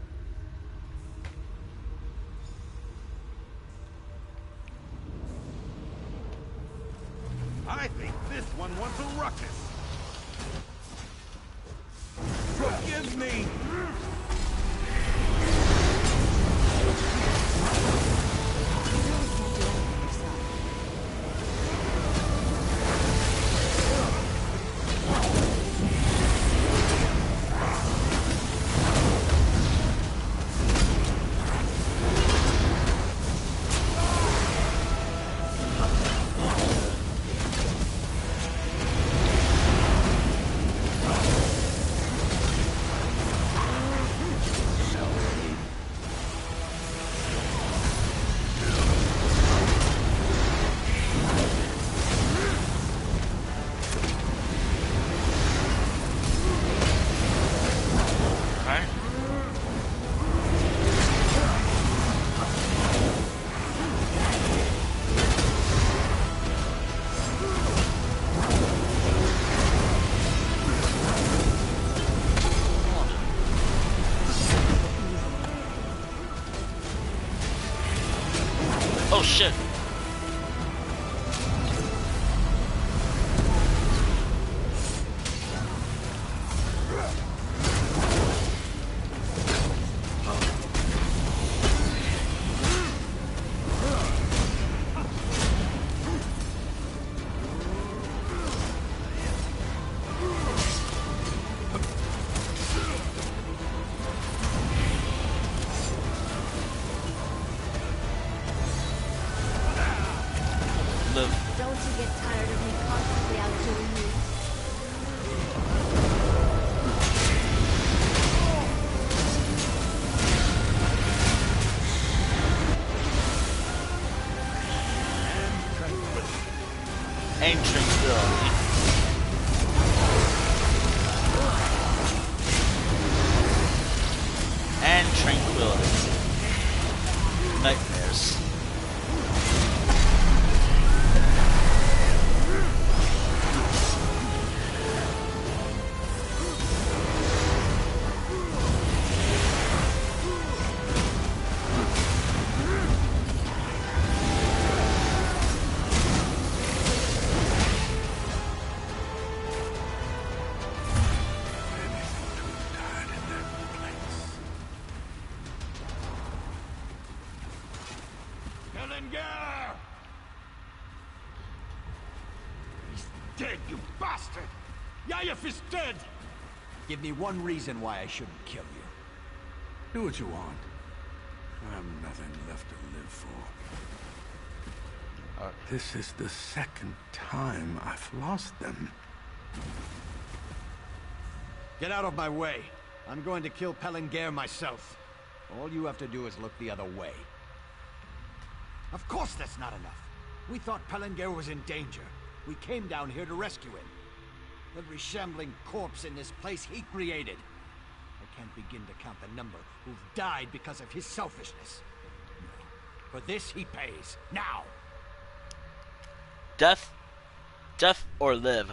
Speaker 14: I think this one wants a ruckus.
Speaker 7: Forgive me!
Speaker 3: shit!
Speaker 12: Don't you get tired of me constantly outdoing you?
Speaker 3: And tranquility. And tranquility. Nightmares.
Speaker 7: Dead, you bastard! Yayef is dead!
Speaker 5: Give me one reason why I shouldn't kill you.
Speaker 7: Do what you want. I have nothing left to live for. This is the second time I've lost them.
Speaker 5: Get out of my way. I'm going to kill Pelengare myself. All you have to do is look the other way. Of course that's not enough. We thought Pelengare was in danger. We came down here to rescue him. Every shambling corpse in this place he created. I can't begin to count the number who've died because of his selfishness. No. For this he pays. Now!
Speaker 3: Death? Death or live?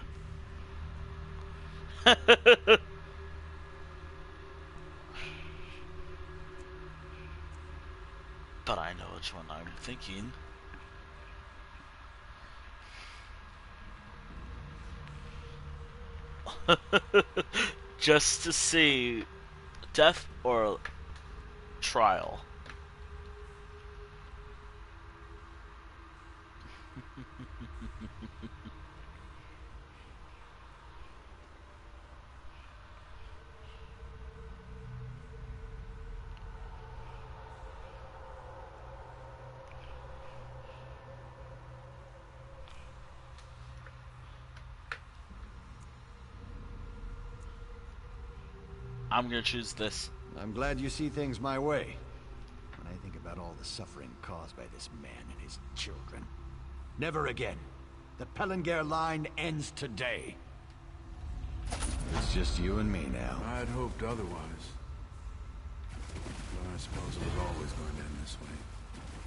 Speaker 3: But I know which one I'm thinking. Just to see death or trial. I'm gonna choose this.
Speaker 5: I'm glad you see things my way. When I think about all the suffering caused by this man and his children. Never again. The Pelengare line ends today. It's just you and me now.
Speaker 7: I'd hoped otherwise. But I suppose it was always going to end this way.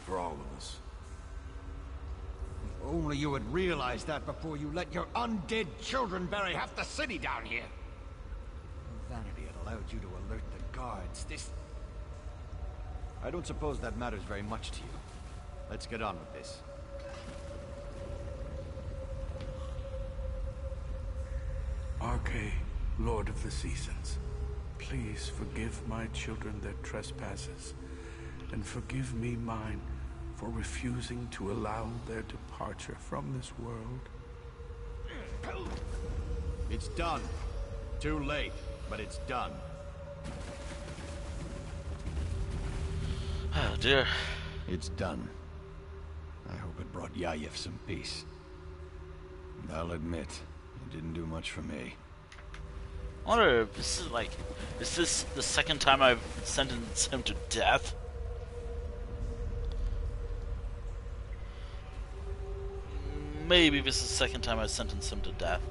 Speaker 7: For all of us.
Speaker 5: If only you had realized that before you let your undead children bury half the city down here. Vanity had allowed you to alert the guards. This... I don't suppose that matters very much to you. Let's get on with this.
Speaker 7: Arche, Lord of the Seasons, please forgive my children their trespasses, and forgive me mine for refusing to allow their departure from this world.
Speaker 5: It's done. Too late, but it's done.
Speaker 3: Oh dear.
Speaker 5: It's done. I hope it brought Yayef some peace. And I'll admit, it didn't do much for me.
Speaker 3: I wonder if this is like, is this the second time I've sentenced him to death? Maybe this is the second time I sentenced him to death.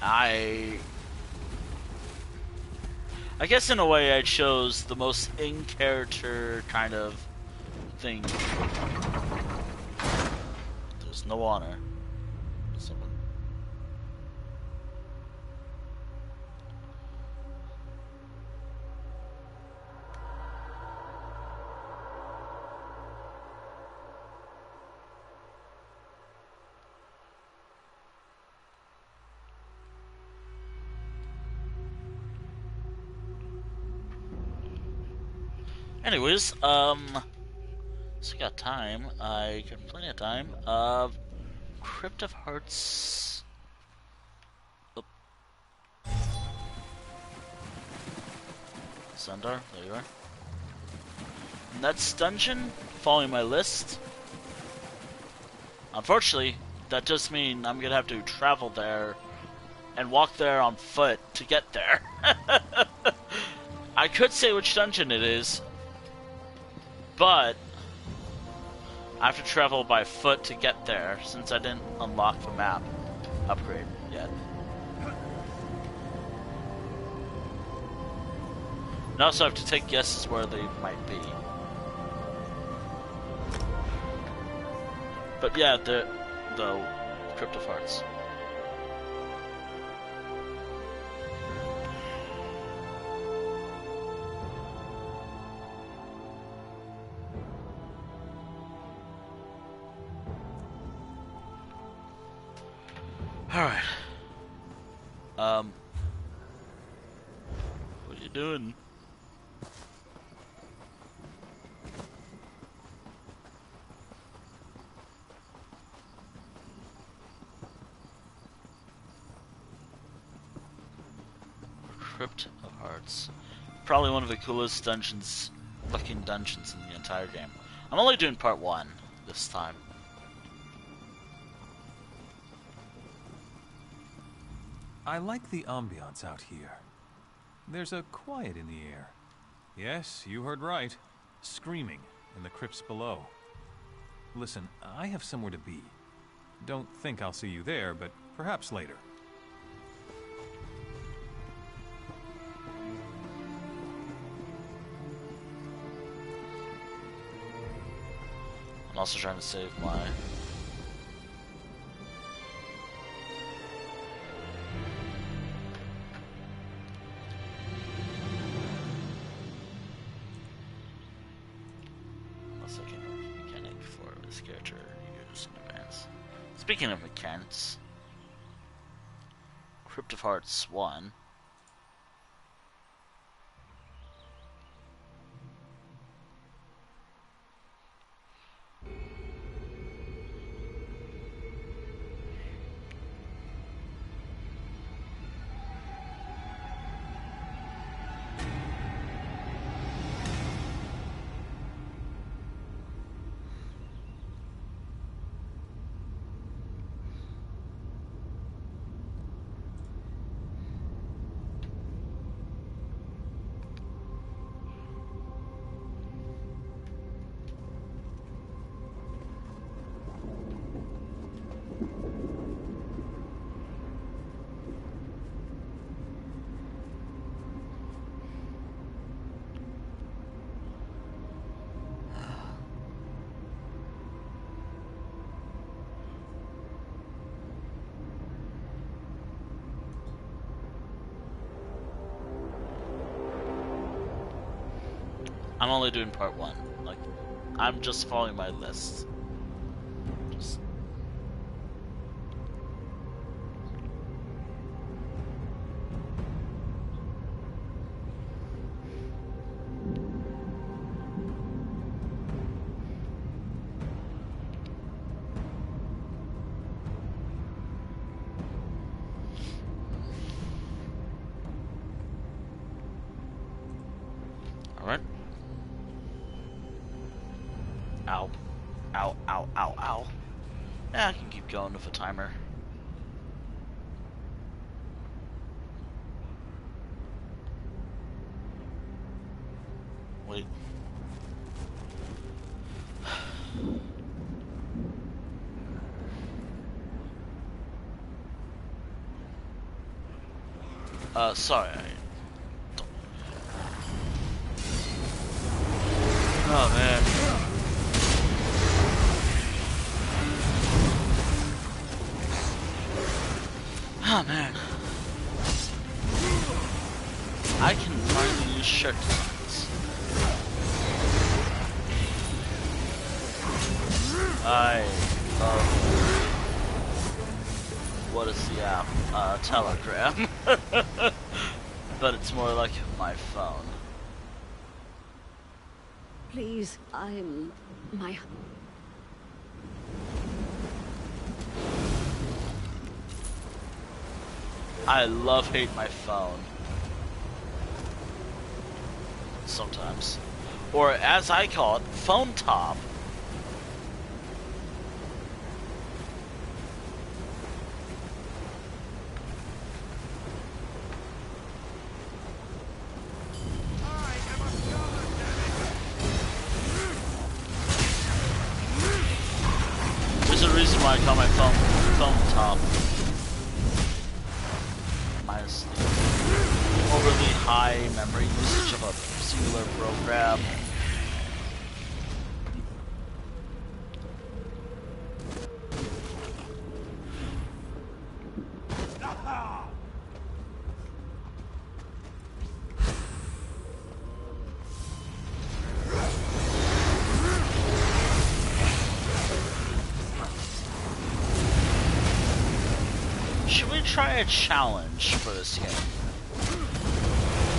Speaker 3: I guess in a way I chose the most in-character kind of thing. There's no honor. Someone. Anyways, so I got time. I got plenty of time. Crypt of Hearts. Oh. Sundar, there you are. Next dungeon, following my list. Unfortunately, that just means I'm gonna have to travel there and walk there on foot to get there. I could say which dungeon it is, but I have to travel by foot to get there since I didn't unlock the map upgrade yet. And also have to take guesses where they might be. But yeah, the Crypt of Hearts. Alright. What are you doing? Crypt of Hearts. Probably one of the coolest dungeons, looking dungeons in the entire game. I'm only doing part 1 this time.
Speaker 15: I like the ambiance out here. There's a quiet in the air. Yes, you heard right. Screaming in the crypts below. Listen, I have somewhere to be. Don't think I'll see you there, but perhaps later.
Speaker 3: I'm also trying to save my... mechanic for this character use in advance. Speaking of mechanics, Crypt of Hearts 1. I'm only doing part 1. Like, I'm just following my list. Just... Alright. Ow. Ow, ow, ow, ow. Yeah, I can keep going with a timer. Wait. Sorry. Oh, man. Oh man, I can finally use shirt designs. I what is the app? Telegram. But it's more like my phone.
Speaker 1: Please, my...
Speaker 3: I love-hate my phone. Sometimes. Or as I call it, phone top. There's a reason why I call my phone top. Minus the overly high memory usage of a singular program. Should we try a challenge for this game?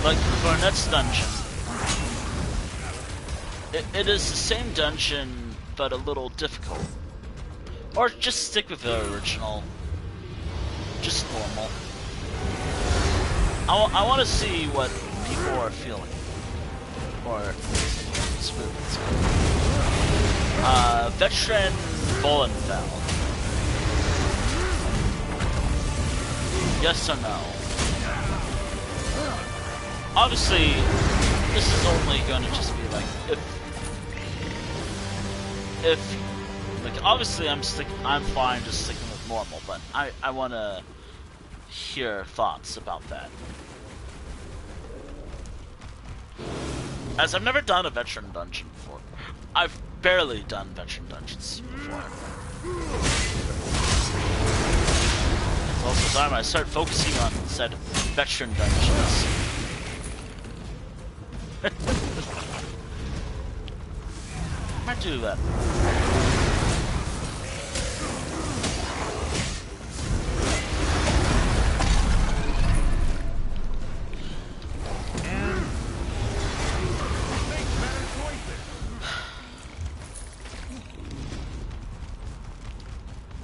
Speaker 3: Like Burnet's dungeon. It is the same dungeon, but a little difficult. Or just stick with the original. Just normal. I want to see what people are feeling. Or Veteran Bullenfell. Yes or no? Obviously, this is only going to just be like if like obviously I'm fine just sticking with normal, but I want to hear thoughts about that. As I've never done a veteran dungeon before. I've barely done veteran dungeons before. It's also time I start focusing on said veteran dungeons. Might do that.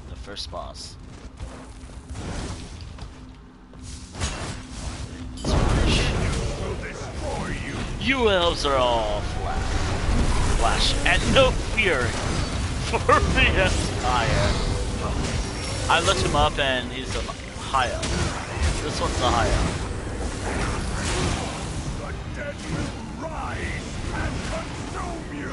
Speaker 3: The first boss. You elves are all flash and no fury for the Empire. I looked him up and he's a high elf. This one's a high elf.
Speaker 7: The dead will rise and consume you.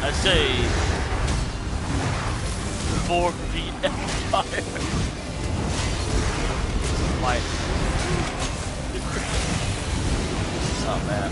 Speaker 3: I say for the Empire. Why? Oh man.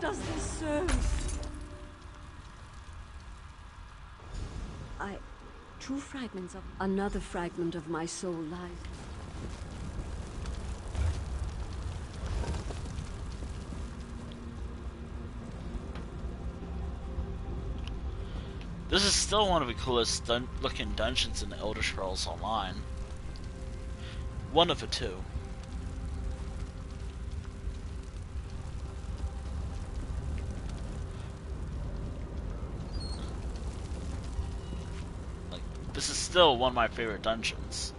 Speaker 1: Does this serve? Two fragments of another fragment of my soul lies.
Speaker 3: This is still one of the coolest looking dungeons in the Elder Scrolls Online. One of the two. This is still one of my favorite dungeons.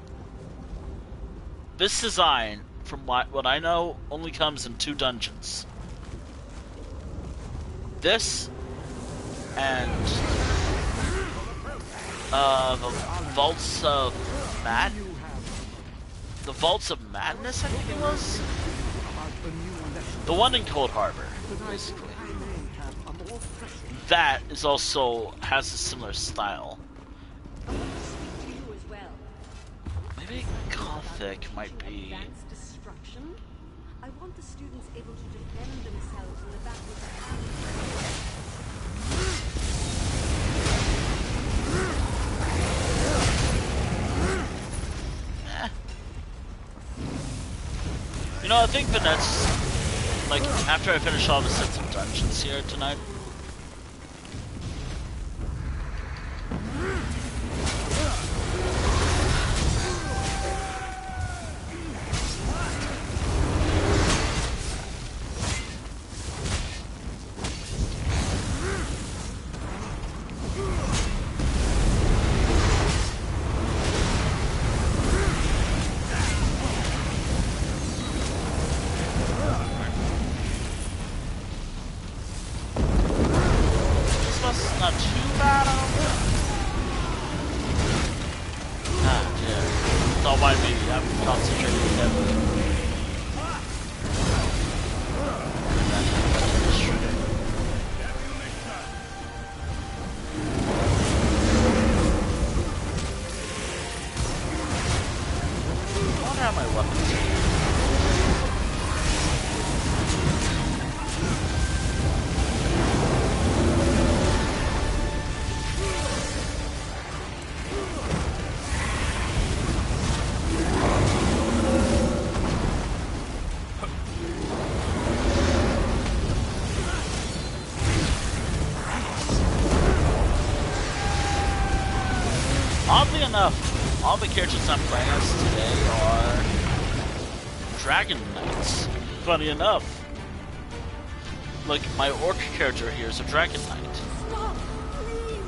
Speaker 3: This design, from what I know, only comes in two dungeons. This and the Vaults of the Vaults of Madness, I think it was. The one in Cold Harbor, basically. That is also has a similar style. Maybe Gothic might be.
Speaker 1: Advanced destruction? I want the students able to defend themselves in the battle of
Speaker 3: You know, I think Vanette's, like, after I finish all the sets of dungeons here tonight, not too bad, I don't think. Ah, dear. It's all by me. I'm concentrating heavily. What are my weapons? Oddly enough, all the characters I'm playing as today are Dragonknights. Funny enough. Like, my orc character here is a Dragonknight.
Speaker 1: Stop, please!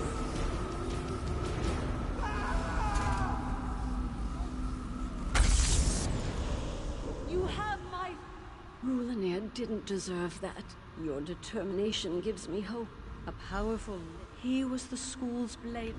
Speaker 1: You have my... Rulanir didn't deserve that. Your determination gives me hope. A powerful... He was the school's blade.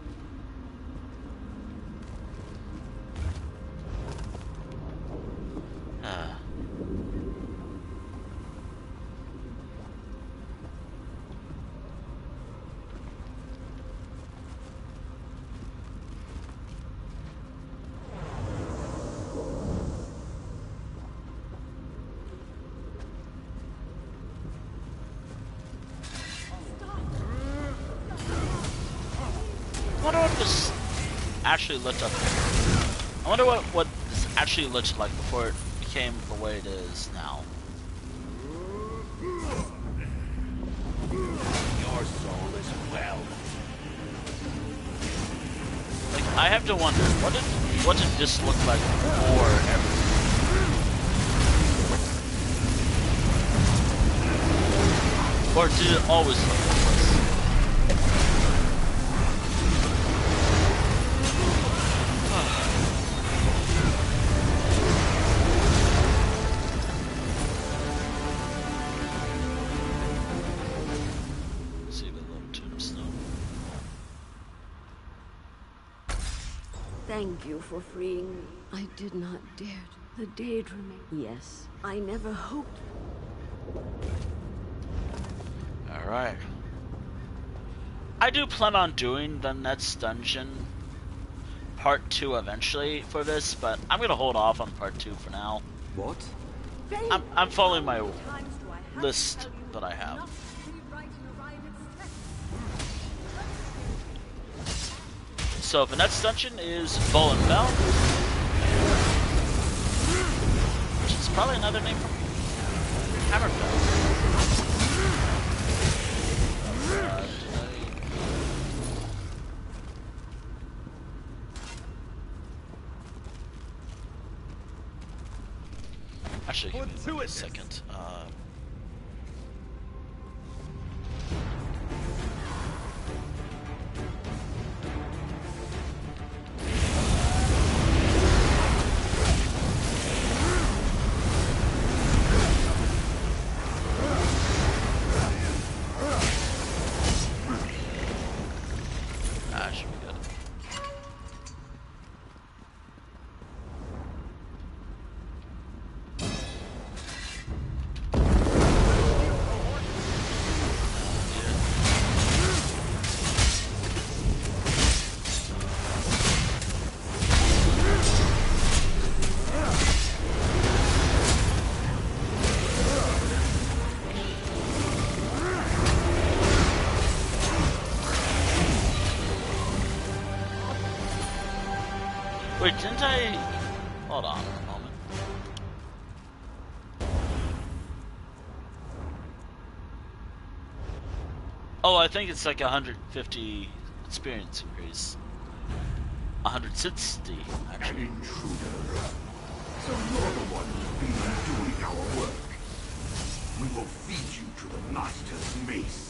Speaker 3: I wonder what this actually looked up. I wonder what this actually looked like before it became the way it is now.
Speaker 7: Your soul is well.
Speaker 3: Like, I have to wonder, what did this look like before everything? Or did it always look like this?
Speaker 1: Thank you for freeing me. I did not dare to. The daydreaming. Yes, I never hoped.
Speaker 3: Alright. I do plan on doing the next dungeon, part 2 eventually for this, but I'm gonna hold off on part 2 for now.
Speaker 5: What?
Speaker 3: I'm following my list that I have. So the next dungeon is Bull and Bell, which is probably another name for Hammerfell. Actually, give me a second. Should be good. wait, didn't I... Hold on a moment. Oh, I think it's like 150 experience increase. 160, actually.
Speaker 7: An intruder. So you're the one who's been doing our work. We will feed you to the Master's mace.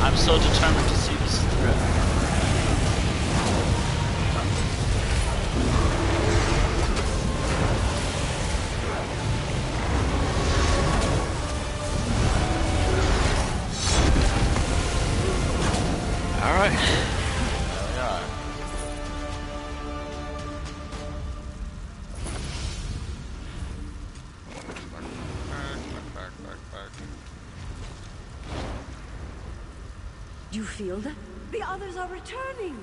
Speaker 3: I'm so determined to see this through. Alright. There we are.
Speaker 1: You feel that? The others are returning!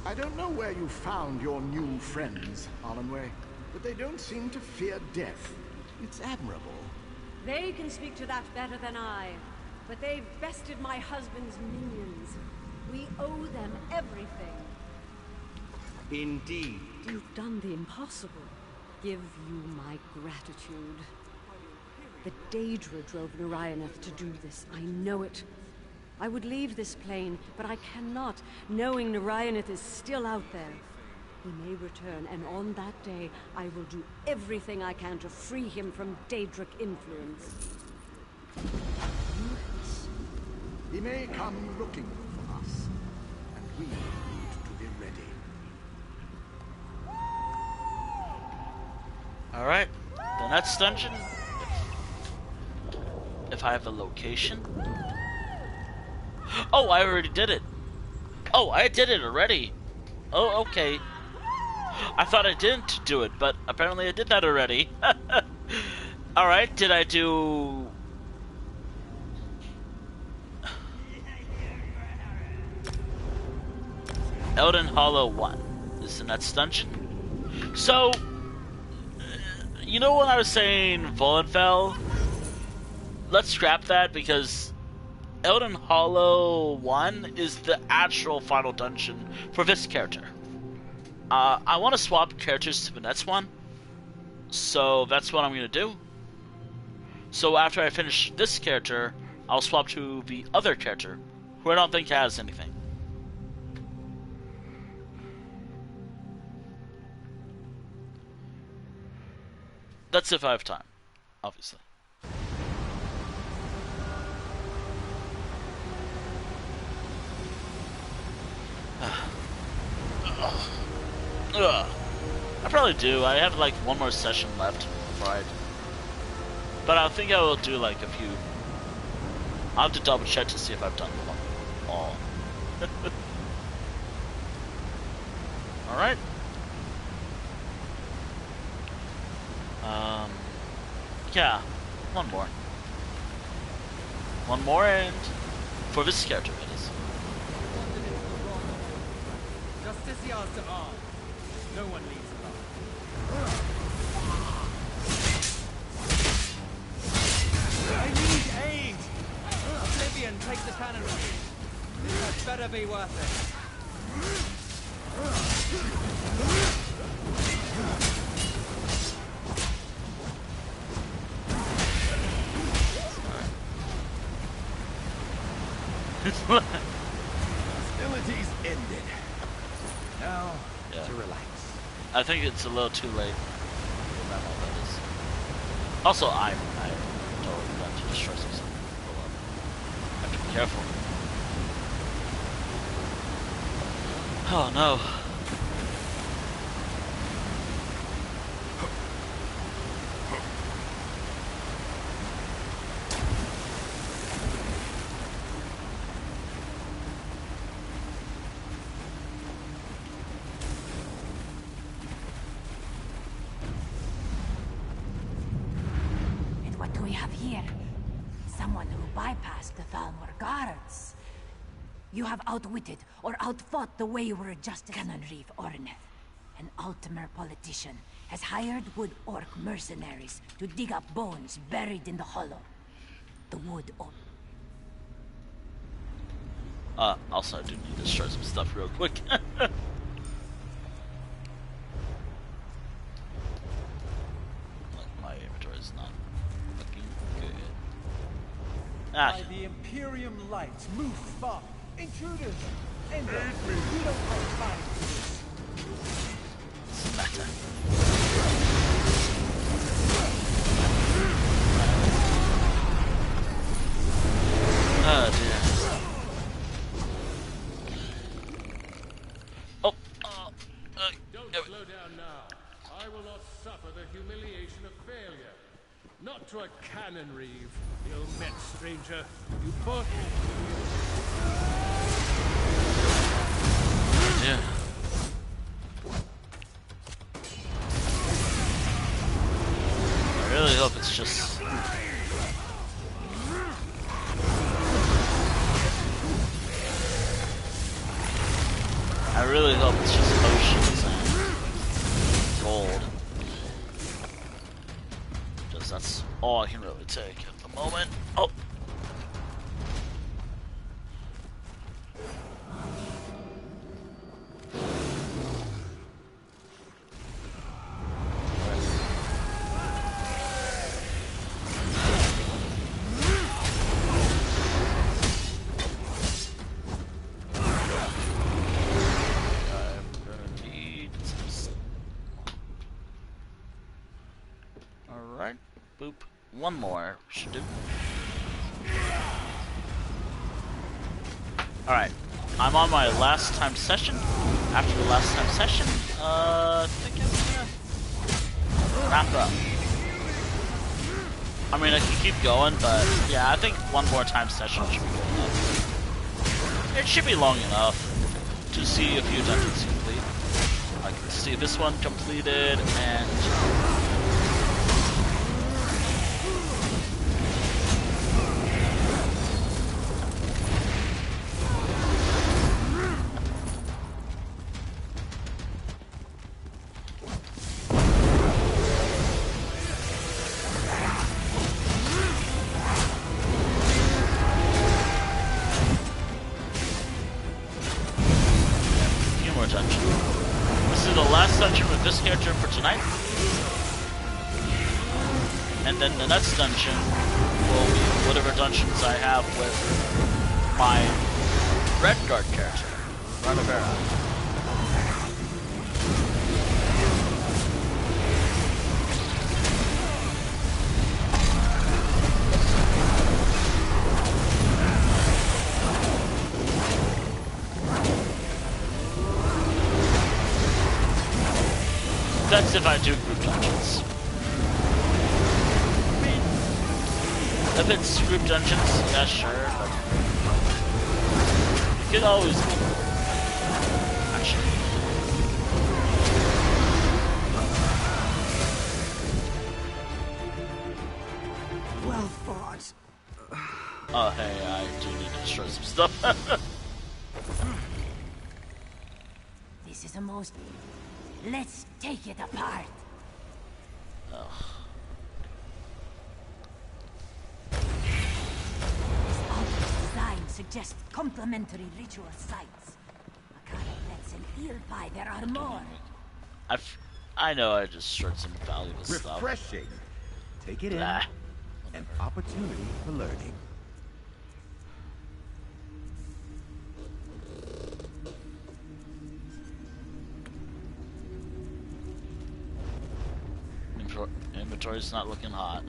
Speaker 14: I don't know where you found your new friends, Alanway, but they don't seem to fear death. It's admirable.
Speaker 1: They can speak to that better than I, but they've bested my husband's minions. We owe them everything.
Speaker 14: Indeed.
Speaker 1: You've done the impossible. Give you my gratitude. The Daedra drove Narayaneth to do this. I know it. I would leave this plane, but I cannot, knowing Narayaneth is still out there. He may return, and on that day, I will do everything I can to free him from Daedric influence.
Speaker 14: He may come looking for us, and we need to be ready.
Speaker 3: Alright, the next dungeon. If I have a location. Oh, I already did it. Oh, I did it already. Oh, okay. I thought I didn't do it, but apparently I did that already. Alright, did I do... Elden Hollow 1 is the next dungeon. So, you know when I was saying Völunnfell? Let's scrap that because Elden Hollow 1 is the actual final dungeon for this character. I want to swap characters to the next one, so that's what I'm going to do. So after I finish this character, I'll swap to the other character, who I don't think has anything. That's if I have time, obviously. I probably do. I have like one more session left before I... But I think I will do like a few... I'll have to double check to see if I've done them all. Alright. Yeah, one more. One more, and for this character, it is.
Speaker 16: Justiciars to arms. No one leaves alone. I need aid! Oblivion, take the cannon. This had better be worth it.
Speaker 14: Hostilities ended. Now, to relax.
Speaker 3: I think it's a little too late. Remember all that is. Also, I totally got to destroy some stuff. I have to be careful. Oh no.
Speaker 12: And what do we have here? Someone who bypassed the Thalmor guards. You have outwitted or outfought the wayward Justice Canon Reeve Orneth. An Ultimer politician has hired Wood Orc mercenaries to dig up bones buried in the hollow. The Wood Orc.
Speaker 3: Also I do need to destroy some stuff real quick. My inventory is not looking good. Ah.
Speaker 16: By the Imperium lights, move far. Intruders! Ender, we don't have time for this.
Speaker 3: What's the matter? Oh dear.
Speaker 17: Don't slow down now. I will not suffer the humiliation of failure. Not to a cannon reeve, ill met stranger. You poor...
Speaker 3: Yeah. I really hope it's just... I really hope it's just potions and gold. Because that's all I can really take at the moment. Oh! Boop. One more should do. Alright. I'm on my last time session. After the last time session, I think I'm gonna wrap up. I mean, I can keep going, but yeah, I think one more time session should be good enough. It should be long enough to see a few dungeons complete. I can see this one completed, and this character for tonight, and then the next dungeon will be whatever dungeons I have with my Red Guard character, Ranavera. That's if I do group dungeons. If it's group dungeons, yeah, sure, but you could always actually.
Speaker 14: Well fought.
Speaker 3: Oh,
Speaker 12: This is the most... Let's take it apart.
Speaker 3: Oh.
Speaker 12: This obvious design suggests complementary ritual sites. Macaronettes and eel pie, there are more.
Speaker 3: I know I just short some valuable stuff.
Speaker 4: Refreshing. Take it
Speaker 3: Blah.
Speaker 4: in. An opportunity for learning.
Speaker 3: Inventory's not looking hot.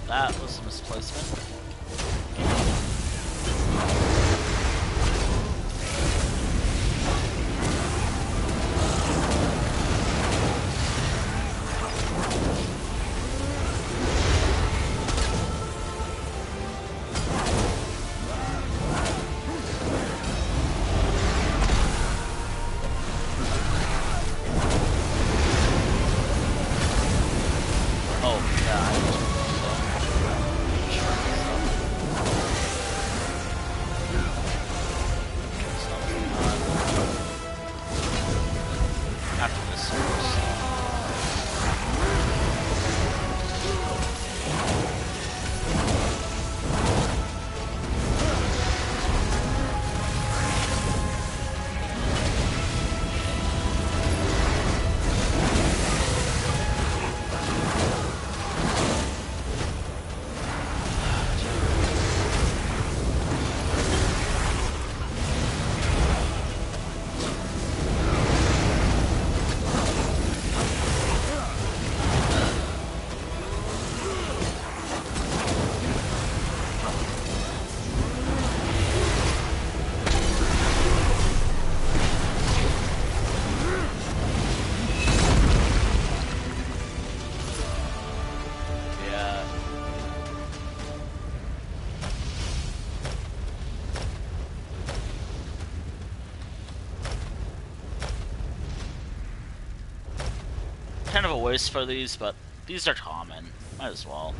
Speaker 3: That was a misplacement. Kind of a waste for these, but these are common. Might as well.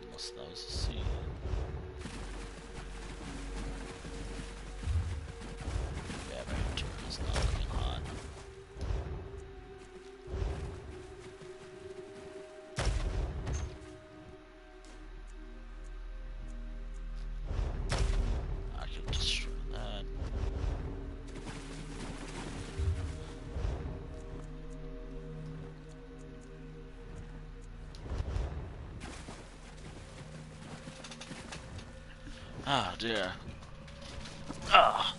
Speaker 3: Unless that was a seed. Yeah, my inventory is not looking hot. Oh dear. Ah.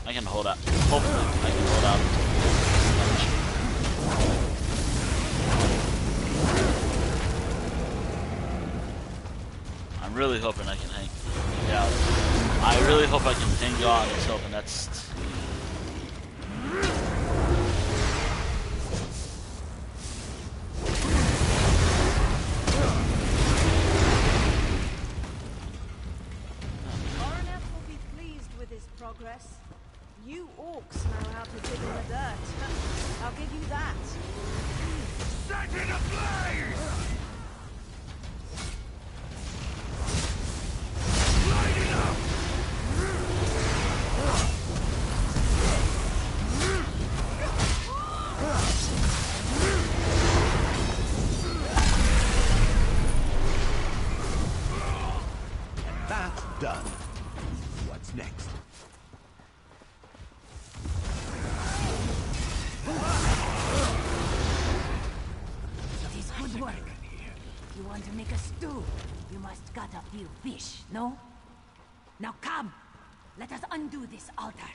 Speaker 3: I can hold out. Hopefully, I can hold out. I'm really hoping I can hang. Yeah. I really hope I can hang on until the next.
Speaker 2: progress. You orcs know how to dig in the dirt. I'll give you that.
Speaker 7: Set it ablaze! Light it up!
Speaker 4: That's done. What's next?
Speaker 12: It is good work. You want to make a stew? You must gut a few fish, no? Now come! Let us undo this altar.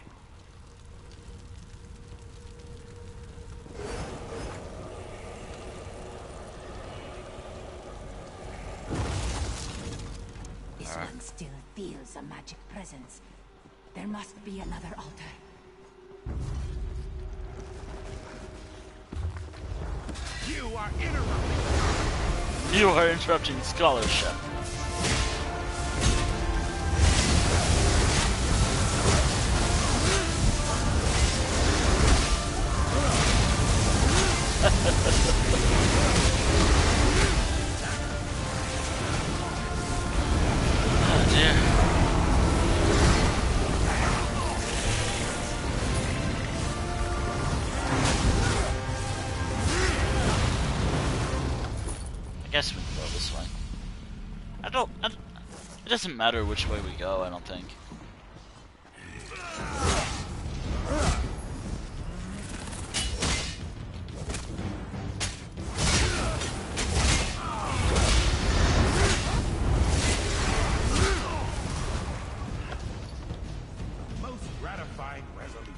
Speaker 12: This one still feels a magic presence. There must be another altar.
Speaker 7: You are interrupting.
Speaker 3: You are interrupting scholarship. Oh dear. I guess we can go this way. It doesn't matter which way we go, I don't think.
Speaker 7: Most gratifying resolution.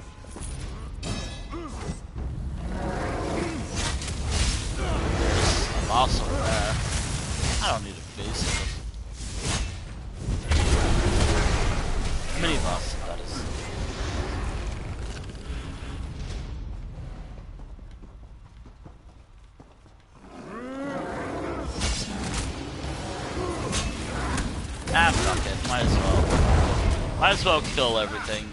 Speaker 3: I'm also there. I don't need a base of mini boss, that is. Ah, fuck it. Might as well. Might as well kill everything.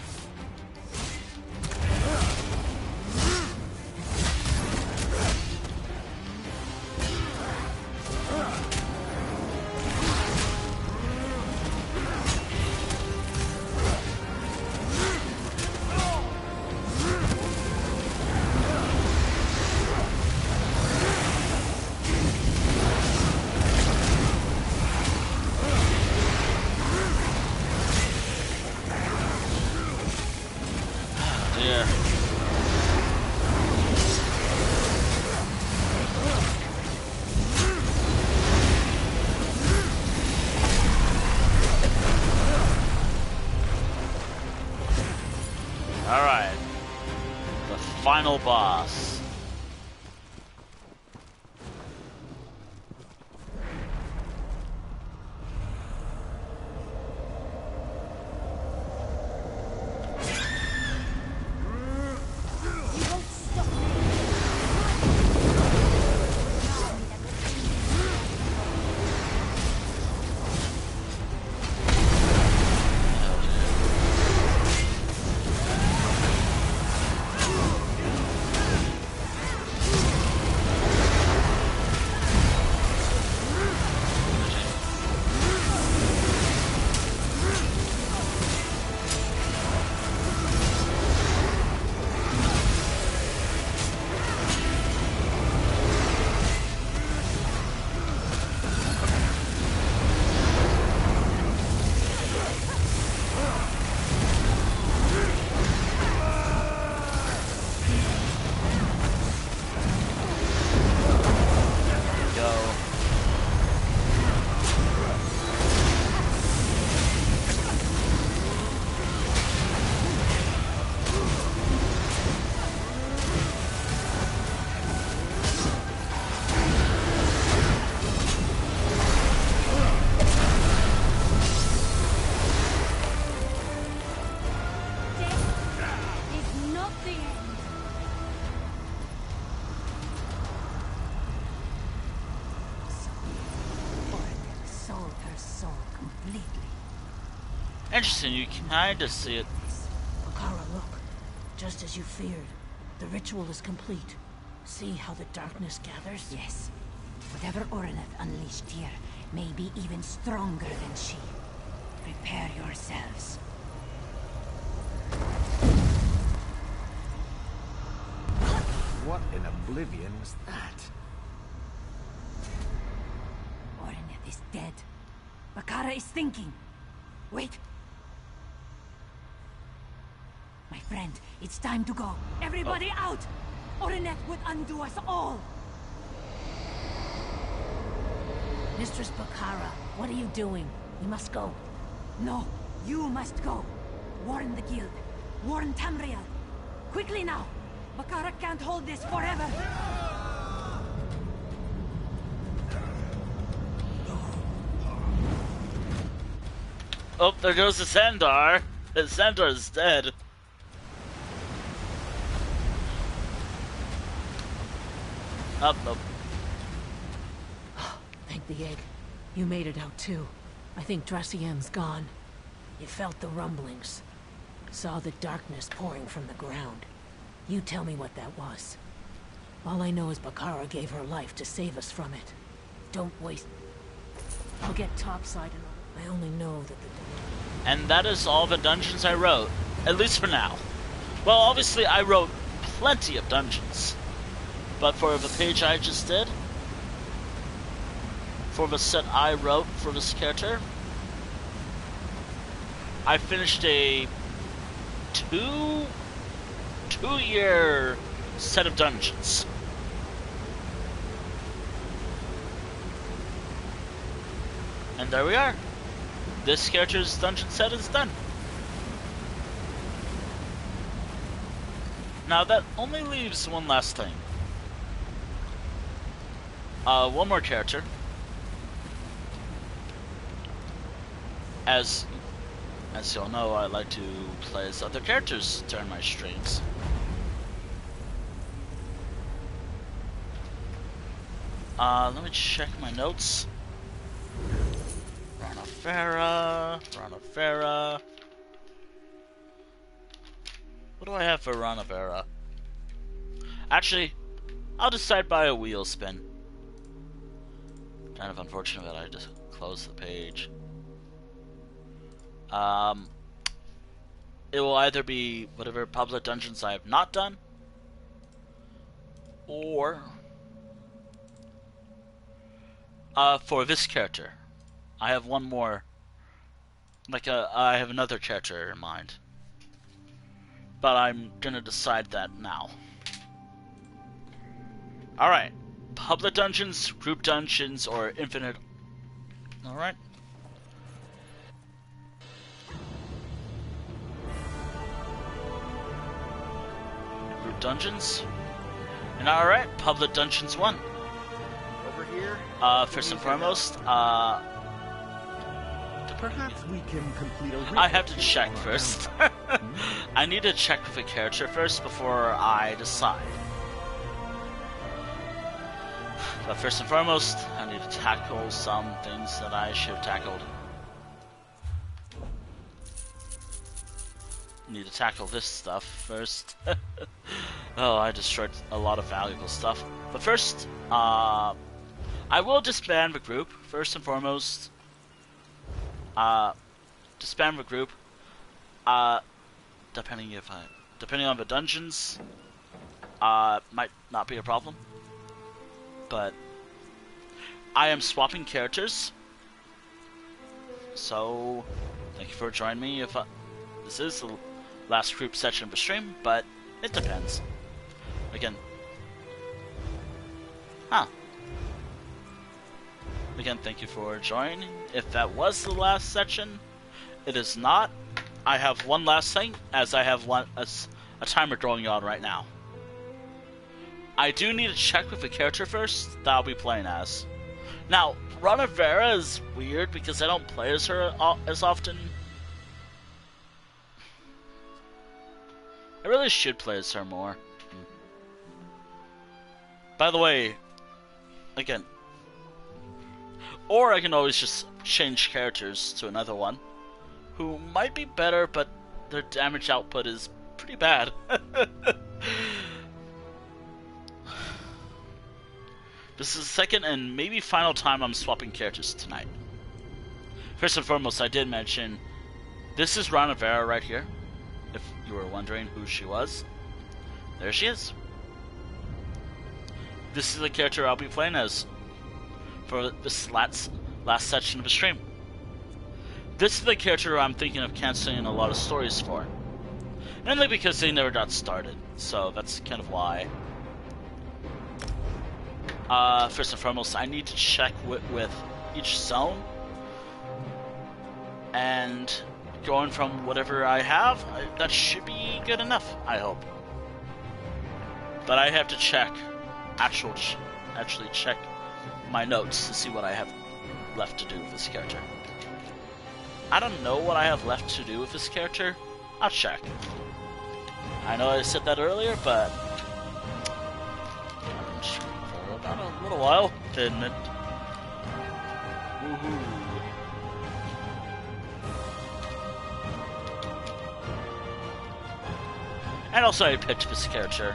Speaker 3: Dear. Alright. The final boss. Interesting, you kind of see it
Speaker 12: Just as you feared, the ritual is complete. See how the darkness gathers? Yes. Whatever Orineth unleashed here may be even stronger than she. Prepare yourselves.
Speaker 14: What in oblivion was that?
Speaker 12: Orineth is dead. Bakara is thinking. Wait. My friend, it's time to go. Everybody out! Orineth would undo us all! Mistress Bakara, what are you doing? We must go. No, you must go. Warn the guild. Warn Tamriel. Quickly now! Bakara can't hold this forever!
Speaker 3: Oh, there goes the Sandar. The Sandar is dead. Up, nope.
Speaker 2: Thank the egg. You made it out too. I think Dracien's gone. You felt the rumblings. Saw the darkness pouring from the ground. You tell me what that was. All I know is Bakara gave her life to save us from it. Don't waste... I'll get topside and all. I only know that the...
Speaker 3: And that is all the dungeons I wrote. At least for now. Well, obviously I wrote plenty of dungeons. But for the page I just did, for the set I wrote for this character, I finished a two-year set of dungeons. And there we are. This character's dungeon set is done. Now that only leaves one last thing. One more character. As you all know, I like to play as other characters during my streams. Let me check my notes. Ranavera. What do I have for Ranavera? Actually, I'll decide by a wheel spin. Kind of unfortunate that I just closed the page. It will either be whatever public dungeons I have not done, or for this character, I have one more. I have another character in mind, but I'm gonna decide that now. All right, public dungeons, group dungeons, or infinite. All right. Dungeons. And alright, Public Dungeons 1.
Speaker 14: Over here?
Speaker 3: First and foremost,
Speaker 14: perhaps we can complete a
Speaker 3: I have to check first. I need to check with the character first before I decide. But first and foremost, I need to tackle some things that I should have tackled. Need to tackle this stuff first. Oh, I destroyed a lot of valuable stuff. But first, I will disband the group. First and foremost, disband the group. Depending on the dungeons, might not be a problem. But I am swapping characters, so thank you for joining me. If this is the last group section of the stream, but it depends. Again, again, thank you for joining. If that was the last section, it is not. I have one last thing, as I have a timer going on right now. I do need to check with the character first that I'll be playing as. Now, Ranavera is weird because I don't play as her as often. I really should play as her more. By the way, again, or I can always just change characters to another one who might be better, but their damage output is pretty bad. This is the second and maybe final time I'm swapping characters tonight. First and foremost, I did mention this is Rhaenyra right here. If you were wondering who she was, there she is. This is the character I'll be playing as for this last section of the stream. This is the character I'm thinking of canceling a lot of stories for. Mainly because they never got started, so that's kind of why. First and foremost, I need to check with each zone. And going from whatever I have, that should be good enough, I hope. But I have to check, actually check my notes to see what I have left to do with this character. I don't know what I have left to do with this character. I'll check. I know I said that earlier, but I've been streaming for about a little while, didn't it? Woohoo! And also I picked this character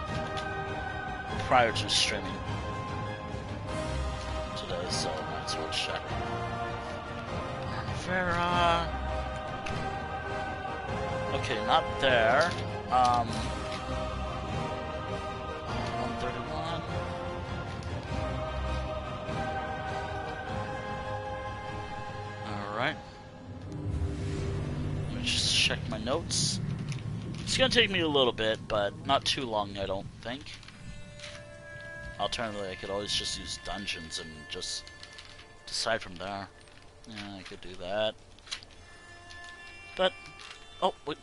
Speaker 3: prior to streaming today, so might as well check. Vera. Okay, not there. 131. Alright. Let me just check my notes. It's gonna take me a little bit, but not too long, I don't think. Alternatively, I could always just use dungeons and just decide from there. Yeah, I could do that. But, oh, wait.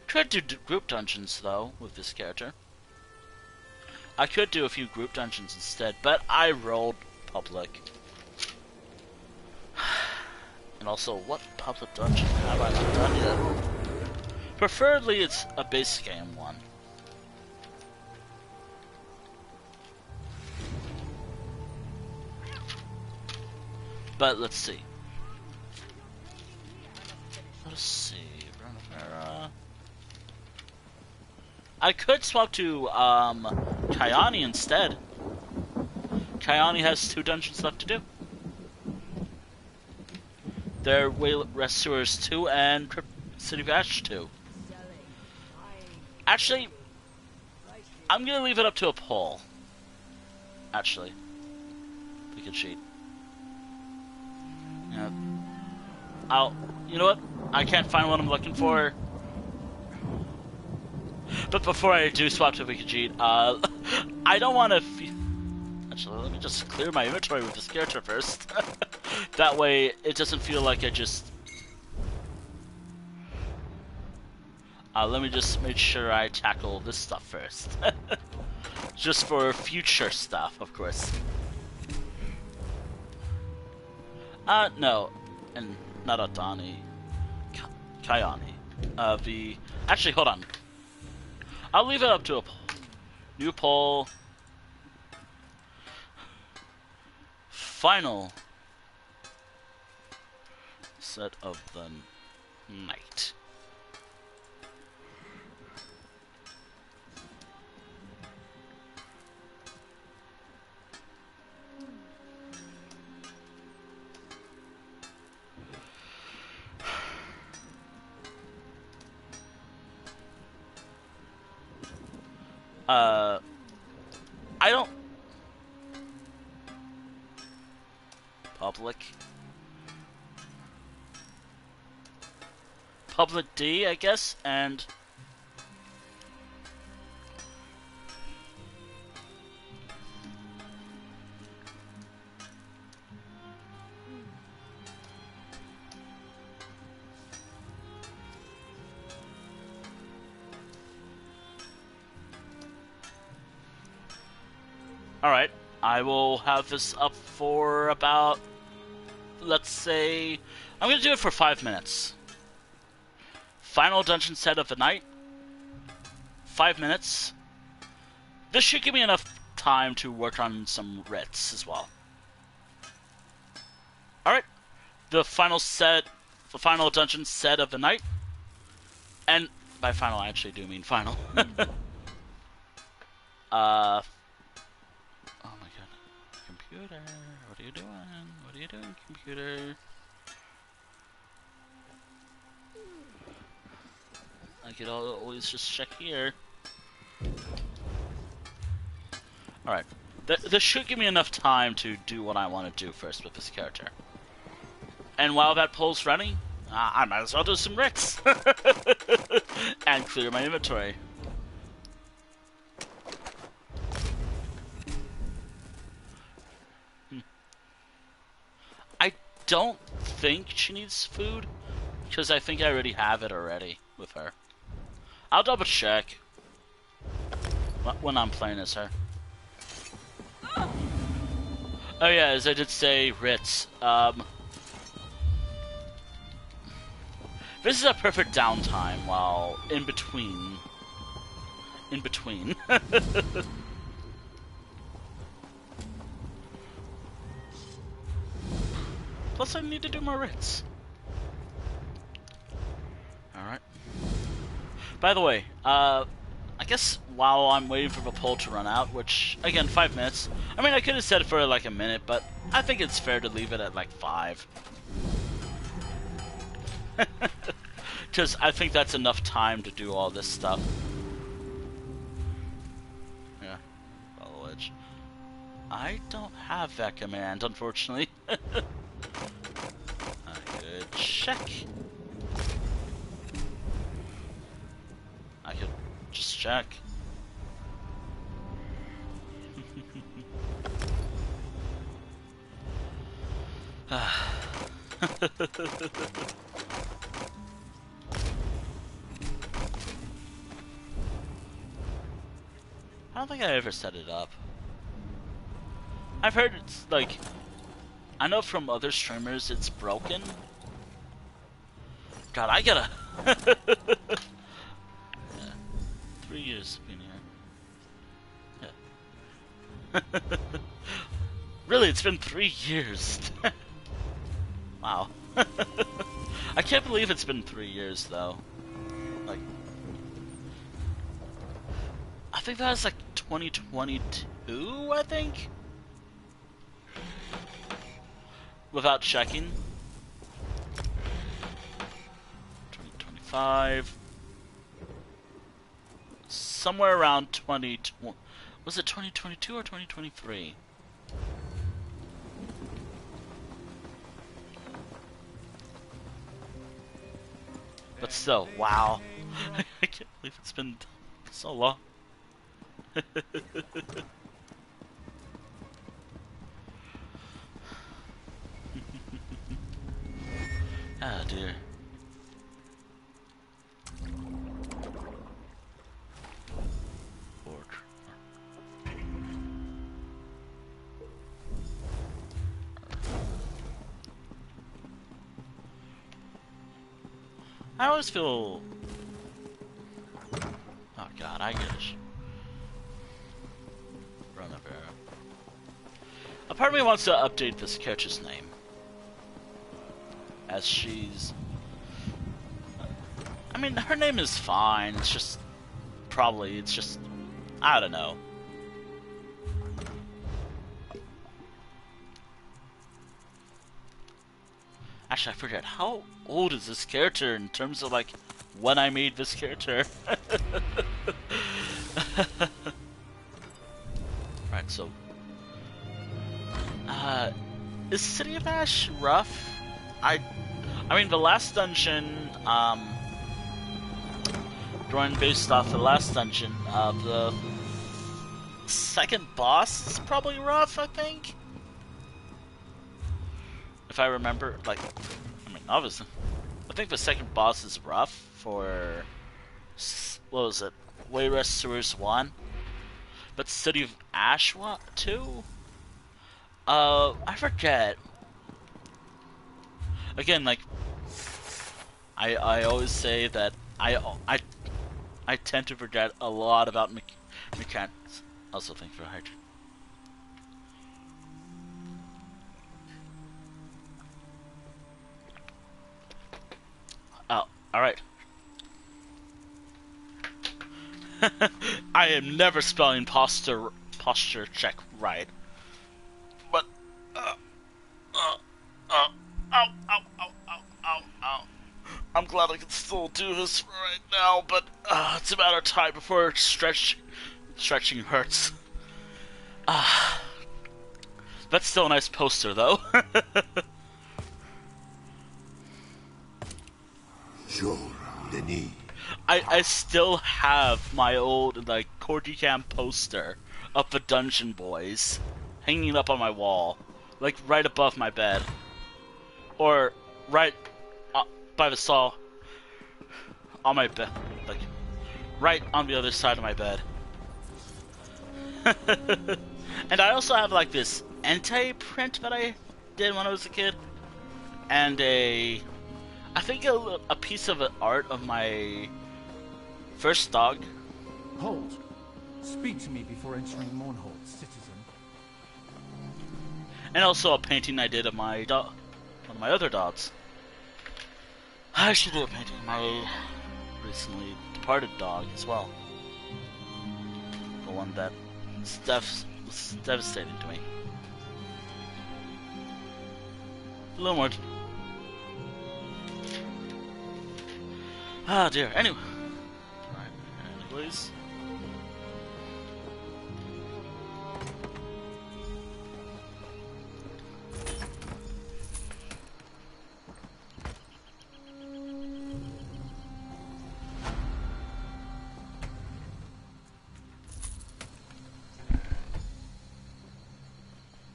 Speaker 3: Could do group dungeons, though, with this character. I could do a few group dungeons instead, but I rolled public. And also, what public dungeon have I not done yet? Preferably, it's a base game one. But let's see. Let's see. Rhaenyra. I could swap to Kayani instead. Kayani has 2 dungeons left to do. They're Way Rescuers 2 and City of Ash 2. Actually, I'm gonna leave it up to a poll. Actually, we can cheat. Yeah. You know what? I can't find what I'm looking for. But before I do swap to Wikijit, I don't want to. Actually, let me just clear my inventory with this character first. That way, it doesn't feel like I just. Let me just make sure I tackle this stuff first. Just for future stuff, of course. No. And not Adani. Kayani. Actually, hold on. I'll leave it up to a poll. New poll. Final set of the night. I don't... Public D, I guess, and... Alright, I will have this up for about, let's say, I'm going to do it for 5 minutes. Final dungeon set of the night. 5 minutes. This should give me enough time to work on some writs as well. Alright, the final dungeon set of the night. And by final, I actually do mean final. Oh my god. Computer, what are you doing? What are you doing, computer? I could always just check here. Alright. This should give me enough time to do what I want to do first with this character. And while that poll's running, I might as well do some writs. And clear my inventory. I don't think she needs food, because I think I already have it already with her. I'll double check when I'm playing as her. Oh yeah, as I did say, writs. This is a perfect downtime while in between. Plus I need to do more writs. Alright. By the way, I guess while I'm waiting for the poll to run out, which, again, 5 minutes. I mean, I could have said it for like a minute, but I think it's fair to leave it at like 5. Because I think that's enough time to do all this stuff. Yeah, follow edge. I don't have that command, unfortunately. I could check. I could just check. I don't think I ever set it up. I've heard it's like, I know from other streamers it's broken. God, I gotta. Yeah. 3 years being here. Yeah. Really, it's been 3 years. Wow. I can't believe it's been 3 years though. Like, I think that was like 2022, I think? Without checking. 2025. Somewhere around 2020. Was it 2022 or 2023? But still, wow. I can't believe it's been so long. Ah, dear. I always feel... Oh god, I get it. Run up arrow. A part of me wants to update this character's name. As she's... I mean, her name is fine, it's just... Probably, it's just... I don't know. Actually, I forget, how old is this character in terms of, like, when I made this character? Right, so... is City of Ash rough? I mean, the last dungeon, drawing based off the last dungeon, the second boss is probably rough, I think? If I remember, like, I mean, obviously, I think the second boss is rough for, what was it, Wayrest Sewers 1? But City of Ash 2? I forget. Again, like, I always say that I tend to forget a lot about mechanics. Also, thank you for hydrating. Oh, alright. I am never spelling posture check right. But ow, ow, ow, ow. I'm glad I can still do this right now, but it's a matter of time before stretching hurts. That's still a nice poster, though.
Speaker 7: Sure, Denis.
Speaker 3: I still have my old, like, Cordicam poster of the Dungeon Boys hanging up on my wall. Like, right above my bed. Or right by the saw on my bed. Like, right on the other side of my bed. And I also have, like, this anti-print that I did when I was a kid. And I think a piece of art of my first dog.
Speaker 16: Hold. Speak to me before entering Mournhold, citizen.
Speaker 3: And also a painting I did of my dog, one of my other dogs. I should do a painting of my recently departed dog as well. The one that was devastating to me. A little more. Ah, dear. Anyway. Alright, anyways.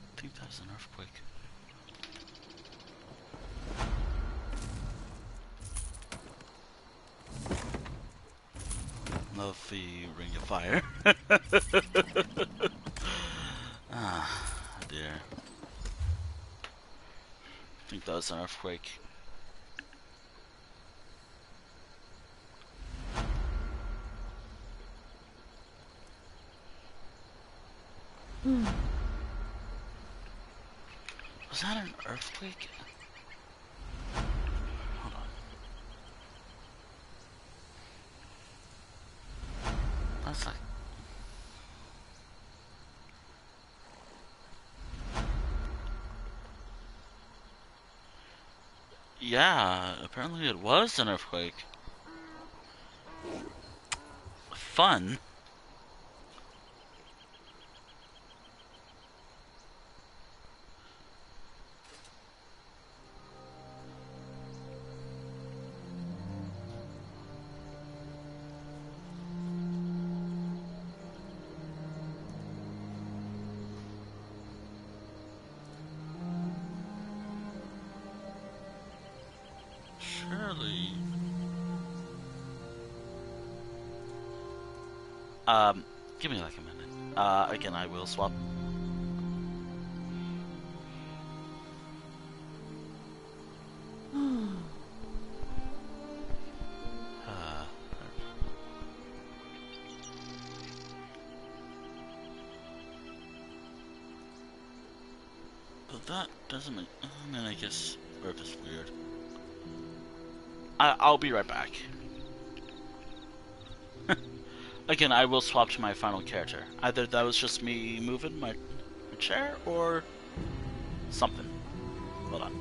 Speaker 3: I think that was an earthquake. Love the Ring of Fire. Ah, dear. I think that was an earthquake. Was that an earthquake? Hold on. That's like... Yeah, apparently it was an earthquake. Fun. Surely. Give me like a minute. Again, I will swap. But that doesn't make... I mean, I guess Earth is weird. I'll be right back. Again, I will swap to my final character. Either that was just me moving my chair, or something. Hold on.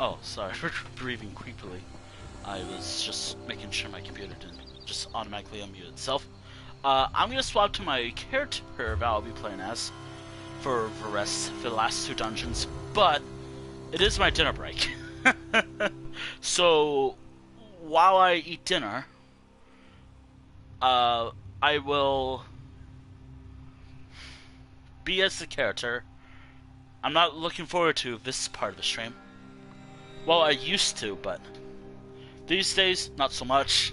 Speaker 3: Oh, sorry for breathing creepily. I was just making sure my computer didn't just automatically unmute itself. I'm gonna swap to my character that I'll be playing as for the rest, for the last 2 dungeons, but it is my dinner break. So, while I eat dinner, I will be as the character. I'm not looking forward to this part of the stream. Well, I used to, but these days, not so much.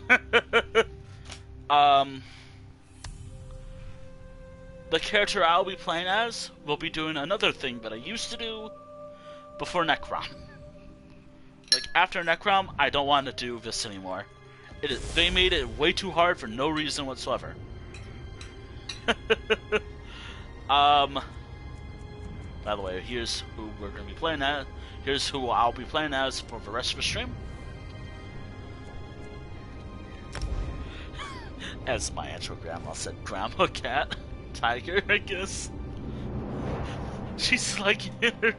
Speaker 3: The character I'll be playing as will be doing another thing that I used to do before Necrom. Like, after Necrom, I don't want to do this anymore. They made it way too hard for no reason whatsoever. By the way, here's who we're going to be playing as. Here's who I'll be playing as for the rest of the stream. As my actual grandma said, grandma cat. Tiger, I guess. She's like in her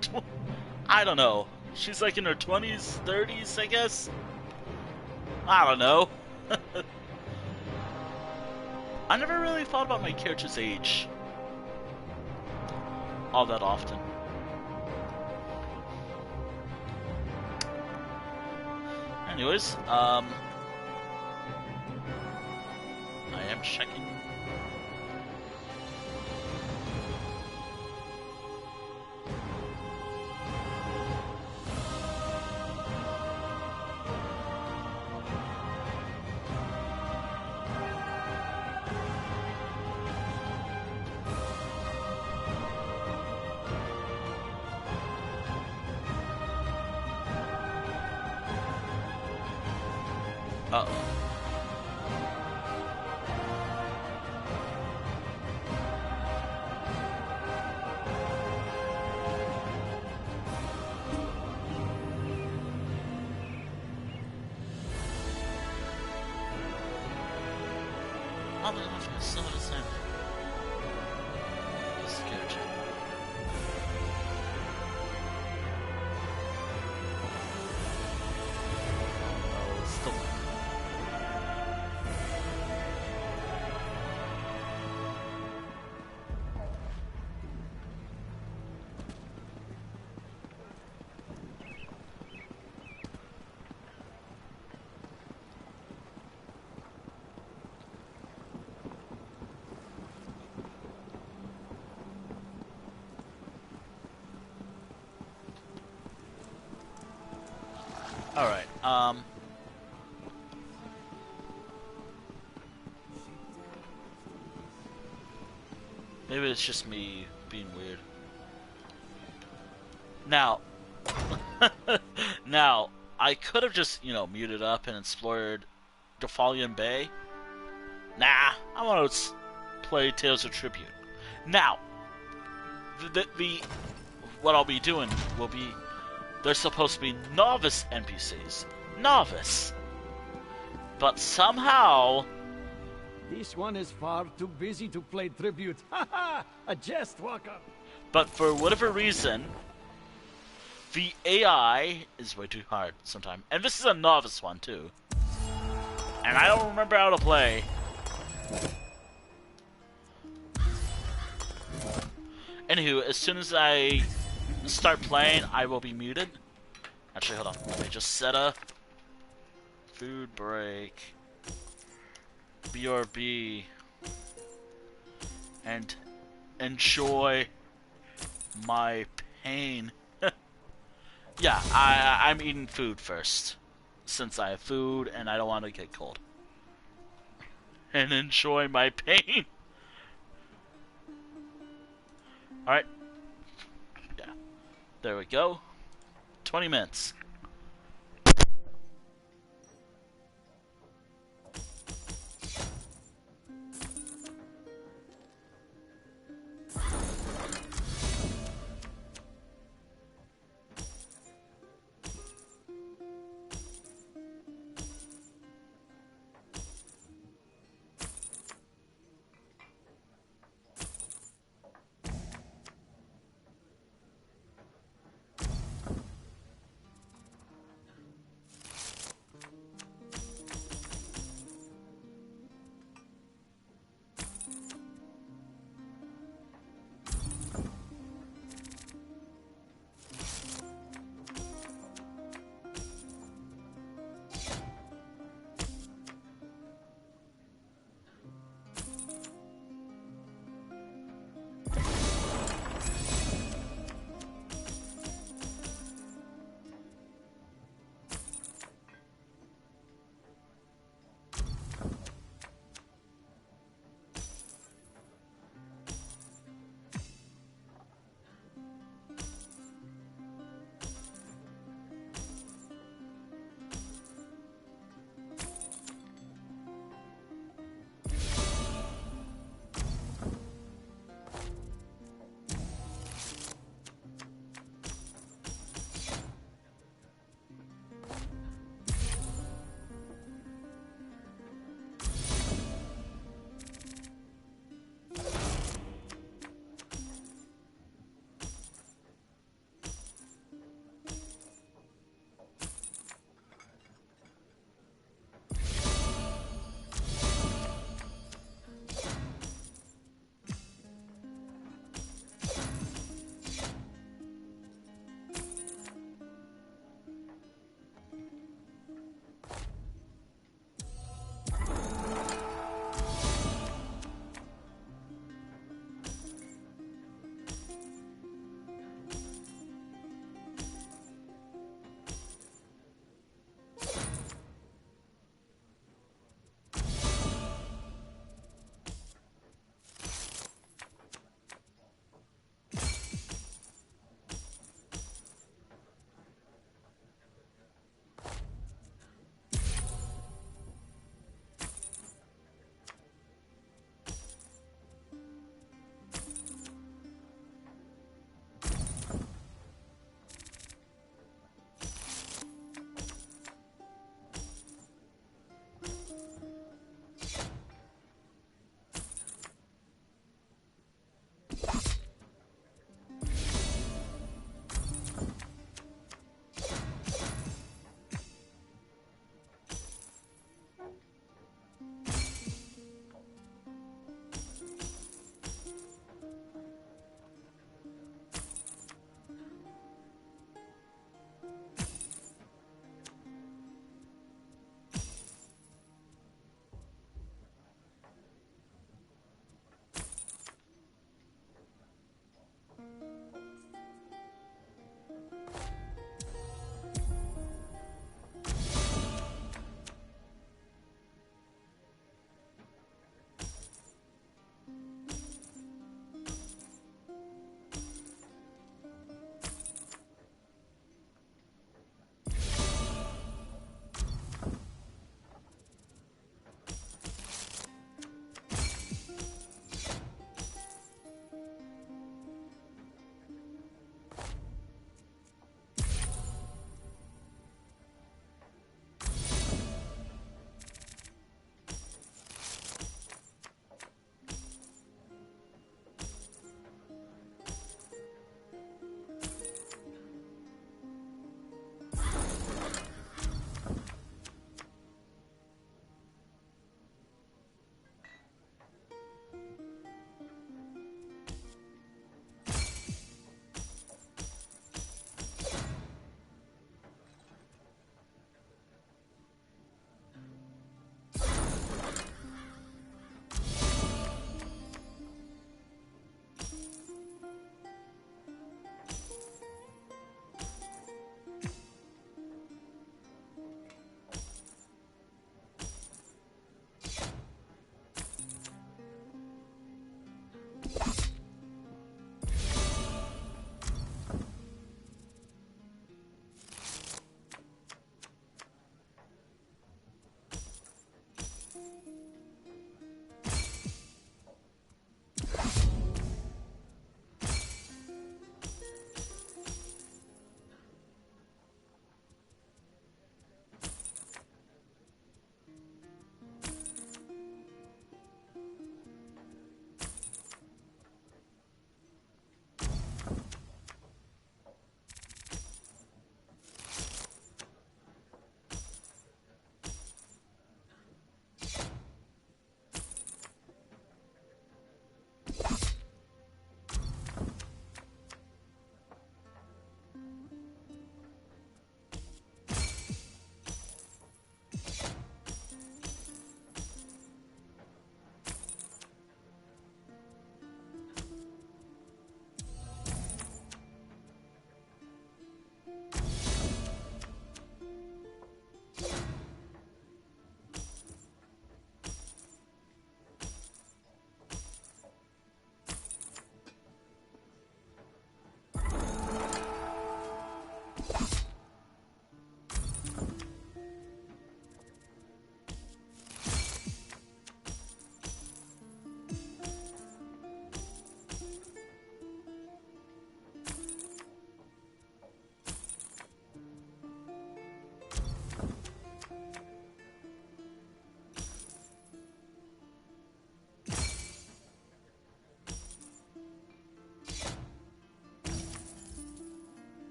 Speaker 3: I don't know. She's like in her 20s, 30s, I guess. I don't know. I never really thought about my character's age all that often. Anyways, I am checking. Uh-oh. Oh, the left is still the same. Scared you. Oh, it's still. Alright, maybe it's just me being weird. Now, now, I could have just, muted up and explored Defalian Bay. Nah, I want to play Tales of Tribute. Now, what I'll be doing will be, there's supposed to be novice NPCs. Novice! But somehow...
Speaker 18: This one is far too busy to play tribute. Haha! A jest walker!
Speaker 3: But for whatever reason, the AI is way too hard sometimes. And this is a novice one, too. And I don't remember how to play. Anywho, as soon as I start playing, I will be muted. Actually, hold on. Let me just set a food break. BRB. And enjoy my pain. Yeah, I'm eating food first. Since I have food and I don't want to get cold. And enjoy my pain. Alright. Yeah. There we go. 20 minutes.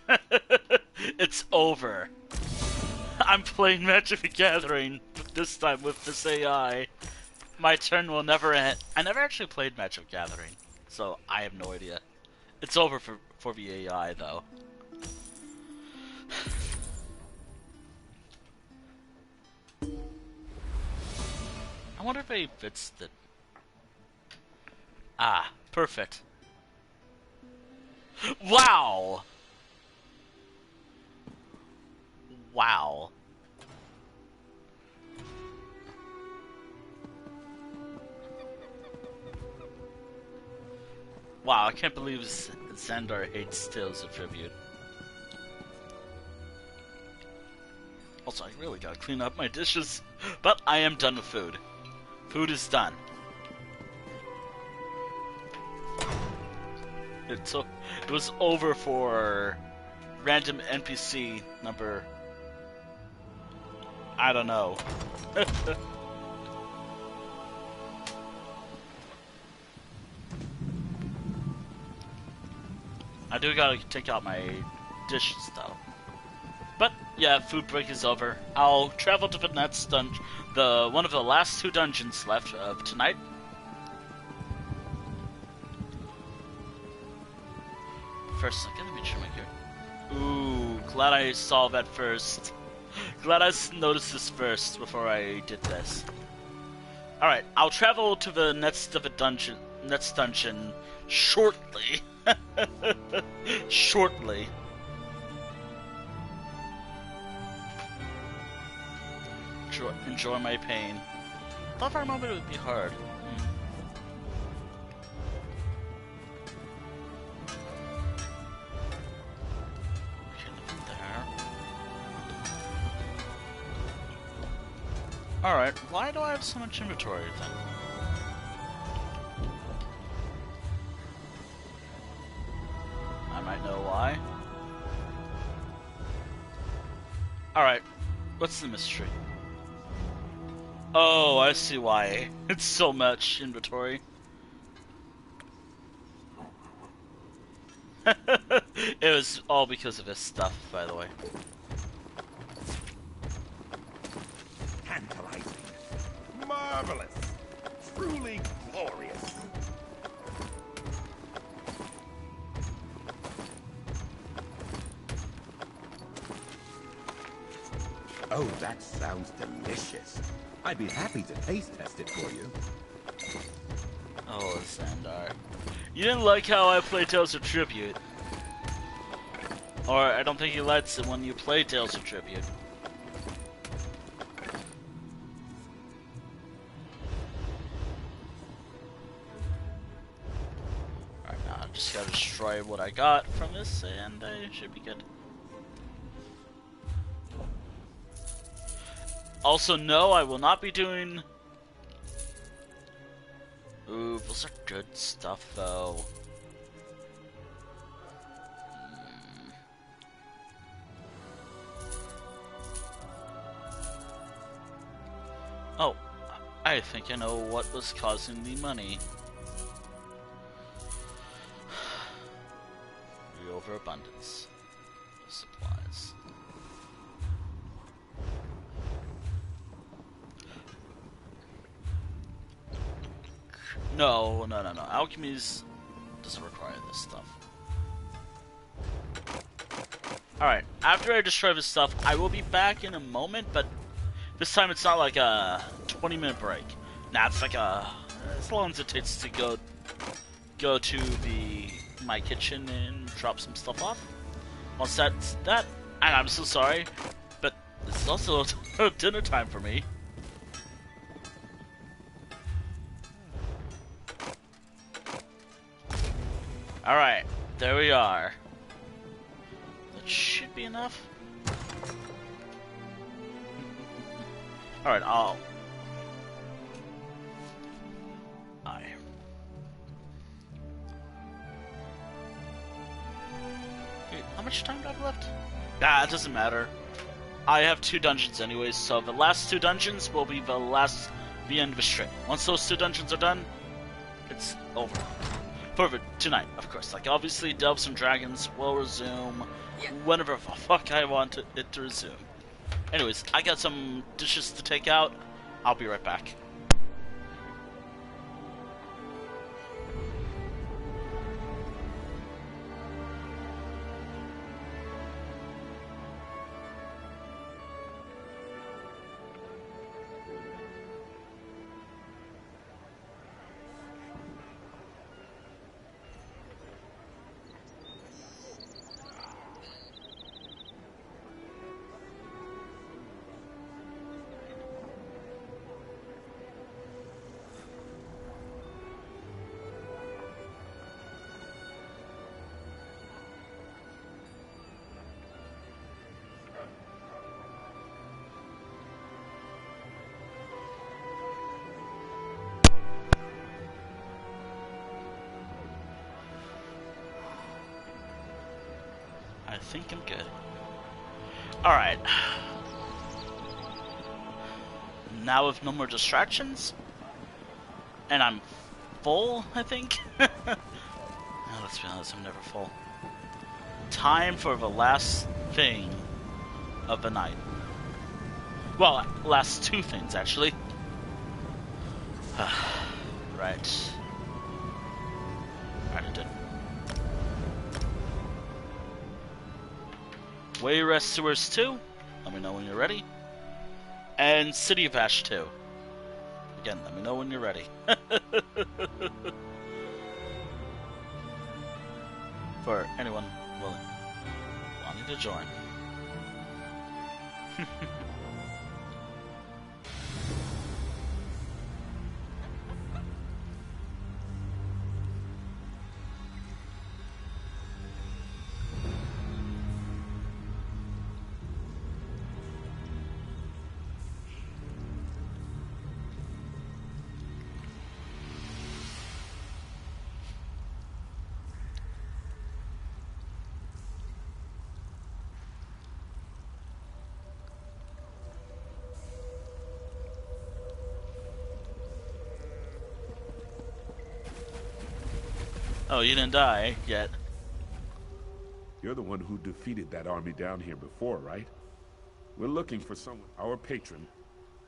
Speaker 3: mark. It's over. I'm playing Magic the Gathering, this time with this AI. My turn will never end. I never actually played Magic the Gathering, so I have no idea. It's over for the AI, though. I wonder if he fits the... Ah, perfect. Wow! Wow. Wow, I can't believe Xandar hates Tales of Tribute. Also, I really gotta clean up my dishes. But I am done with food. Food is done. It was over for random NPC number... I don't know. I do gotta take out my dishes though. But yeah, food break is over. I'll travel to the next dungeon, one of the last 2 dungeons left of tonight. First, let me try my gear. Ooh, glad I saw that first. Glad I noticed this first before I did this. Alright, I'll travel to the next dungeon shortly. Shortly. Enjoy my pain. Thought for a moment it would be hard. Alright, why do I have so much inventory then? I might know why. Alright, what's the mystery? Oh, I see why. It's so much inventory. It was all because of his stuff, by the way.
Speaker 7: Tantalizing. Marvelous. Truly glorious.
Speaker 4: Oh, that sounds delicious. I'd be happy to taste test it for you.
Speaker 3: Oh, Xandar. You didn't like how I play Tales of Tribute. Or I don't think he likes it when you play Tales of Tribute. Alright, now I just gotta destroy what I got from this and I should be good. Also, no, I will not be doing... Ooh, those are good stuff, though. Oh, I think I know what was causing the money. The overabundance of supplies. No. Alchemies doesn't require this stuff. Alright, after I destroy this stuff, I will be back in a moment, but this time it's not like a 20-minute break. Nah, it's like as long as it takes to go to my kitchen and drop some stuff off. Once that's that, and I'm so sorry, but this is also dinner time for me. Alright, there we are. That should be enough. Alright, okay, how much time do I have left? Nah, it doesn't matter. I have 2 dungeons anyways, so the last 2 dungeons will be the end of the strip. Once those 2 dungeons are done, it's over. For tonight, of course. Like, obviously, Delves and Dragons will resume whenever the fuck I want it to resume. Anyways, I got some dishes to take out. I'll be right back. I think I'm good. Alright. Now with no more distractions. And I'm full, I think. No, let's be honest, I'm never full. Time for the last thing of the night. Well, last two things, actually. Right. Alright, I did. Wayrest Sewers 2, let me know when you're ready. And City of Ash 2. Again, let me know when you're ready. For anyone wanting to join. Oh, you didn't die yet.
Speaker 13: You're the one who defeated that army down here before, right? We're looking for someone. Our patron.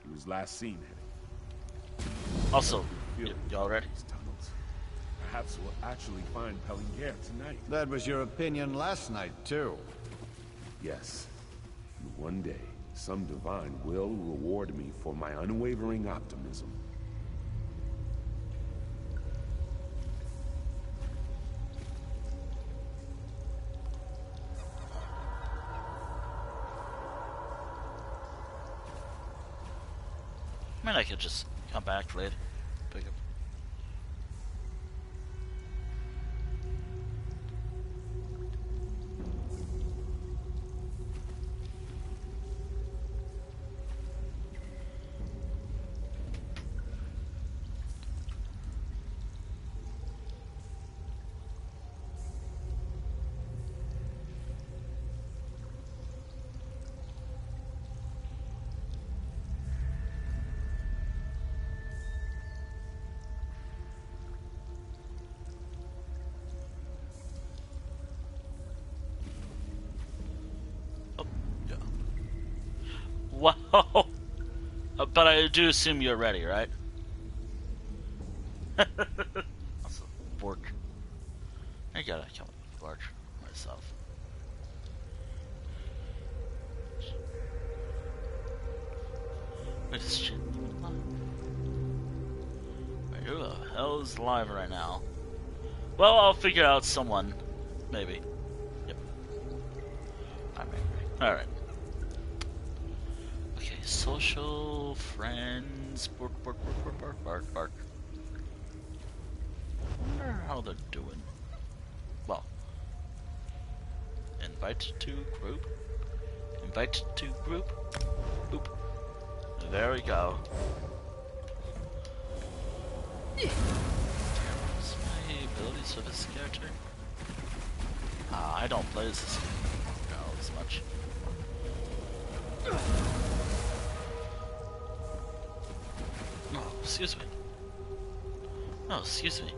Speaker 13: He was last seen heading.
Speaker 3: Also, y'all ready?
Speaker 13: Tunnels. Perhaps we'll actually find Pellinger tonight.
Speaker 5: That was your opinion last night, too.
Speaker 13: Yes. And one day, some divine will reward me for my unwavering optimism.
Speaker 3: I mean, I could just come back later. Pick up. Wow! But I do assume you're ready, right? Also, Bork. I gotta kill Bork myself. Wait, is shit alive? Wait, who the hell is alive right now? Well, I'll figure out someone. Maybe. Yep. Alright. Okay, social, friends, bark. I wonder how they're doing. Well, invite to group. Invite to group. Boop. There we go. What's my abilities for this character? I don't play this as much. Oh, excuse me. Oh, excuse me.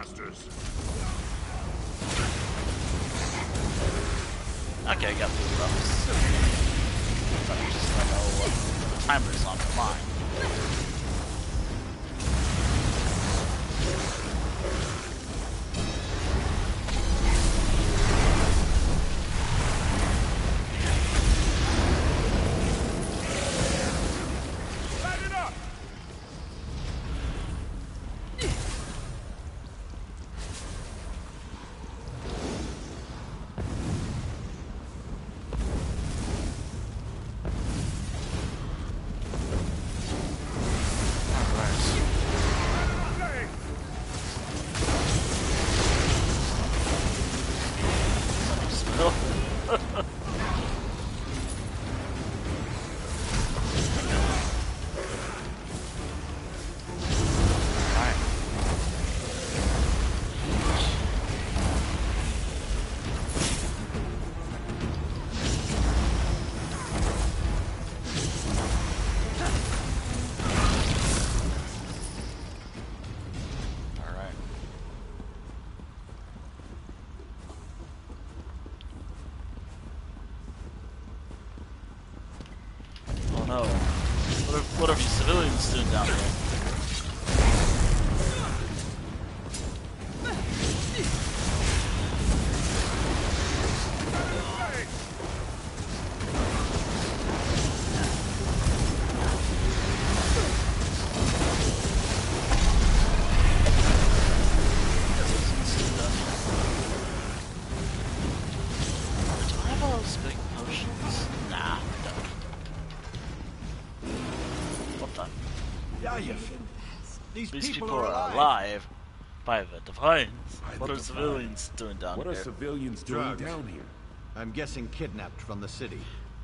Speaker 10: bastards!
Speaker 3: Okay, I got blue buffs. But I just don't know what the timer's on for mine. No. What are civilians doing down here? Do I have all those big potions? Nah, I don't. What the?
Speaker 5: These
Speaker 3: These
Speaker 5: people
Speaker 3: people are alive by the Divines. What are civilians doing down here?
Speaker 13: What are civilians doing down here?
Speaker 5: I'm guessing kidnapped from the city.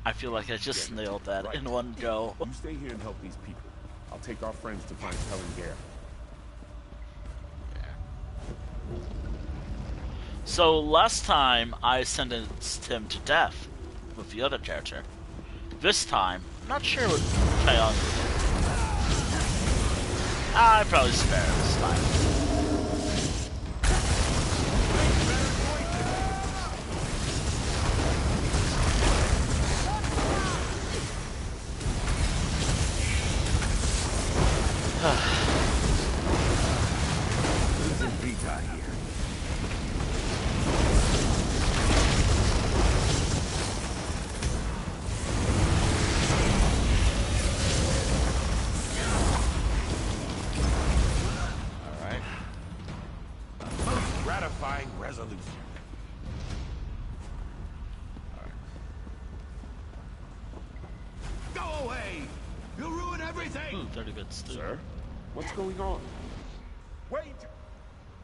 Speaker 3: I feel like I just nailed that in one go.
Speaker 13: You stay here and help these people. I'll take our friends to find Pellinger.
Speaker 3: So last time I sentenced him to death with the other character. This time, I'm not sure what Kayon would do. I'd probably spare him this time.
Speaker 7: Losing Vita here.
Speaker 15: Alright.
Speaker 7: A most gratifying resolution. Go away! You'll ruin everything!
Speaker 3: Ooh, 30 bits too.
Speaker 13: Sir? What's going on? Wait!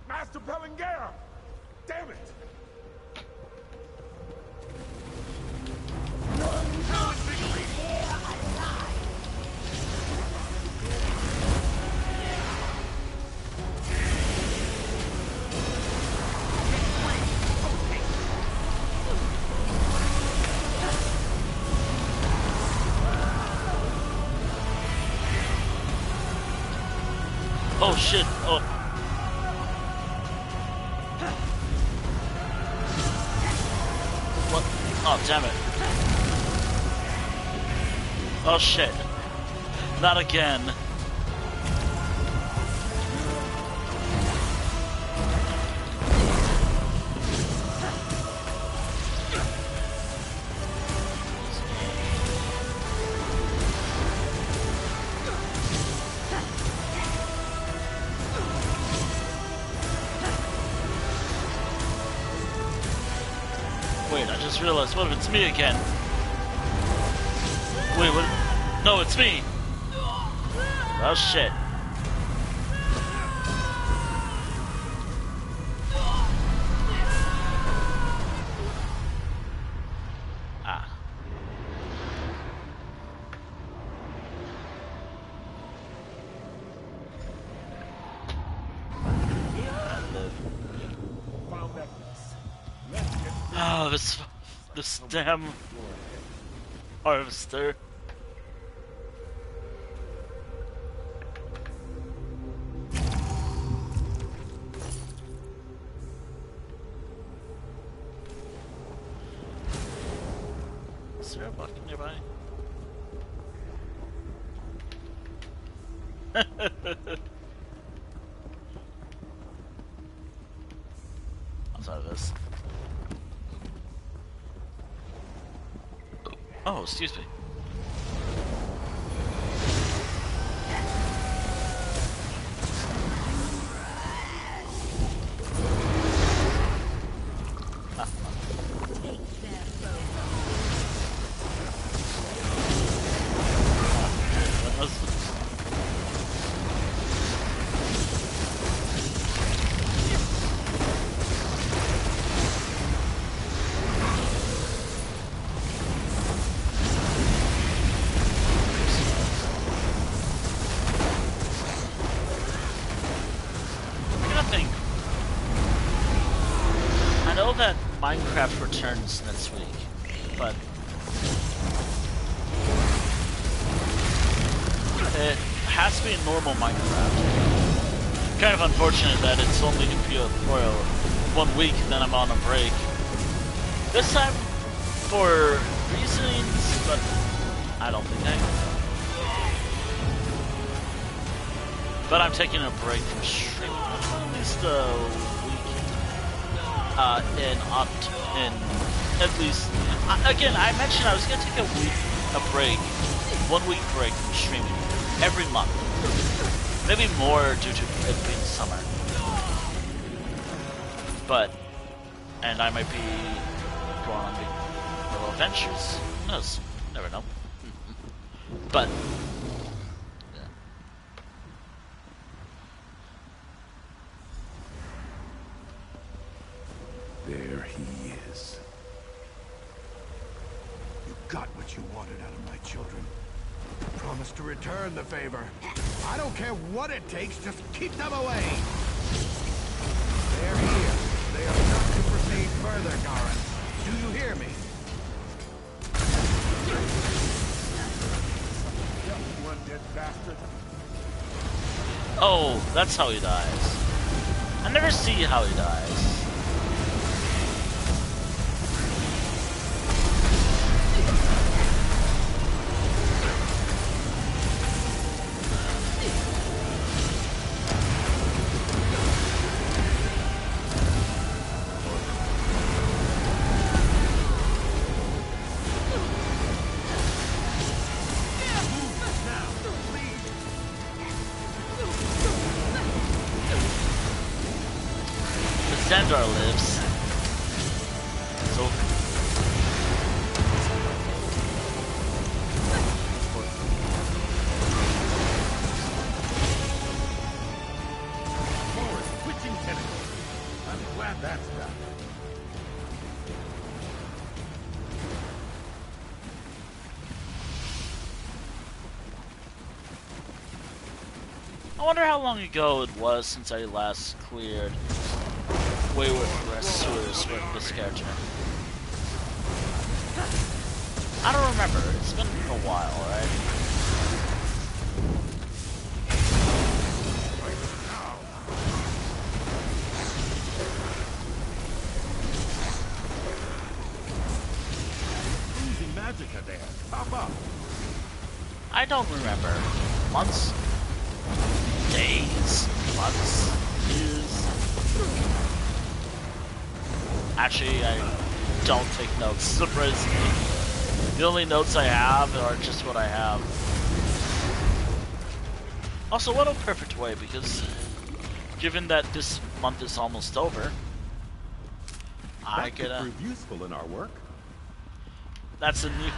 Speaker 13: Master Pellinger! Damn it!
Speaker 3: Oh shit! Oh. What? Oh damn it! Oh shit! Not again! Wait, I just realized, what if it's me again? Wait, what? No, it's me! Oh shit. Ah.
Speaker 13: Found that
Speaker 3: Oh, this damn harvester. Is there a bucket nearby? Outside of this. Oh, excuse me. Minecraft returns next week, but it has to be a normal Minecraft. Kind of unfortunate that it's only for 1 week, then I'm on a break. This time for reasons, but I don't think But I'm taking a break from streaming at least a in at least again I mentioned I was gonna take a break, 1 week break from streaming every month, maybe more due to it being summer, and I might be going on big little adventures. Who knows? Never know. But
Speaker 7: there he is. You got what you wanted out of my children. Promise to return the favor. I don't care what it takes, just keep them away. They're here. They are not to proceed further, Garin. Do you hear me?
Speaker 13: Just one dead bastard.
Speaker 3: oh, that's how he dies. I never see how he dies. Xandar lives. So
Speaker 7: Forward, switching tentacles. I'm glad that's done.
Speaker 3: I wonder how long ago it was since I last cleared Wayward Sewers with this character. I don't remember. It's been a while, right?
Speaker 7: Freezing magicka there. Pop up.
Speaker 3: I don't remember. Months? Days? Months? Years? Actually, I don't take notes, surprisingly. The only notes I have are just what I have. Also, what a perfect way, because given that this month is almost over, I
Speaker 4: that
Speaker 3: could
Speaker 4: prove useful in our work.
Speaker 3: That's a new...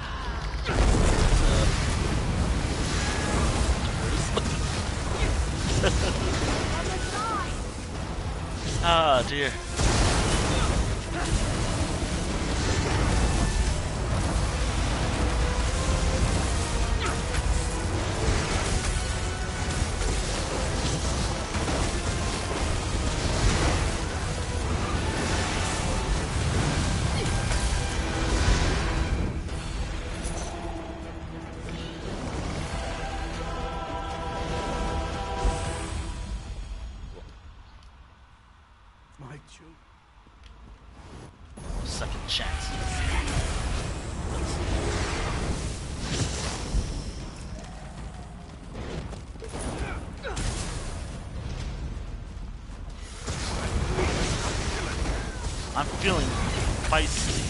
Speaker 3: Ah, dear. Second chance. I'm feeling feisty.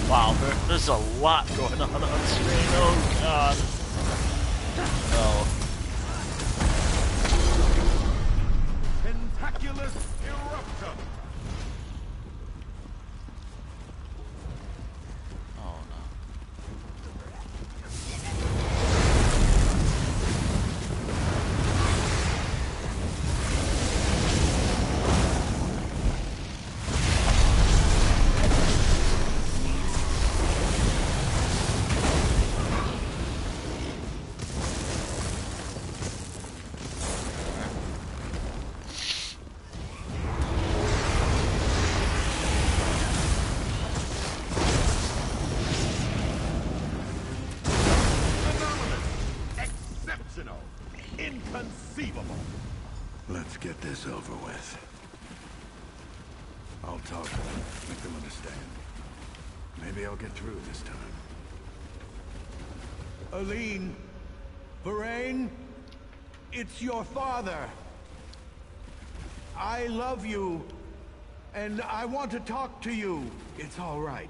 Speaker 3: Wow, there's a lot going on screen. Oh god. No.
Speaker 7: Tentaculus eruptum.
Speaker 3: Oh no.
Speaker 7: Inconceivable.
Speaker 14: Let's get this over with. I'll talk to them, make them understand. Maybe I'll get through this time.
Speaker 7: Aline, Varain, it's your father. I love you, and I want to talk to you. It's all right.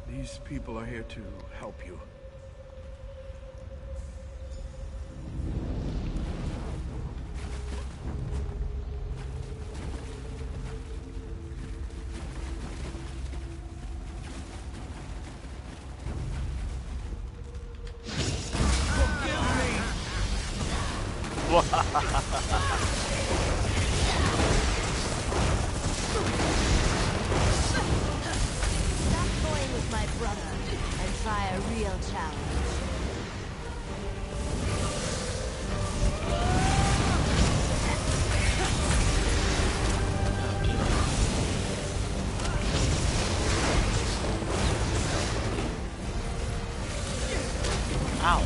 Speaker 7: These people are here to help you.
Speaker 12: Stop toying with my brother and try a real challenge.
Speaker 3: Ow.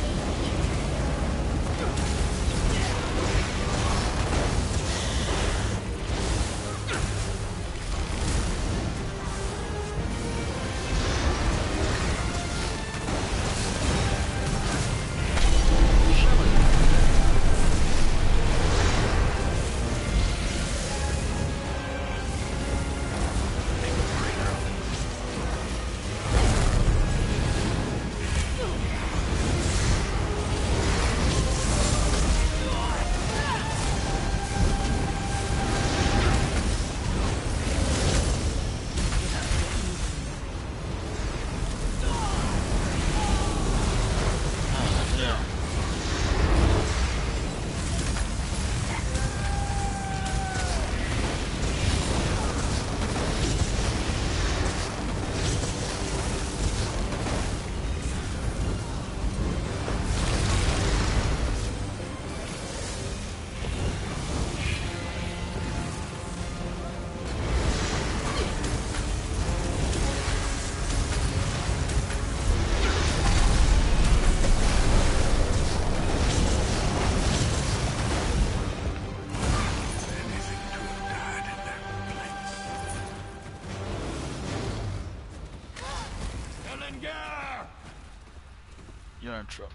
Speaker 3: You're in trouble.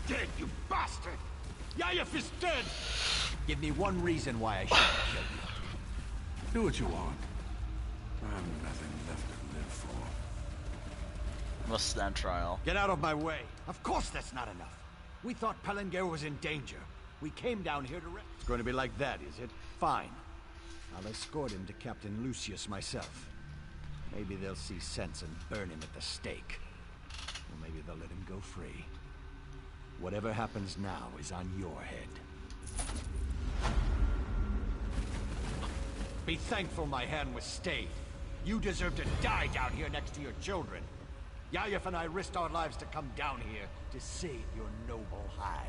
Speaker 7: Dead, you bastard! Yayef is dead!
Speaker 18: Give me one reason why I shouldn't kill you.
Speaker 14: Do what you want. I have nothing left to live for.
Speaker 3: Must stand trial.
Speaker 18: Get out of my way. Of course that's not enough. We thought Pellinger was in danger. We came down here to It's going to be like that, is it? Fine. I'll escort him to Captain Lucius myself. Maybe they'll see sense and burn him at the stake. We'll eventually they'll let him go free. Whatever happens now is on your head. Be thankful my hand was stayed. You deserve to die down here next to your children. Yayef and I risked our lives to come down here to save your noble hide.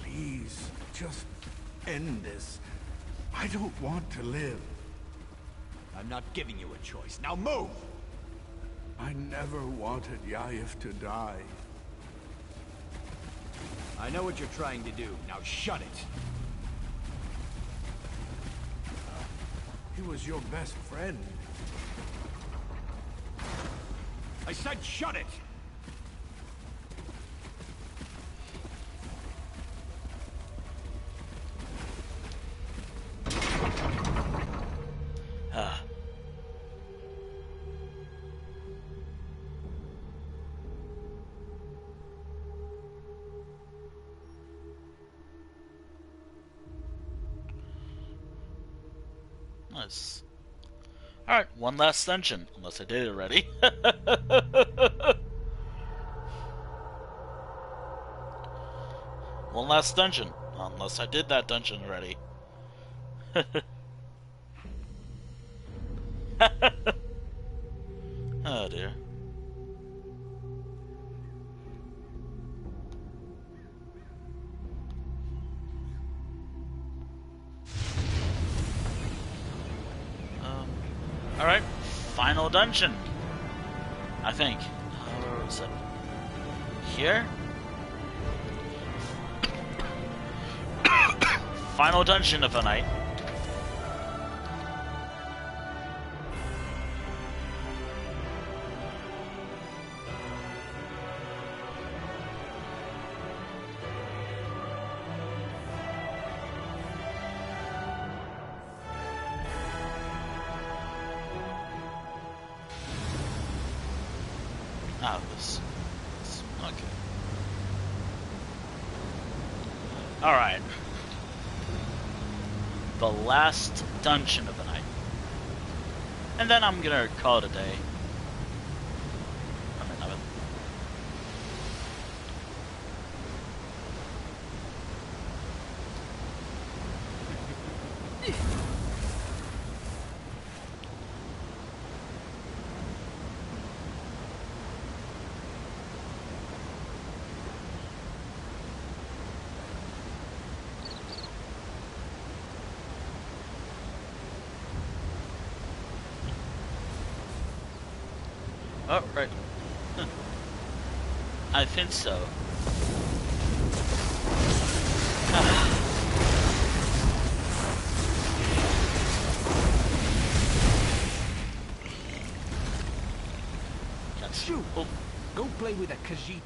Speaker 7: Please, just end this. I don't want to live.
Speaker 18: I'm not giving you a choice. Now move!
Speaker 7: I never wanted Yayef to die.
Speaker 18: I know what you're trying to do. Now shut it!
Speaker 7: He was your best friend.
Speaker 18: I said shut it!
Speaker 3: Nice. Alright, one last dungeon. Unless I did it already. One last dungeon. Unless I did that dungeon already. Oh dear. Alright, final dungeon. I think. Where was it? Here? Final dungeon of the night. Ah, this. Okay. Alright. The last dungeon of the night. And then I'm gonna call it a day. Oh, right. I think so.
Speaker 14: Shoot! Oh. Go play with a Khajiit.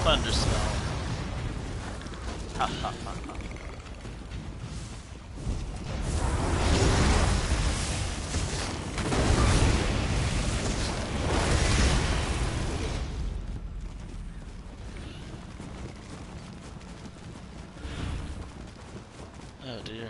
Speaker 3: Thunder spell. Ha ha ha ha. Oh dear.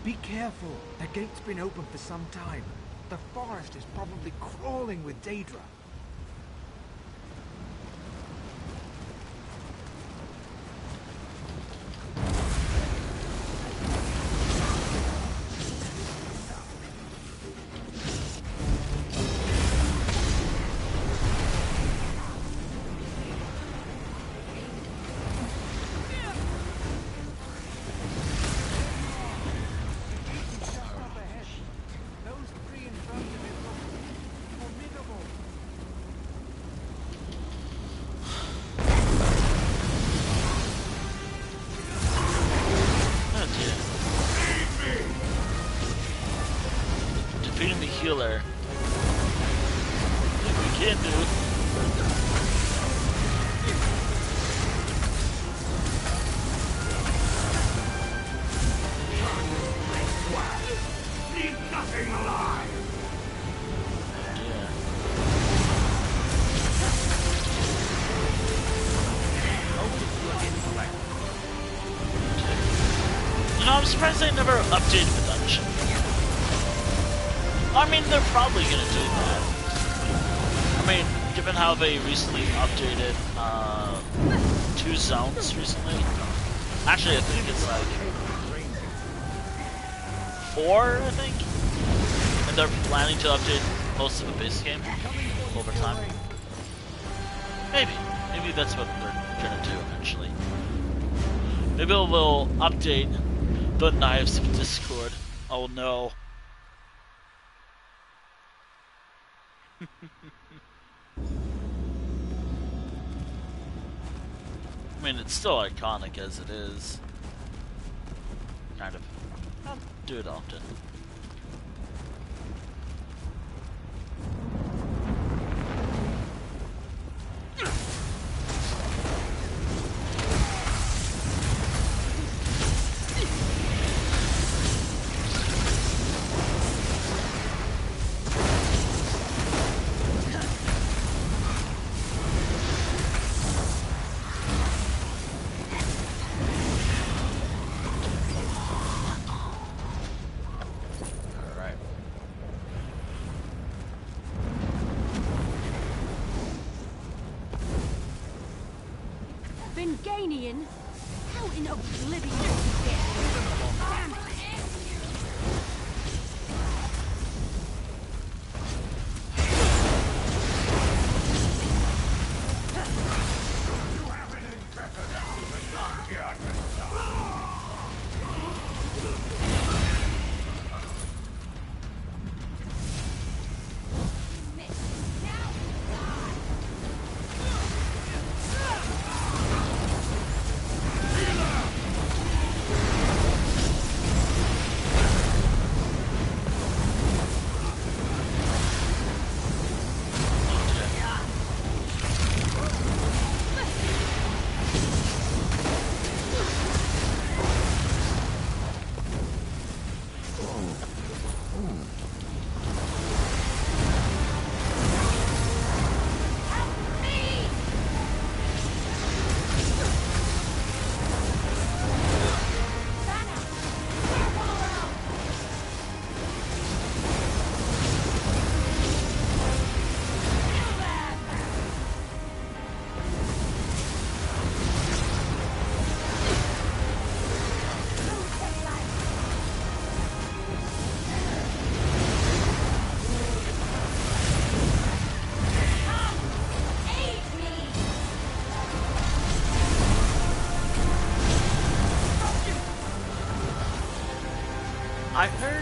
Speaker 14: Be careful. The gate's been open for some time.
Speaker 18: The forest is probably crawling with Daedra.
Speaker 3: Defeating the healer. If we can do.
Speaker 7: Leave nothing alive!
Speaker 3: You know, I'm surprised they never updated the dungeon. I mean, they're probably gonna do that. I mean, given how they recently updated 2 zones recently. Actually, I think it's like 4, I think? And they're planning to update most of the base game over time. Maybe. Maybe that's what they're gonna do eventually. Maybe they'll update the Knives of Discord. Oh no. I mean, it's still iconic as it is. Kind of. Not do it often.
Speaker 1: Vinganian? How in oblivion did you get here? Damn it!
Speaker 3: I heard...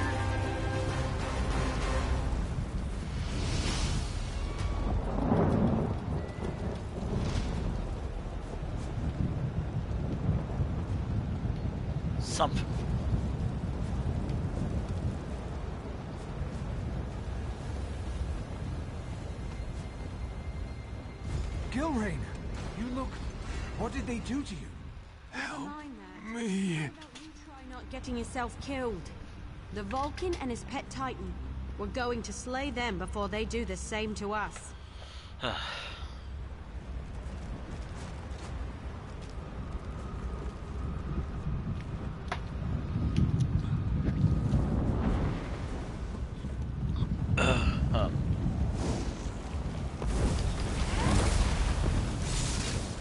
Speaker 3: something.
Speaker 18: Gilrain, you look... What did they do to you?
Speaker 1: Never mind that.
Speaker 18: Me.
Speaker 1: How about you try not getting yourself killed? The Vulcan and his pet Titan. We're going to slay them before they do the same to us.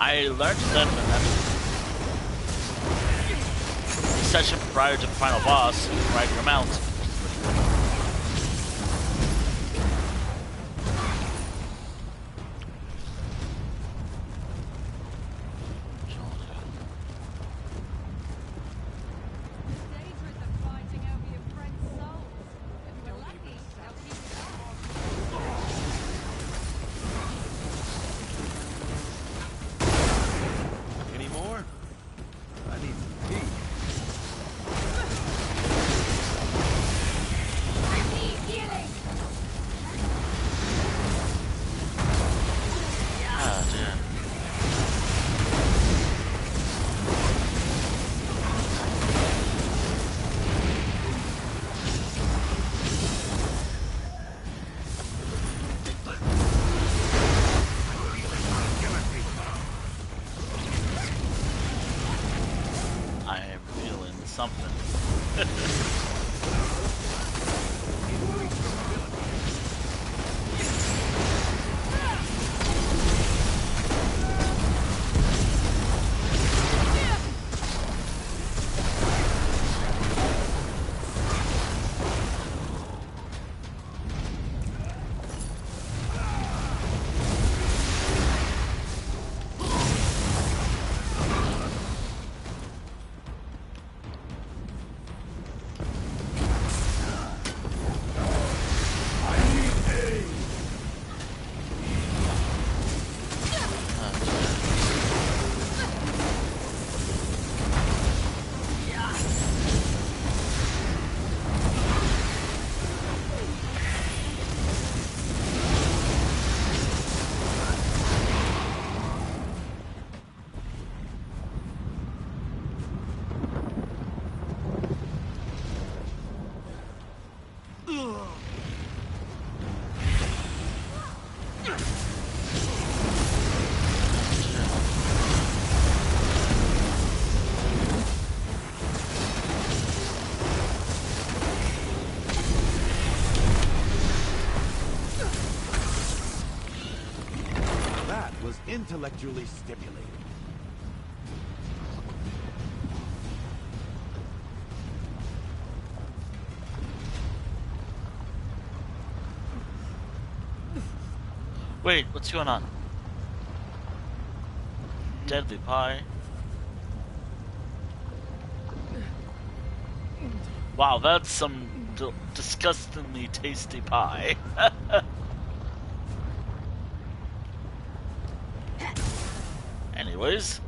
Speaker 3: I learned that session prior to the final boss, ride your mount.
Speaker 5: Any more? I need some tea.
Speaker 3: Ah, dear. I am feeling something.
Speaker 4: That was intellectually stimulating.
Speaker 3: Wait, what's going on? Deadly pie. Wow, that's some disgustingly tasty pie. Anyways.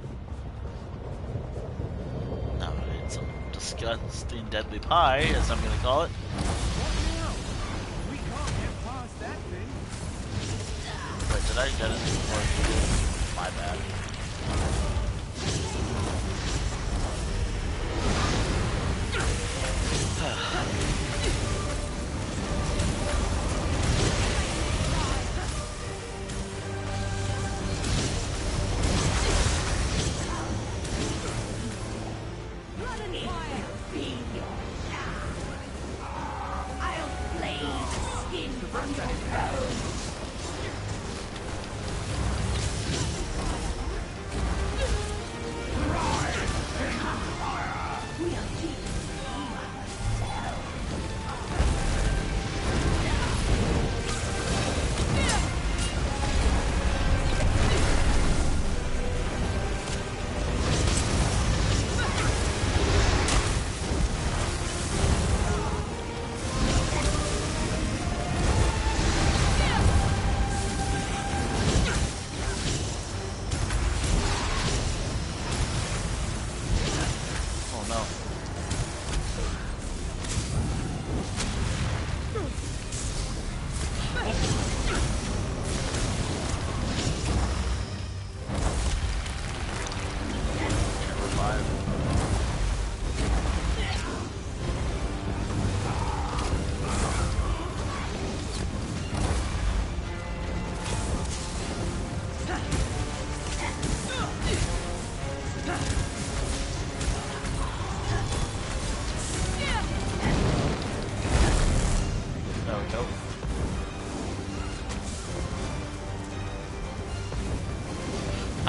Speaker 3: Now I need some disgusting deadly pie, as I'm gonna call it.
Speaker 16: We can't get past that thing.
Speaker 3: Wait, did I get it? Or my bad.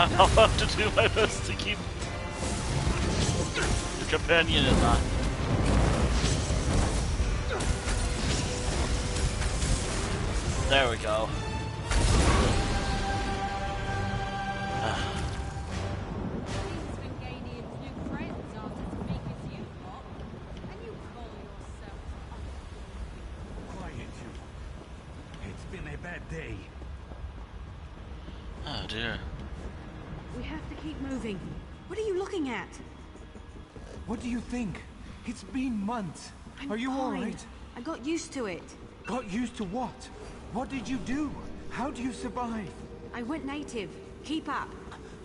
Speaker 3: I'll have to do my best to keep the companion in line. There we go.
Speaker 18: Day.
Speaker 3: Oh dear.
Speaker 2: We have to keep moving. What are you looking at?
Speaker 16: What do you think? It's been months. Are you all right?
Speaker 2: I got used to it.
Speaker 16: Got used to what? What did you do? How do you survive?
Speaker 2: I went native. Keep up.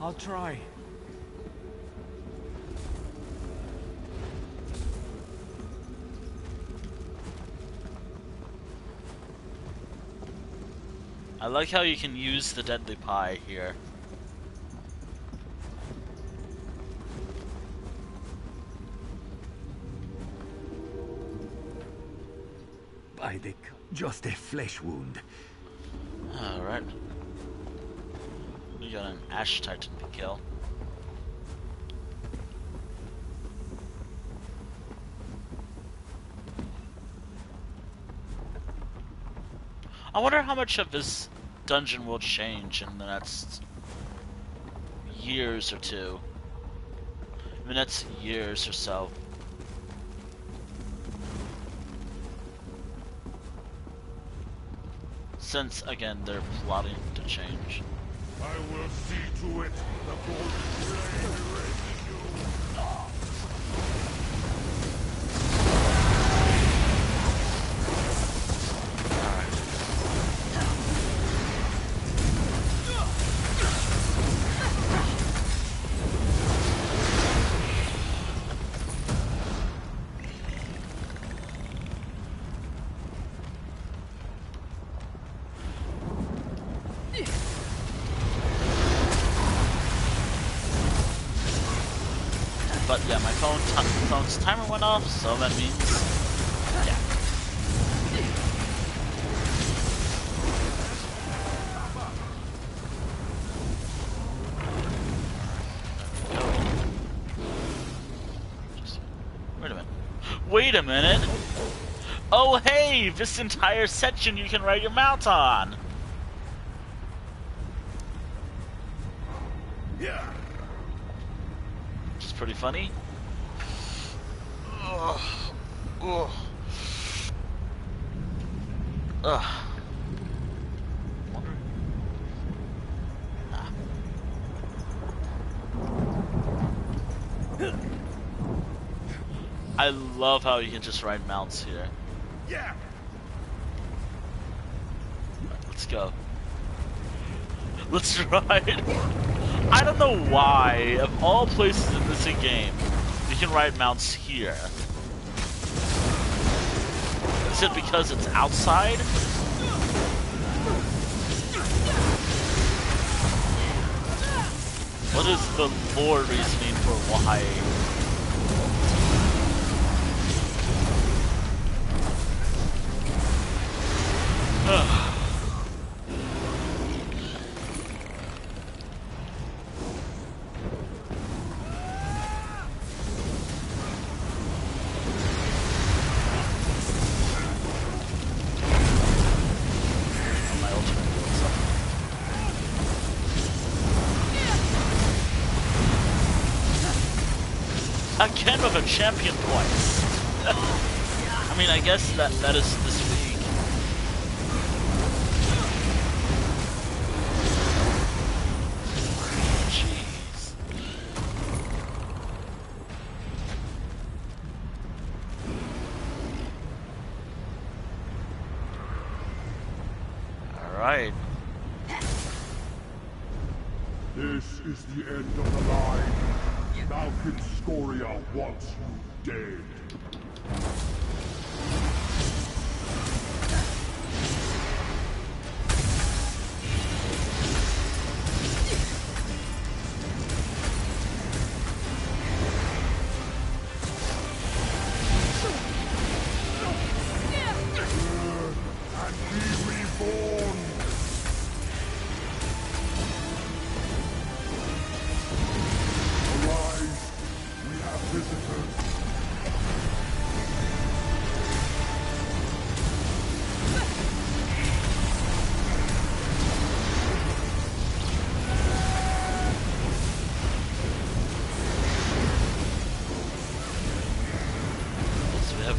Speaker 16: I'll try.
Speaker 3: I like how you can use the deadly pie here.
Speaker 7: Bidek, just a flesh wound.
Speaker 3: Alright. We got an Ash Titan to kill. I wonder how much of this dungeon will change in the next years or two. In the next years or so. Since, again, they're plotting to change.
Speaker 13: I will see to it the golden blade erases you.
Speaker 3: But yeah, my phone's timer went off, so that means yeah. Wait a minute. Wait a minute! Oh hey! This entire section you can ride your mount on!
Speaker 13: Yeah.
Speaker 3: Which is pretty funny. Ugh. Ugh. Ugh. I love how you can just ride mounts here.
Speaker 13: Yeah.
Speaker 3: Let's go. Let's ride. I don't know why, of all places in this game, you can ride mounts here. Is it because it's outside? What is the lore reasoning for why? Again with a champion twice. I mean, I guess that is this week. Jeez. All right.
Speaker 13: This is the end of the line. Malkin Scoria wants you dead. And be reborn.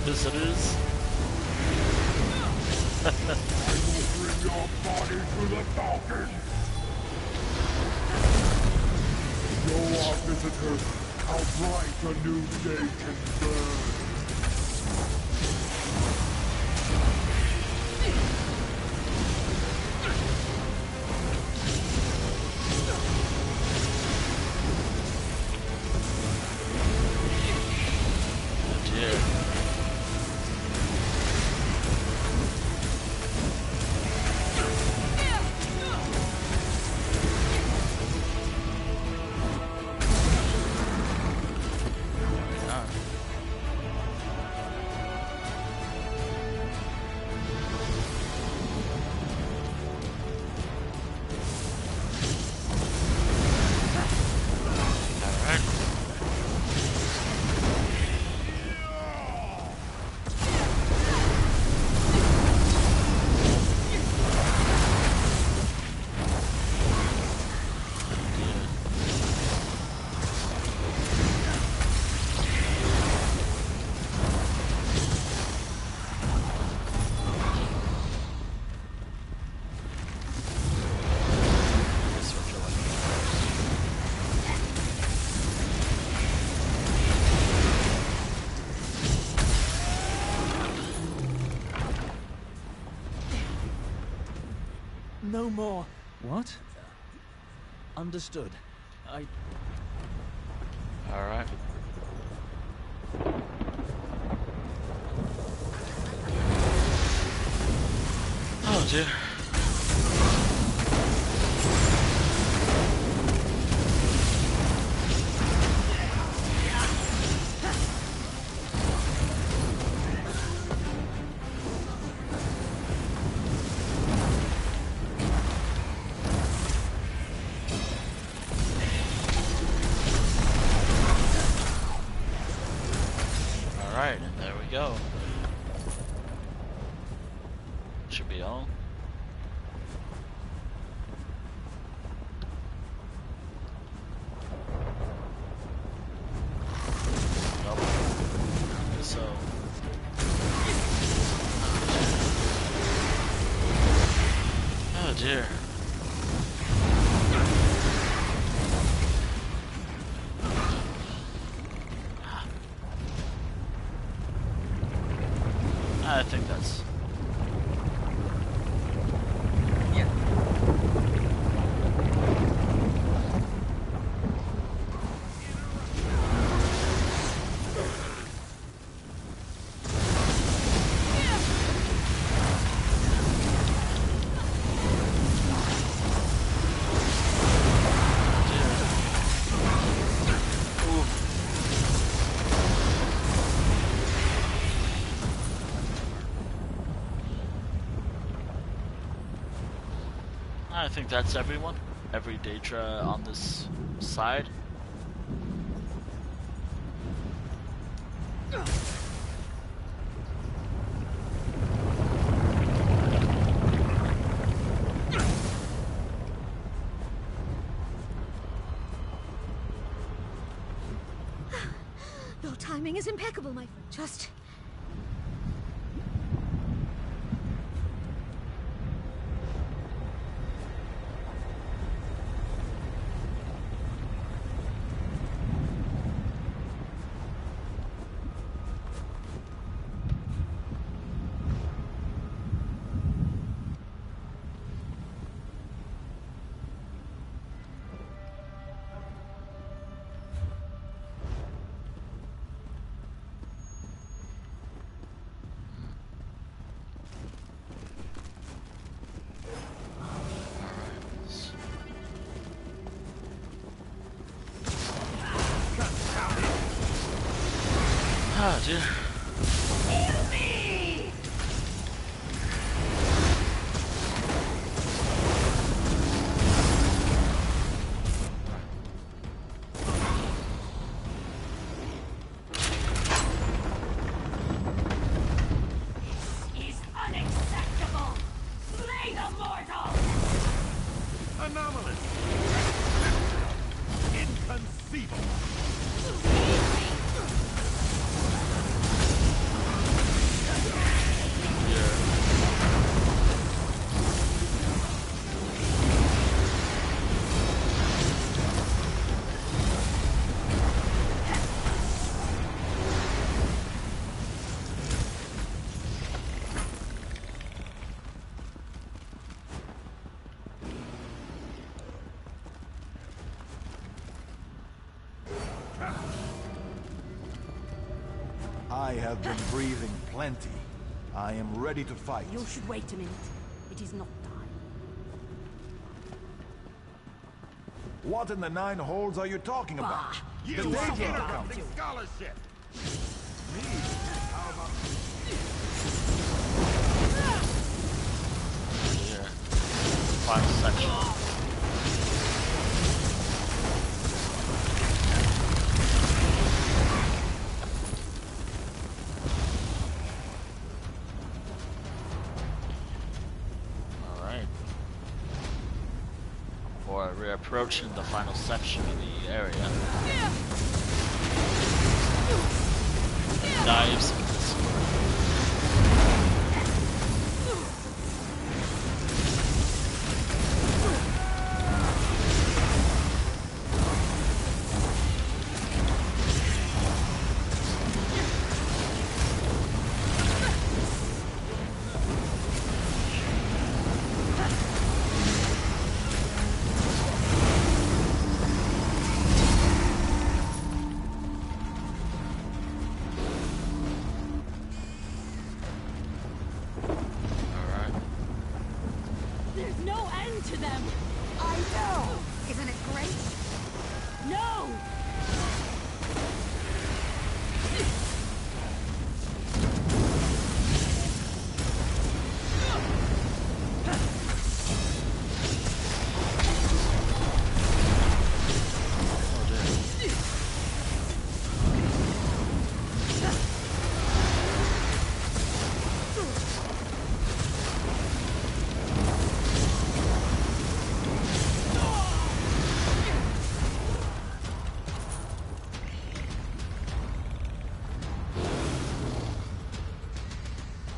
Speaker 3: visitors.
Speaker 10: I will bring your body to the Falcon! Show our visitors how bright a new day can burn.
Speaker 16: No more.
Speaker 19: What?
Speaker 16: Understood.
Speaker 3: Alright. Oh dear. Alright, and there we go. Should be all. Nope. So. Oh dear. I think that's...
Speaker 16: Yeah.
Speaker 3: I think that's everyone. Every Daedra on this side.
Speaker 12: Your timing is impeccable, my friend. Just...
Speaker 3: Ah, dear.
Speaker 12: is unacceptable! Slay the mortal!
Speaker 7: Anomalous! Inconceivable!
Speaker 14: I have been breathing plenty. I am ready to fight.
Speaker 12: You should wait a minute. It is not time.
Speaker 14: What in the nine holes are you talking about?
Speaker 7: You
Speaker 14: The
Speaker 7: are
Speaker 14: danger
Speaker 7: interrupting
Speaker 14: comes.
Speaker 7: scholarship!
Speaker 14: Me? How about...
Speaker 3: Here. Final section. Alright. We're approaching the final section of the area. And dives into the sword.
Speaker 12: There's no end to them! I know! Isn't it great? No!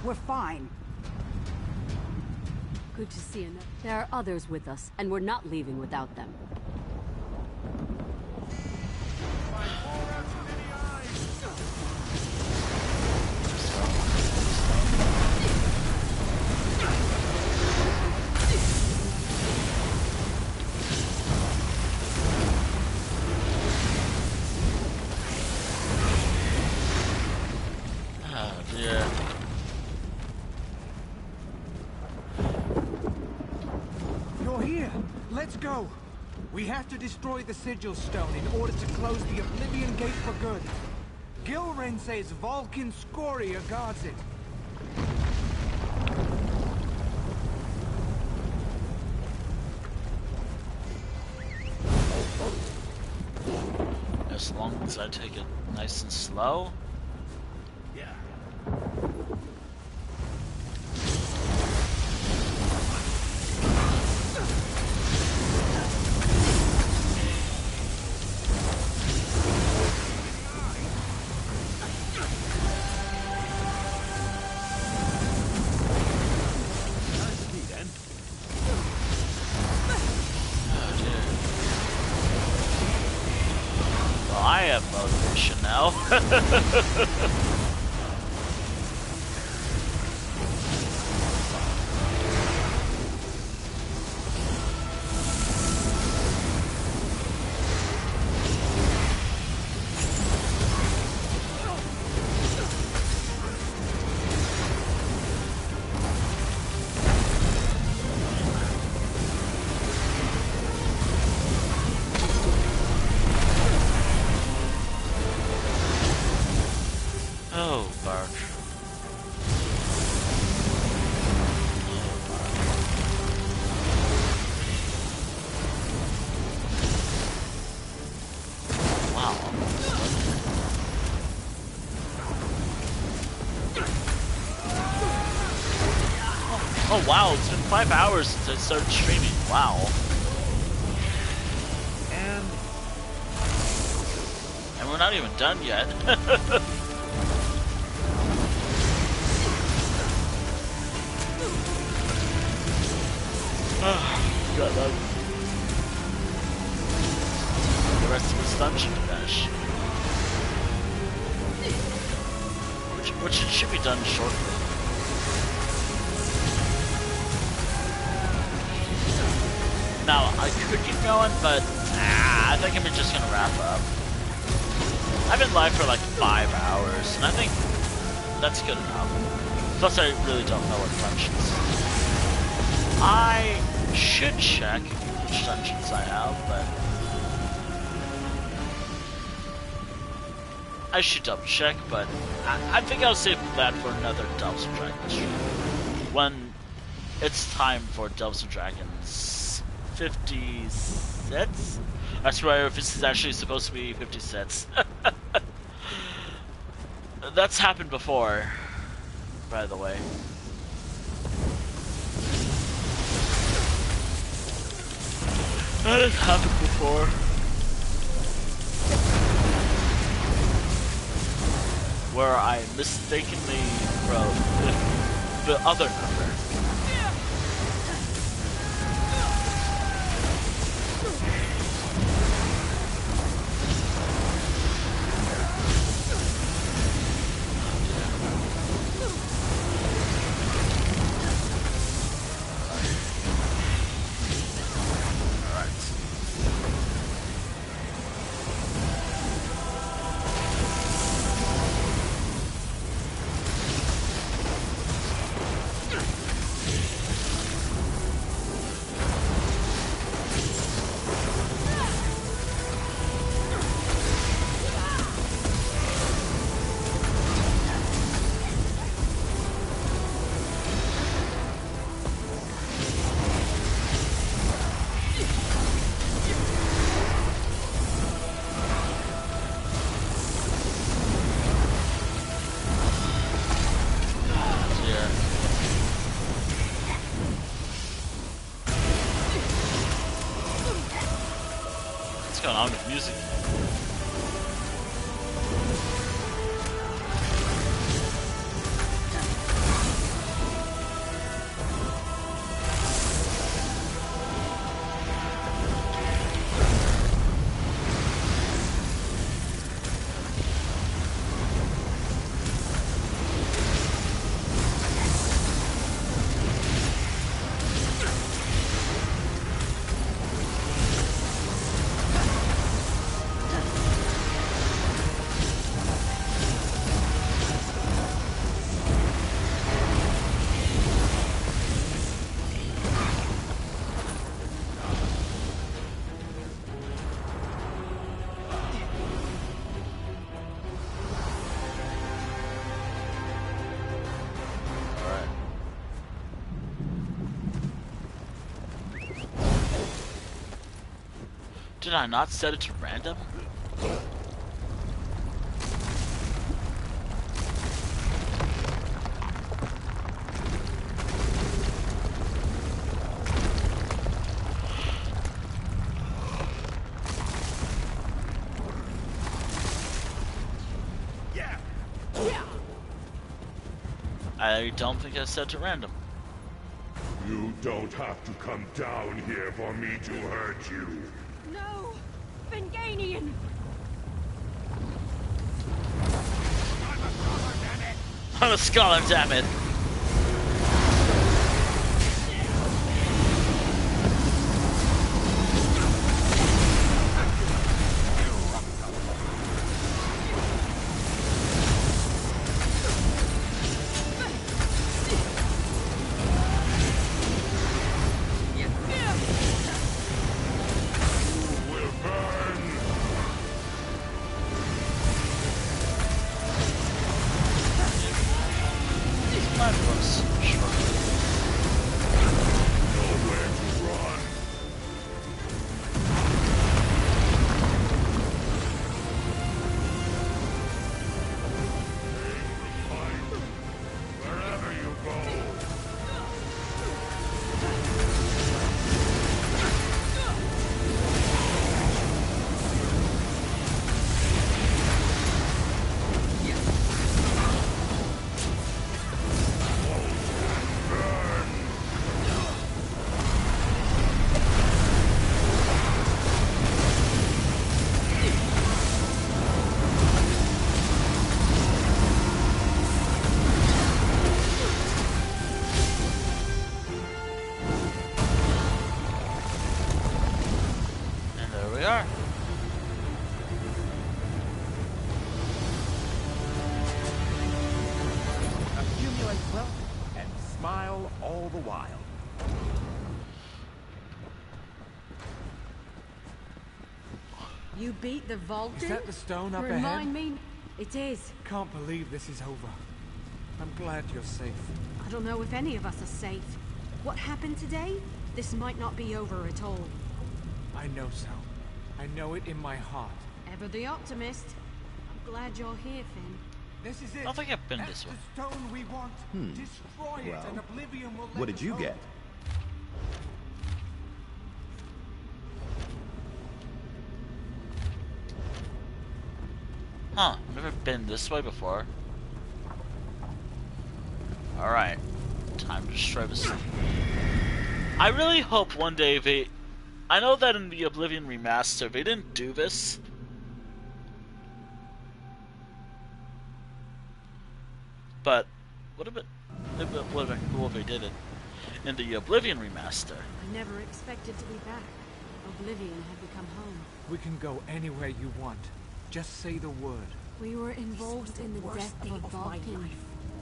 Speaker 1: We're fine. Good to see you. There are others with us, and we're not leaving without them.
Speaker 3: Oh dear.
Speaker 16: You're here. Let's go. We have to destroy the Sigil Stone in order to close the Oblivion Gate for good. Gilrain says Vulcan Scoria guards it.
Speaker 3: As long as I take it nice and slow.
Speaker 7: Yeah.
Speaker 3: Well, I have motivation now. Oh, bark. Wow. Oh wow, it's been 5 hours since I started streaming. Wow. And we're not even done yet. Got the rest of this dungeon to finish. Which should be done shortly. Now, I could keep going, but I think I'm just gonna wrap up. I've been live for like 5 hours, and I think That's good enough. Plus, I really don't know what functions. I should check which dungeons I have, but I should double check, but I think I'll save that for another Delves and Dragons stream. When it's time for Delves and Dragons 50 sets? I swear if this is actually supposed to be 50 sets. That's happened before, by the way. That has happened before. Where I mistakenly wrote the other number. What's going on with music? Did I not set it to random? I don't think I set it to random.
Speaker 10: You don't have to come down here for me to hurt you.
Speaker 1: No! Venganian!
Speaker 3: I'm a scholar, damn it!
Speaker 1: You beat the Vulcan?
Speaker 16: Is that the stone up ahead?
Speaker 1: Remind me. It is.
Speaker 16: Can't believe this is over. I'm glad you're safe.
Speaker 1: I don't know if any of us are safe. What happened today? This might not be over at all.
Speaker 16: I know so. I know it in my heart.
Speaker 1: Ever the optimist. I'm glad you're here, Finn.
Speaker 16: This is it.
Speaker 3: I don't think I've been this way.
Speaker 16: The stone we want. Destroy it, and Oblivion will let
Speaker 4: What did
Speaker 16: us
Speaker 4: you
Speaker 16: home.
Speaker 4: get?
Speaker 3: Huh, never been this way before. Alright, time to destroy this. I really hope one day they... I know that in the Oblivion remaster, they didn't do this. But, what if it... What if cool if they did it in the Oblivion remaster?
Speaker 1: I never expected to be back. Oblivion had become home.
Speaker 16: We can go anywhere you want. Just say the word.
Speaker 1: We were involved in the death of a Vulcan.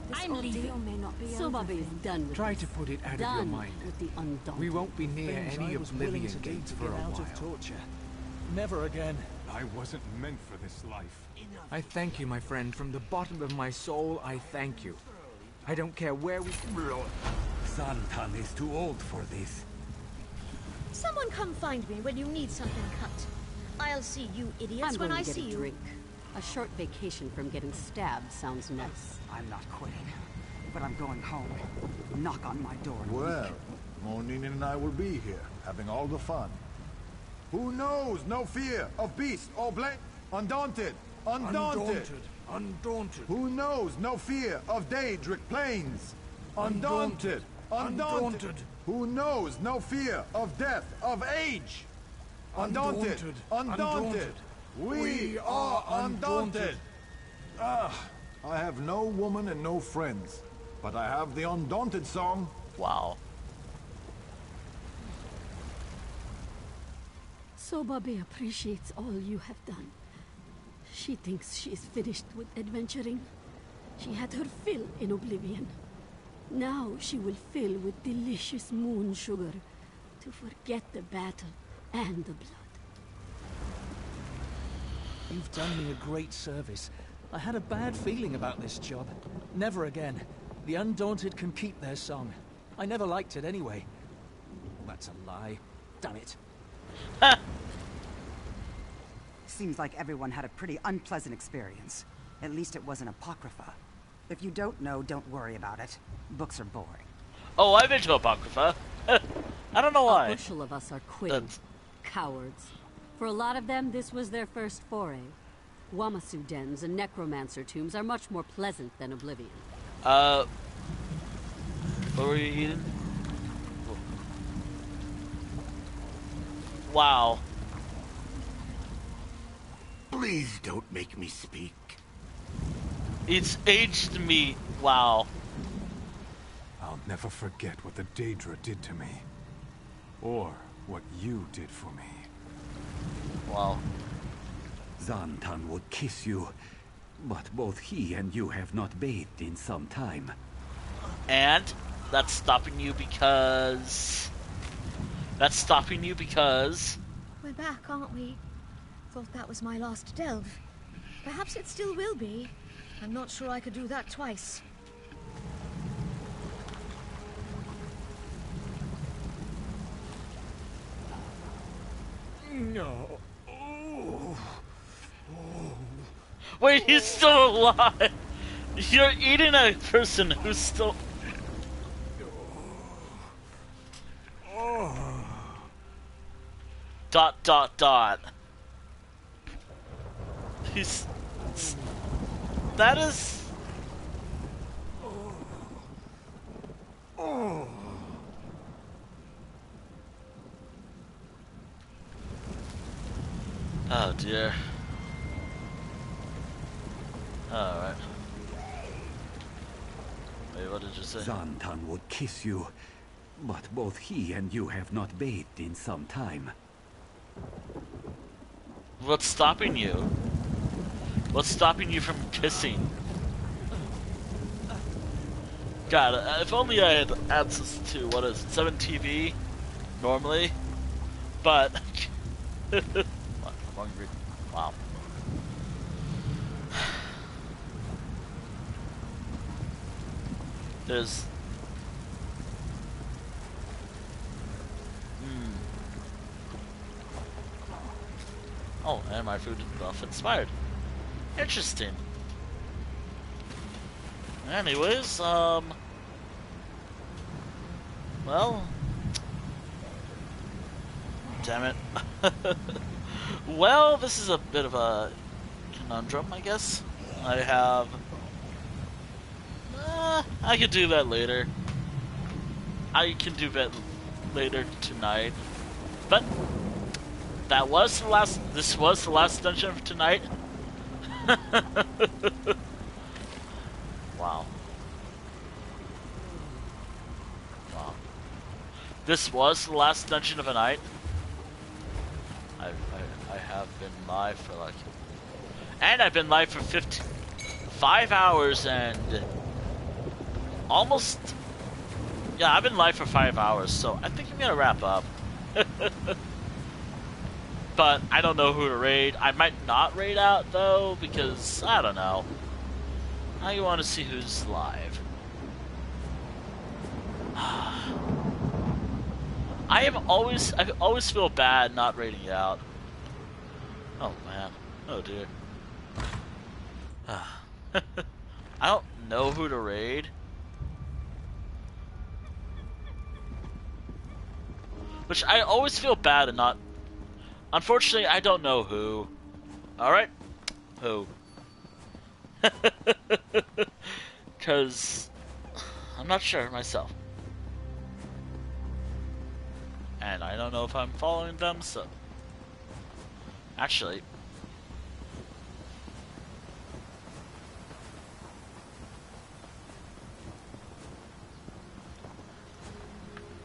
Speaker 1: This
Speaker 12: I'm
Speaker 1: ordeal
Speaker 12: leaving.
Speaker 1: may not be
Speaker 12: Sobabe
Speaker 1: over.
Speaker 12: is done with
Speaker 16: Try
Speaker 12: this.
Speaker 16: to put it out of your
Speaker 12: Done
Speaker 16: mind.
Speaker 12: with the undaunted.
Speaker 16: We won't be near
Speaker 15: Things
Speaker 16: any
Speaker 15: I was willing
Speaker 16: Oblivion
Speaker 15: to do
Speaker 16: gates
Speaker 15: to
Speaker 16: for a
Speaker 15: get out
Speaker 16: while.
Speaker 15: of torture. Never again. I wasn't meant for this life.
Speaker 16: I thank you, my friend. From the bottom of my soul, I thank you. I don't care where we...
Speaker 7: Zantan is too old for this.
Speaker 19: Someone come find me when you need something cut. I'll see you idiots
Speaker 1: I'm
Speaker 19: when
Speaker 1: going
Speaker 19: I
Speaker 1: to get
Speaker 19: see
Speaker 1: a
Speaker 19: you.
Speaker 1: drink. A short vacation from getting stabbed sounds nice.
Speaker 20: I'm not quitting, but I'm going home. Knock on my door in a
Speaker 14: Well,
Speaker 20: week.
Speaker 14: Monin and I will be here, having all the fun. Who knows no fear of beast or blade? Undaunted! Undaunted!
Speaker 16: Undaunted!
Speaker 14: Who knows no fear of Daedric plains? Undaunted! Undaunted! Who knows no fear of death, of age? Undaunted! Undaunted! We are undaunted! Ah, I have no woman and no friends, but I have the Undaunted song.
Speaker 3: Wow.
Speaker 12: Sobabe appreciates all you have done. She thinks she is finished with adventuring. She had her fill in Oblivion. Now she will fill with delicious moon sugar to forget the battle and the blood.
Speaker 21: You've done me a great service. I had a bad feeling about this job. Never again. The Undaunted can keep their song. I never liked it anyway. That's a lie. Damn it.
Speaker 20: Seems like everyone had a pretty unpleasant experience. At least it wasn't Apocrypha. If you don't know, don't worry about it. Books are boring.
Speaker 3: Oh, I've been to Apocrypha. I don't know why.
Speaker 1: A bushel of us are quitting. Cowards. For a lot of them, this was their first foray. Wamasu dens and necromancer tombs are much more pleasant than Oblivion.
Speaker 3: What were you eating? Wow.
Speaker 7: Please don't make me speak.
Speaker 3: It's aged meat. Wow.
Speaker 15: I'll never forget what the Daedra did to me. Or what you did for me.
Speaker 3: Wow.
Speaker 22: Zantan would kiss you, but both he and you have not bathed in some time.
Speaker 3: And that's stopping you because... That's stopping you because...
Speaker 19: We're back, aren't we? Thought that was my last delve. Perhaps it still will be. I'm not sure I could do that twice.
Speaker 16: No.
Speaker 3: Wait, he's still alive! You're eating a person who's still... Dot, dot, dot. He's... That is... Oh dear. Alright. Wait, what did you say?
Speaker 22: Zantan would kiss you, but both he and you have not bathed in some time.
Speaker 3: What's stopping you? What's stopping you from kissing? God, if only I had access to, what is it, 7 TV? Normally? But... I'm hungry. Wow. There's... Oh, and my food buff expired. Interesting. Anyways, well... Damn it. Well, this is a bit of a conundrum, I guess. I have... I could do that later. I can do that later tonight. But that was the last... This was the last dungeon of tonight. Wow. Wow. This was the last dungeon of the night. I have been live for like... And I've been live for 5 hours and... Almost... Yeah, I've been live for 5 hours, so I think I'm gonna wrap up. But I don't know who to raid. I might not raid out, though, because... I don't know. I want to see who's live. I always feel bad not raiding out. Oh man. Oh dear. I don't know who to raid. Which I always feel bad and not... Unfortunately, I don't know who. Alright? Who? Because I'm not sure myself. And I don't know if I'm following them, so... Actually...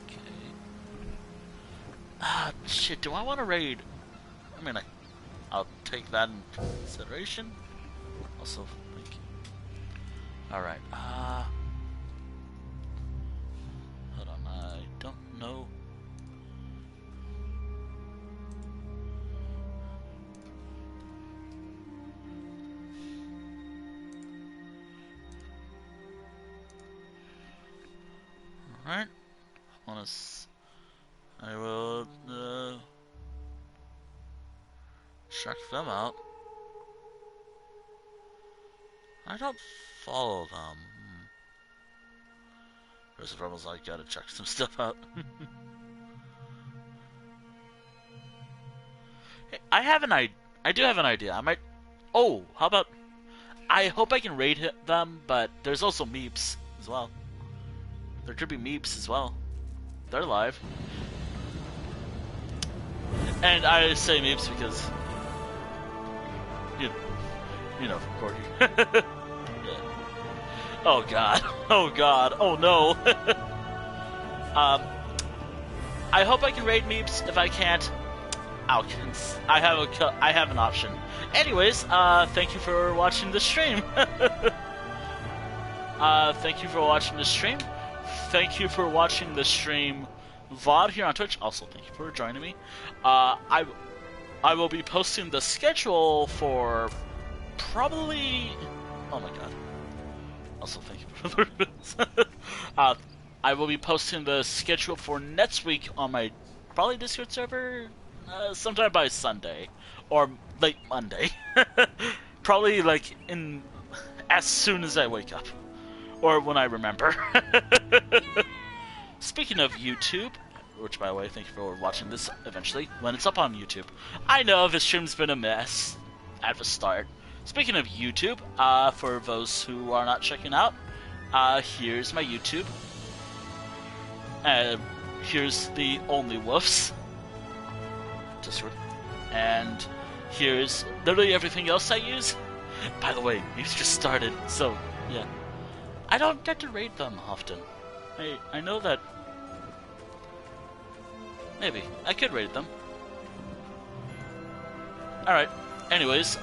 Speaker 3: Okay. Shit, do I want to raid? I mean, I'll take that in consideration. Also, thank you. Alright, hold on, I don't know. Alright, I will check them out. I don't follow them. There's the problems, I gotta check some stuff out. Hey, I do have an idea. I might... Oh, how about... I hope I can raid them, but there's also Meeps as well. There could be Meeps as well. They're live. And I say Meeps because... You know, Corky. Yeah. Oh god. Oh god. Oh no. I hope I can raid Meeps. If I can't, I have an option. Anyways, thank you for watching the stream. Thank you for watching the stream. Thank you for watching the stream VOD here on Twitch. Also, thank you for joining me. I will be posting the schedule for probably... Oh my god. Also, thank you for the I will be posting the schedule for next week on my probably Discord server sometime by Sunday or late Monday. Probably like as soon as I wake up or when I remember. Speaking of YouTube, which by the way, thank you for watching this eventually when it's up on YouTube. I know this stream's been a mess at the start. Speaking of YouTube, for those who are not checking out, here's my YouTube. Here's the Only Wolves Discord. And here's literally everything else I use. By the way, these just started, so yeah. I don't get to raid them often. I know that... Maybe. I could raid them. Alright. Anyways,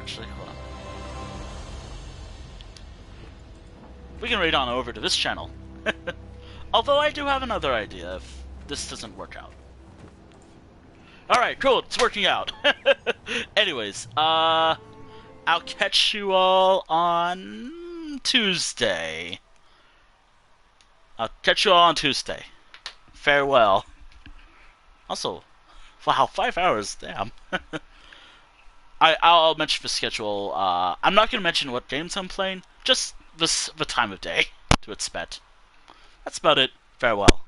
Speaker 3: Actually, hold on. We can raid on over to this channel. Although I do have another idea if this doesn't work out. Alright, cool, it's working out. Anyways, I'll catch you all on Tuesday. Farewell. Also, wow, 5 hours, damn. I'll mention the schedule. I'm not going to mention what games I'm playing, just the time of day to expect. That's about it. Farewell.